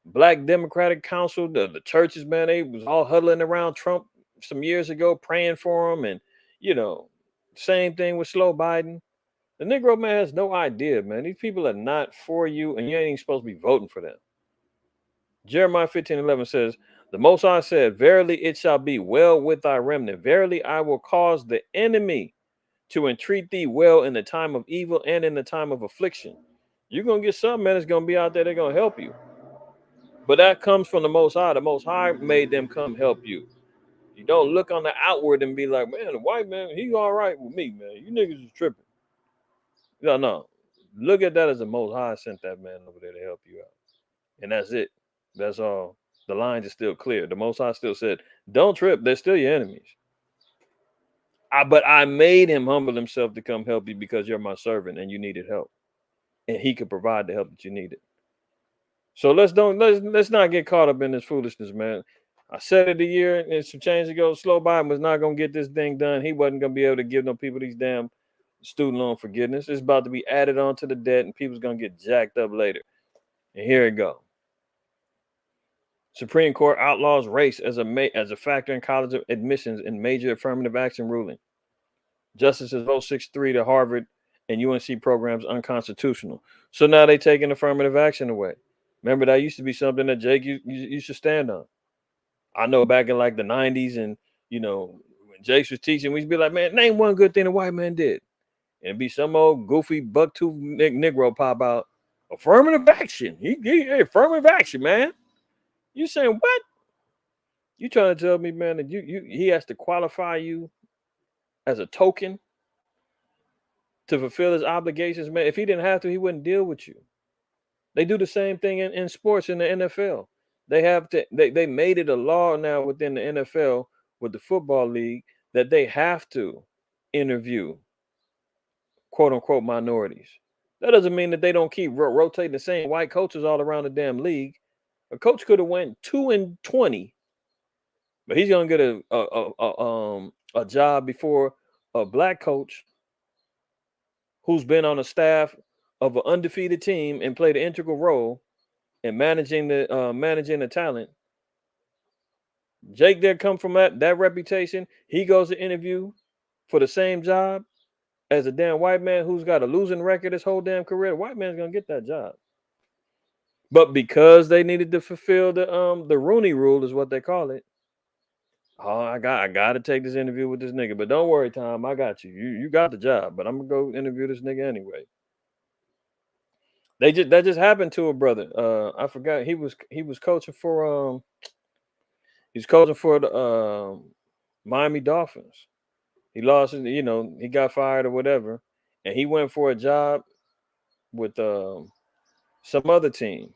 Black Democratic Council, the churches, man, they was all huddling around Trump some years ago, praying for him, and same thing with slow Biden. The Negro man has no idea, man. These people are not for you, and you ain't even supposed to be voting for them. Jeremiah 15:11 says, the Most High said, verily it shall be well with thy remnant. Verily I will cause the enemy to entreat thee well in the time of evil and in the time of affliction. You're going to get some men that's going to be out there, they're going to help you. But that comes from the Most High. The Most High made them come help you. You don't look on the outward and be like, man, the white man, he all right with me, man. You niggas is tripping. No. Look at that as the Most High sent that man over there to help you out. And that's it. That's all. The lines are still clear. The Most High still said, don't trip. They're still your enemies. But I made him humble himself to come help you because you're my servant and you needed help. And he could provide the help that you needed. So let's not get caught up in this foolishness, man. I said it a year and some change ago. Slow Biden was not gonna get this thing done. He wasn't gonna be able to give no people these damn student loan forgiveness. It's about to be added on to the debt, and people's gonna get jacked up later. And here it go. Supreme Court outlaws race as a factor in college admissions in major affirmative action ruling. Justices vote 6-3 to Harvard and UNC programs unconstitutional. So now they taking affirmative action away. Remember, that used to be something that Jake used to stand on. I know back in like the 90s, and when Jake was teaching, we'd be like, man, name one good thing the white man did. And it'd be some old goofy buck-tooth Negro pop out. Affirmative action. He affirmative action, man. You saying what? You trying to tell me, man, that he has to qualify you as a token to fulfill his obligations, man? If he didn't have to, he wouldn't deal with you. They do the same thing in sports in the NFL. They made it a law now within the NFL with the football league that they have to interview quote unquote minorities. That doesn't mean that they don't keep rotating the same white coaches all around the damn league. A coach could have went 2-20, but he's gonna get a job before a black coach who's been on a staff of an undefeated team and played an integral role in managing the talent. Jake there come from that reputation. He goes to interview for the same job as a damn white man who's got a losing record his whole damn career. The white man's gonna get that job. But because they needed to fulfill the Rooney rule is what they call it. Oh, I got to take this interview with this nigga. But don't worry, Tom, I got you. You got the job, but I'm gonna go interview this nigga anyway. That just happened to a brother. I forgot he was coaching for the Miami Dolphins. He lost, he got fired or whatever, and he went for a job with some other team,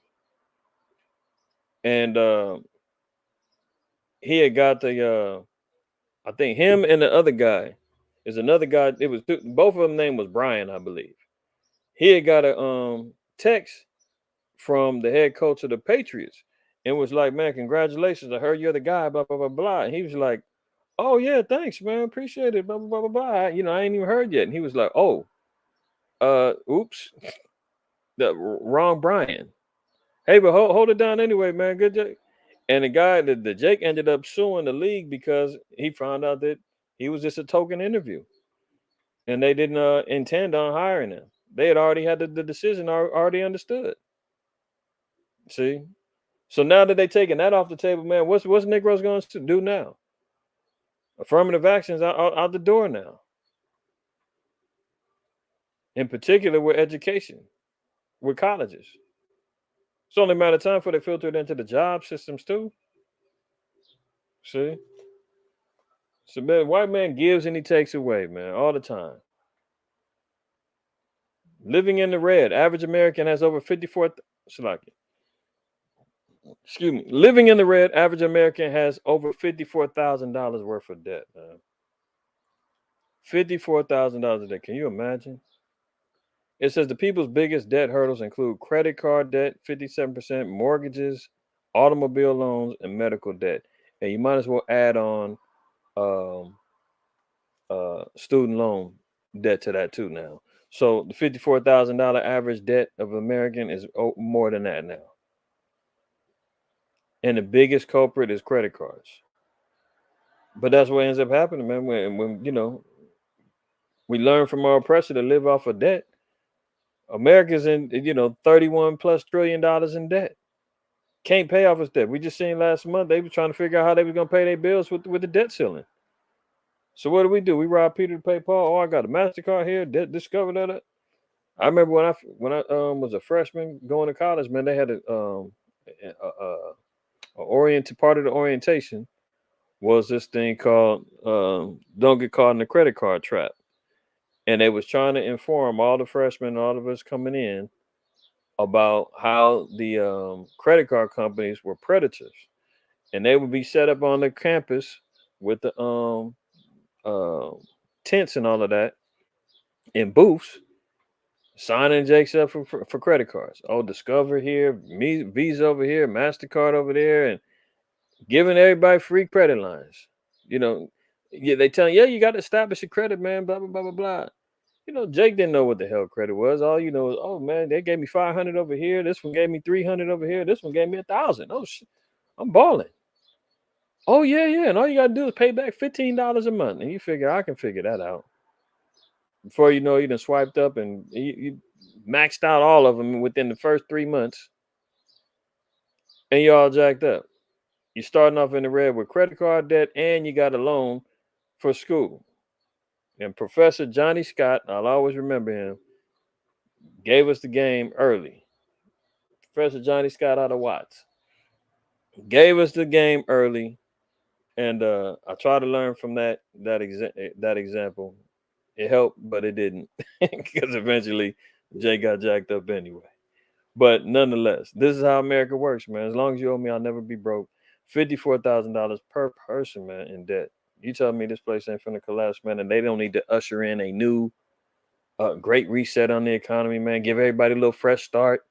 and he had got I think him and the other guy is another guy. It was both of them name was Brian, I believe. He had got a text from the head coach of the Patriots and was like, man, congratulations, I heard you're the guy, blah blah blah blah. And he was like, oh yeah, thanks, man, appreciate it, blah blah blah blah blah. I ain't even heard yet. And he was like, oh, oops, the wrong Brian. Hey, but hold it down anyway, man. Good job. And the guy, the Jake ended up suing the league because he found out that he was just a token interview, and they didn't intend on hiring him. They had already had the decision already understood. See, so now that they taking that off the table, man, what's Negroes going to do now? Affirmative actions out the door now. In particular, with education, with colleges. It's only a matter of time before they filter it into the job systems too. See? So, man, white man gives and he takes away, man, all the time. Living in the red, average American has over 54. Excuse me. Living in the red, average American has over $54,000 worth of debt, man. $54,000 a day. Can you imagine? It says the people's biggest debt hurdles include credit card debt, 57%, mortgages, automobile loans, and medical debt. And you might as well add on student loan debt to that too now. So the $54,000 average debt of an American is more than that now. And the biggest culprit is credit cards. But that's what ends up happening, man. When we learn from our oppressor to live off of debt. America's in, $31+ trillion in debt. Can't pay off his debt. We just seen last month they were trying to figure out how they was gonna pay their bills with the debt ceiling. So what do? We rob Peter to pay Paul. Oh, I got a MasterCard here. Discover that. I remember when I was a freshman going to college, man. They had a part of the orientation was this thing called "Don't Get Caught in the Credit Card Trap," and they was trying to inform all the freshmen, all of us coming in, about how the credit card companies were predators, and they would be set up on the campus with the tents and all of that in booths, signing Jake's up for credit cards. Oh, Discover here, Visa over here, MasterCard over there, and giving everybody free credit lines. You know, yeah, they tell you, yeah, you got to establish your credit, man, blah, blah, blah, blah, blah. You know, Jake didn't know what the hell credit was. All you know is, oh, man, they gave me 500 over here. This one gave me 300 over here. This one gave me 1,000. Oh, shit, I'm balling. Oh, yeah, yeah. And all you got to do is pay back $15 a month. And you figure, I can figure that out. Before you know, you done swiped up and you maxed out all of them within the first 3 months. And you all jacked up. You're starting off in the red with credit card debt and you got a loan for school. And Professor Johnny Scott, I'll always remember him, gave us the game early. Professor Johnny Scott out of Watts gave us the game early. And I try to learn from that example. It helped, but it didn't, because eventually Jay got jacked up anyway. But nonetheless, this is how America works, man. As long as you owe me, I'll never be broke. $54,000 per person, man, in debt. You tell me this place ain't finna collapse, man, and they don't need to usher in a new great reset on the economy, man. Give everybody a little fresh start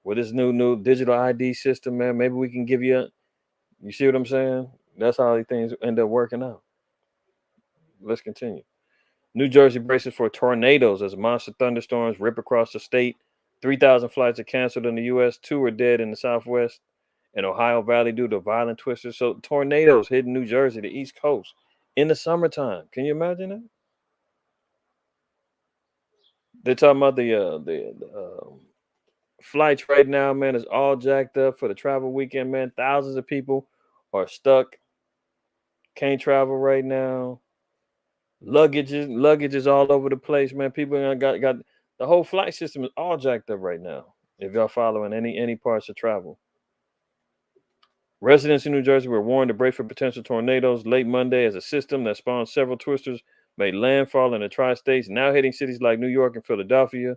with this new digital ID system, man. Maybe we can give you you see what I'm saying? That's how these things end up working out. Let's continue. New Jersey braces for tornadoes as monster thunderstorms rip across the state. 3,000 flights are canceled in the U.S. 2 are dead in the Southwest and Ohio Valley due to violent twisters. So tornadoes hitting New Jersey, the East Coast, in the summertime. Can you imagine that? They're talking about the flights right now, man. Is all jacked up for the travel weekend, man. Thousands of people are stuck, can't travel right now. Luggage is all over the place, man. People got the whole flight system is all jacked up right now. If y'all following any parts of travel, residents in New Jersey were warned to brace for potential tornadoes late Monday as a system that spawned several twisters made landfall in the tri-states, now hitting cities like New York and Philadelphia.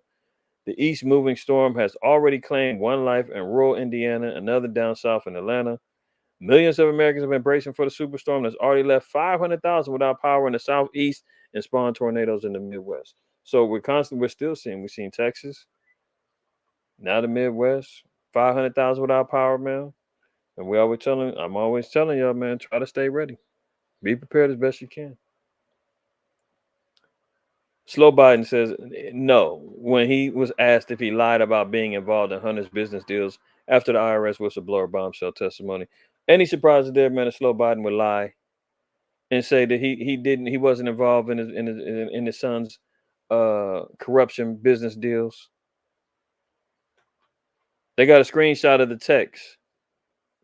The east moving storm has already claimed one life in rural Indiana, another down south in Atlanta. Millions of Americans have been bracing for the superstorm that's already left 500,000 without power in the southeast and spawned tornadoes in the Midwest. So we're still seeing. We've seen Texas, now the Midwest, 500,000 without power, man. And I'm always telling y'all, man, try to stay ready. Be prepared as best you can. Slow Biden says no when he was asked if he lied about being involved in Hunter's business deals after the IRS whistleblower bombshell testimony. Any surprises there, man? That Slow Biden would lie and say that he wasn't involved in his son's corruption business deals. They got a screenshot of the text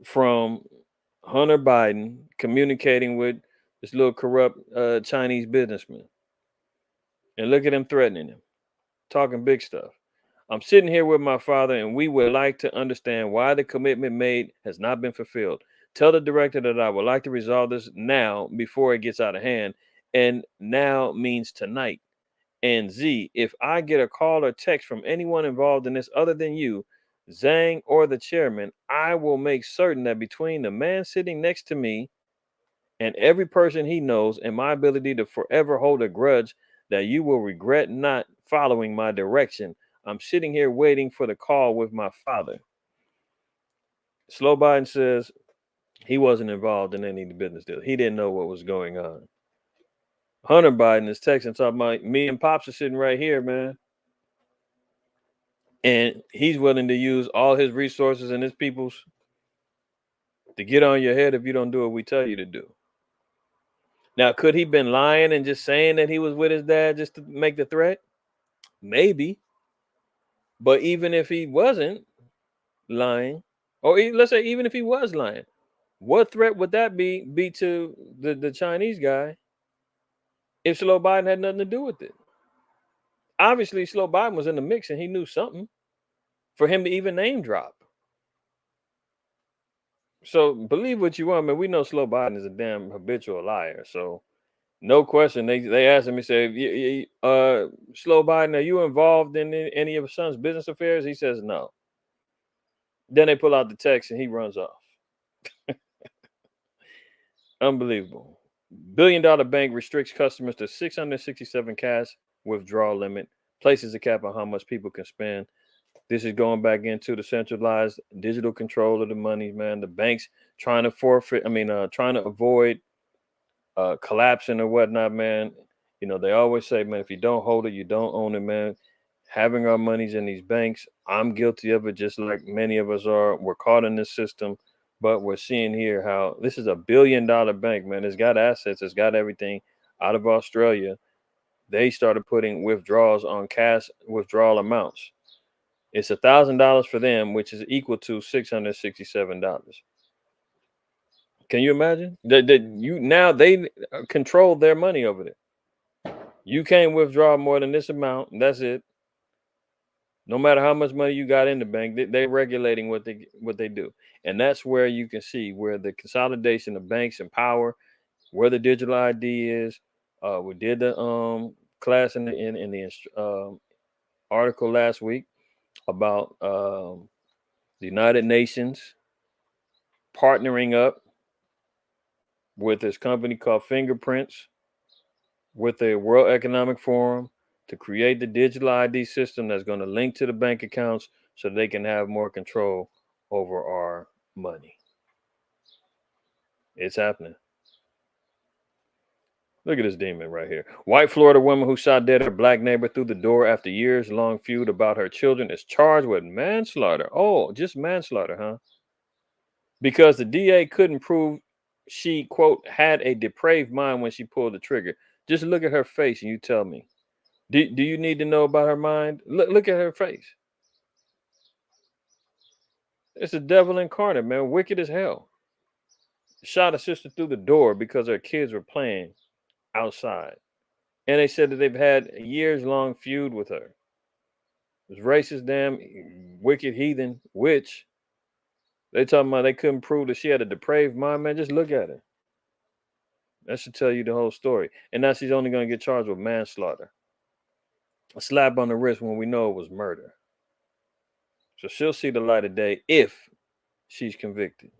from Hunter Biden communicating with this little corrupt Chinese businessman. And look at him threatening him, talking big stuff. I'm sitting here with my father, and we would like to understand why the commitment made has not been fulfilled. Tell the director that I would like to resolve this now before it gets out of hand. And now means tonight. And Z, if I get a call or text from anyone involved in this other than you, Zhang, or the chairman, I will make certain that between the man sitting next to me and every person he knows and my ability to forever hold a grudge, that you will regret not following my direction. I'm sitting here waiting for the call with my father. Slow Biden says he wasn't involved in any of the business deals. He didn't know what was going on. Hunter Biden is texting, talking about me and Pops are sitting right here, man. And he's willing to use all his resources and his people's to get on your head if you don't do what we tell you to do. Now, could he been lying and just saying that he was with his dad just to make the threat? Maybe. But even if he wasn't lying, or let's say even if he was lying, what threat would that be to the Chinese guy if Slow Biden had nothing to do with it? Obviously, Slow Biden was in the mix and he knew something for him to even name drop. So believe what you want, man. We know Slow Biden is a damn habitual liar. So no question. They asked him, he said, Slow Biden, are you involved in any of his son's business affairs? He says no. Then they pull out the text and he runs off. Unbelievable. $1 billion bank restricts customers to 667 cash withdrawal limit. places a cap on how much people can spend. This is going back into the centralized digital control of the money, man. The banks trying to trying to avoid collapsing or whatnot, man. You know, they always say, man, if you don't hold it, you don't own it, man. Having our monies in these banks, I'm guilty of it, just like many of us are. We're caught in this system, but we're seeing here how this is $1 billion bank, man. It's got assets, it's got everything out of Australia. They started putting withdrawals on cash withdrawal amounts. It's $1,000 for them, which is equal to $667. Can you imagine that they control their money over there? You can't withdraw more than this amount. That's it. No matter how much money you got in the bank, they're regulating what they do, and that's where you can see where the consolidation of banks and power, where the digital ID is. We did the class in the article last week about the United Nations partnering up with this company called Fingerprints with the World Economic Forum to create the digital ID system that's going to link to the bank accounts so they can have more control over our money. It's happening. Look at this demon right here. White Florida woman who shot dead her black neighbor through the door after years-long feud about her children is charged with manslaughter. Oh, just manslaughter, huh? Because the DA couldn't prove she, quote, had a depraved mind when she pulled the trigger. Just look at her face and you tell me. Do you need to know about her mind? Look at her face. It's the devil incarnate, man. Wicked as hell. Shot a sister through the door because her kids were playing outside. And they said that they've had a years-long feud with her. It was racist, damn, wicked heathen witch. They talking about they couldn't prove that she had a depraved mind, man. Just look at her. That should tell you the whole story. And now she's only going to get charged with manslaughter. A slap on the wrist when we know it was murder. So she'll see the light of day if she's convicted.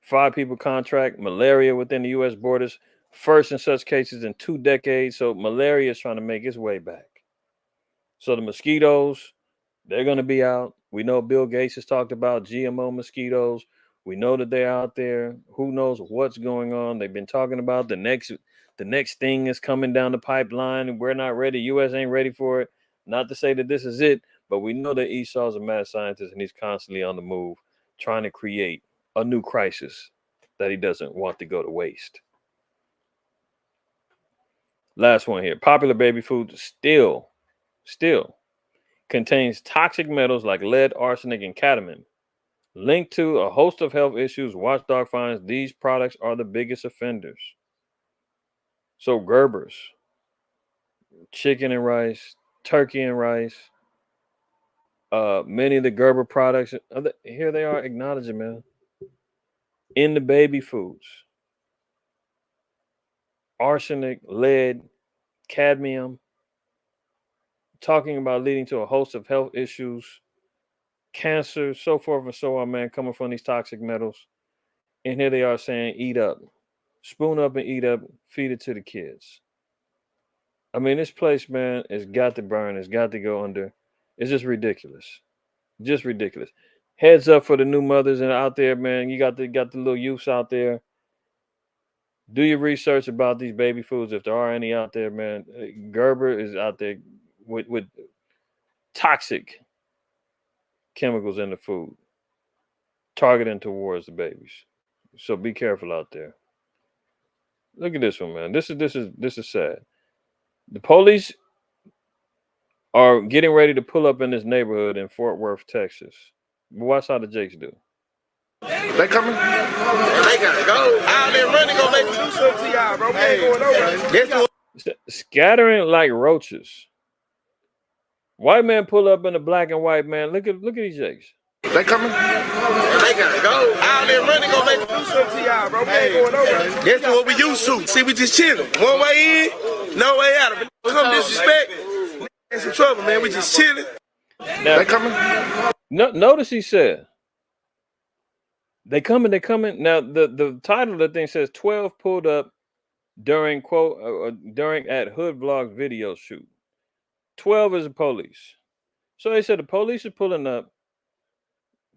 5 people contract malaria within the U.S. borders. First in such cases in 2 decades. So malaria is trying to make its way back. So the mosquitoes, they're going to be out. We know Bill Gates has talked about GMO mosquitoes. We know that they're out there. Who knows what's going on? They've been talking about the next thing is coming down the pipeline, and we're not ready. U.S. ain't ready for it. Not to say that this is it, but we know that Esau's a mad scientist, and he's constantly on the move, trying to create a new crisis that he doesn't want to go to waste. Last one here. Popular baby food still contains toxic metals like lead, arsenic, and cadmium. Linked to a host of health issues, Watchdog finds these products are the biggest offenders. So Gerber's, chicken and rice, turkey and rice, many of the Gerber products, here they are acknowledging, man, in the baby foods. Arsenic, lead, cadmium, talking about leading to a host of health issues, cancer, so forth and so on, man, coming from these toxic metals. And here they are saying, eat up, spoon up and eat up, feed it to the kids. I mean, this place, man, has got to burn. It's got to go under. It's just ridiculous. Just ridiculous. Heads up for the new mothers and out there, man. You got the little youths out there. Do your research about these baby foods if there are any out there, man. Gerber is out there with toxic chemicals in the food, targeting towards the babies. So be careful out there. Look at this one, man. This is sad. The police are getting ready to pull up in this neighborhood in Fort Worth, Texas. Watch how the Jakes do. They coming? They gotta go. All that money gonna make them do something to y'all, bro. We ain't going over. Scattering like roaches. White man pull up in a black and white, man. Look at these Jakes. They coming? They gotta go. All that money gonna make them do something to y'all, bro. We ain't going over. That's what we used to. See, we just chilling. One way in, no way out. If it come disrespect, in some trouble, man. We just chilling. Now, they coming? Notice he said, they coming. Now, the title of the thing says 12 pulled up during during at Hood Vlog's video shoot. 12 is the police. So they said the police are pulling up.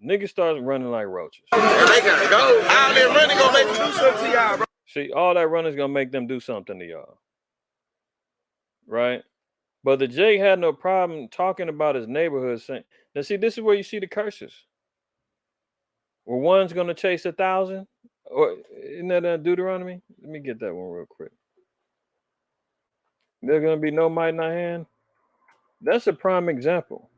Niggas starts running like roaches. They gotta go. All that running gonna make them do something to y'all, bro. See, all that running is gonna make them do something to y'all. Right? But the Jake had no problem talking about his neighborhood saying, now see, this is where you see the curses. Where one's gonna chase 1,000. Or isn't that Deuteronomy? Let me get that one real quick. There's gonna be no might in our hand. That's a prime example.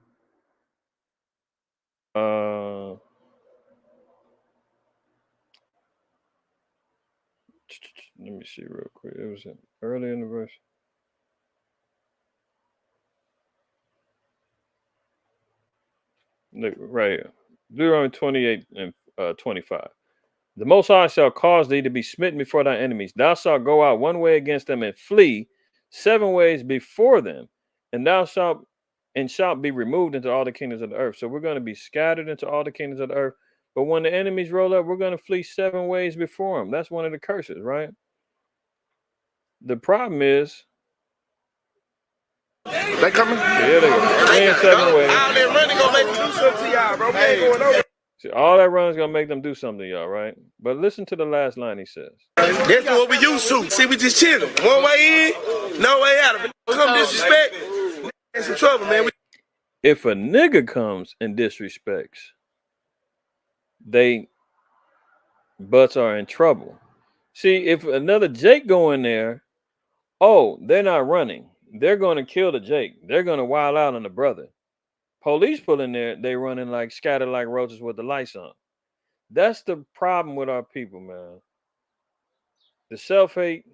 Let me see real quick. It was early in the verse. Look, right here. Deuteronomy 28 and 25. The Most High shall cause thee to be smitten before thy enemies. Thou shalt go out one way against them and flee 7 ways before them, and thou shalt be removed into all the kingdoms of the earth. So we're going to be scattered into all the kingdoms of the earth. But when the enemies roll up, we're going to flee 7 ways before them. That's one of the curses, right? The problem is, they coming? Yeah, they go. They in 7 ways. All that running gonna make them do something to y'all, bro. We ain't going over. See, all that run is gonna make them do something to y'all, right? But listen to the last line he says. That's what we used to. See, we just chilling. One way in, no way out. If it come disrespect, in some trouble, man. If a nigga comes and disrespects, they butts are in trouble. See, if another Jake go in there, oh, they're not running. They're gonna kill the Jake. They're gonna wild out on the brother. Police pull in there, they running like scattered like roaches with the lights on. That's the problem with our people, man. The self-hate,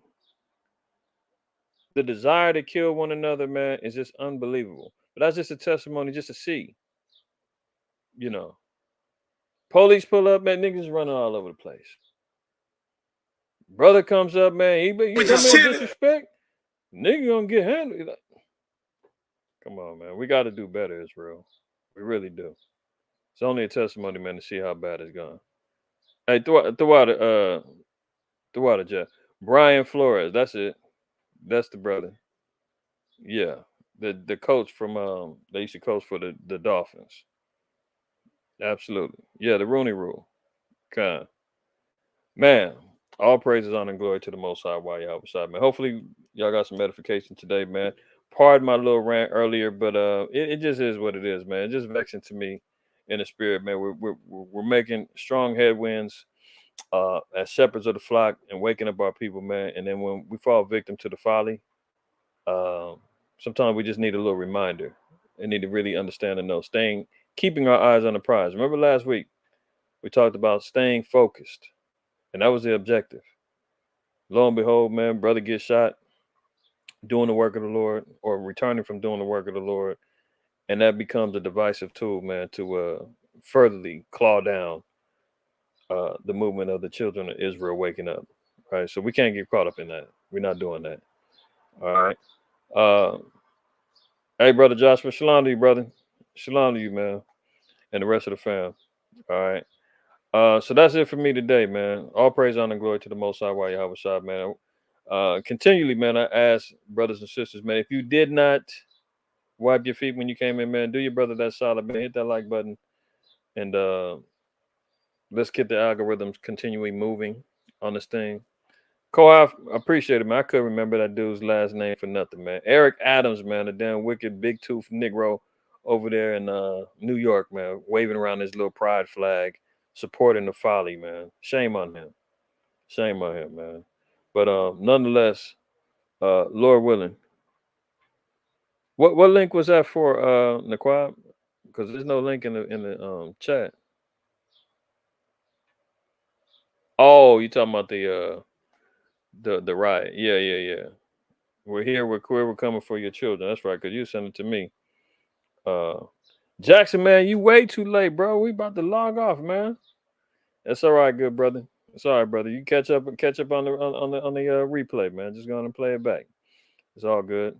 the desire to kill one another, man, is just unbelievable. But that's just a testimony just to see. You know. Police pull up, man, niggas running all over the place. Brother comes up, man, he come in disrespect, nigga gonna get handled. Like, come on, man. We got to do better, Israel. We really do. It's only a testimony, man, to see how bad it's gone. Hey, throw out a Jeff. Brian Flores, that's it. That's the brother. Yeah. The coach from they used to coach for the Dolphins. Absolutely. Yeah, the Rooney Rule. Okay. Man, all praises, honor, and glory to the Most High. Why y'all beside me. Hopefully y'all got some edification today, man. Pardon my little rant earlier, but it just is what it is, man. It's just vexing to me in the spirit, man. We're making strong headwinds as shepherds of the flock and waking up our people, man. And then when we fall victim to the folly, sometimes we just need a little reminder and need to really understand and know, keeping our eyes on the prize. Remember last week we talked about staying focused, and that was the objective. Lo and behold, man, brother gets shot doing the work of the Lord, or returning from doing the work of the Lord, and that becomes a divisive tool, man, to furtherly claw down the movement of the children of Israel waking up. Right, so we can't get caught up in that. We're not doing that. All right. Hey, brother Joshua, shalom to you, brother. Shalom to you, man, and the rest of the fam. All right. So that's it for me today, man. All praise, honor, and glory to the Most High, Yahweh Yahweh Shai, man. Continually, man, I ask brothers and sisters, man, if you did not wipe your feet when you came in, man, do your brother that solid, man. Hit that like button, and let's get the algorithms continually moving on this thing. I appreciate it, man. I couldn't remember that dude's last name for nothing, man. Eric Adams, man, the damn wicked big tooth Negro over there in New York, man, waving around his little pride flag, supporting the folly, man. Shame on him. Shame on him, man. But nonetheless, Lord willing. What link was that for, Naquab? Because there's no link in the chat. Oh, you talking about the riot? Yeah. We're here. We're coming for your children. That's right. Because you sent it to me. Jackson, man, you way too late, bro. We about to log off, man. That's all right, good brother. It's all right, brother. You catch up on the replay, man. Just go on and play it back. It's all good.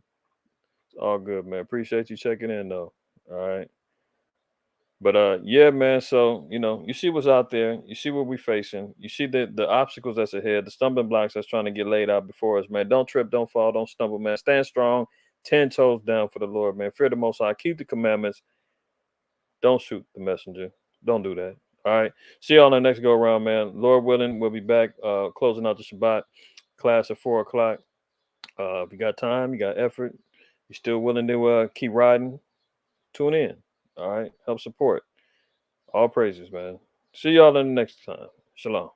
It's all good, man. Appreciate you checking in, though. All right. But yeah, man. So you see what's out there. You see what we're facing. You see the obstacles that's ahead, the stumbling blocks that's trying to get laid out before us, man. Don't trip, don't fall, don't stumble, man. Stand strong, 10 toes down for the Lord, man. Fear the Most High. Keep the commandments. Don't shoot the messenger. Don't do that. All right. See y'all on the next go around, man. Lord willing, we'll be back closing out the Shabbat class at 4 o'clock. If you got time, you got effort, you're still willing to keep riding, tune in. All right. Help support. All praises, man. See y'all in the next time. Shalom.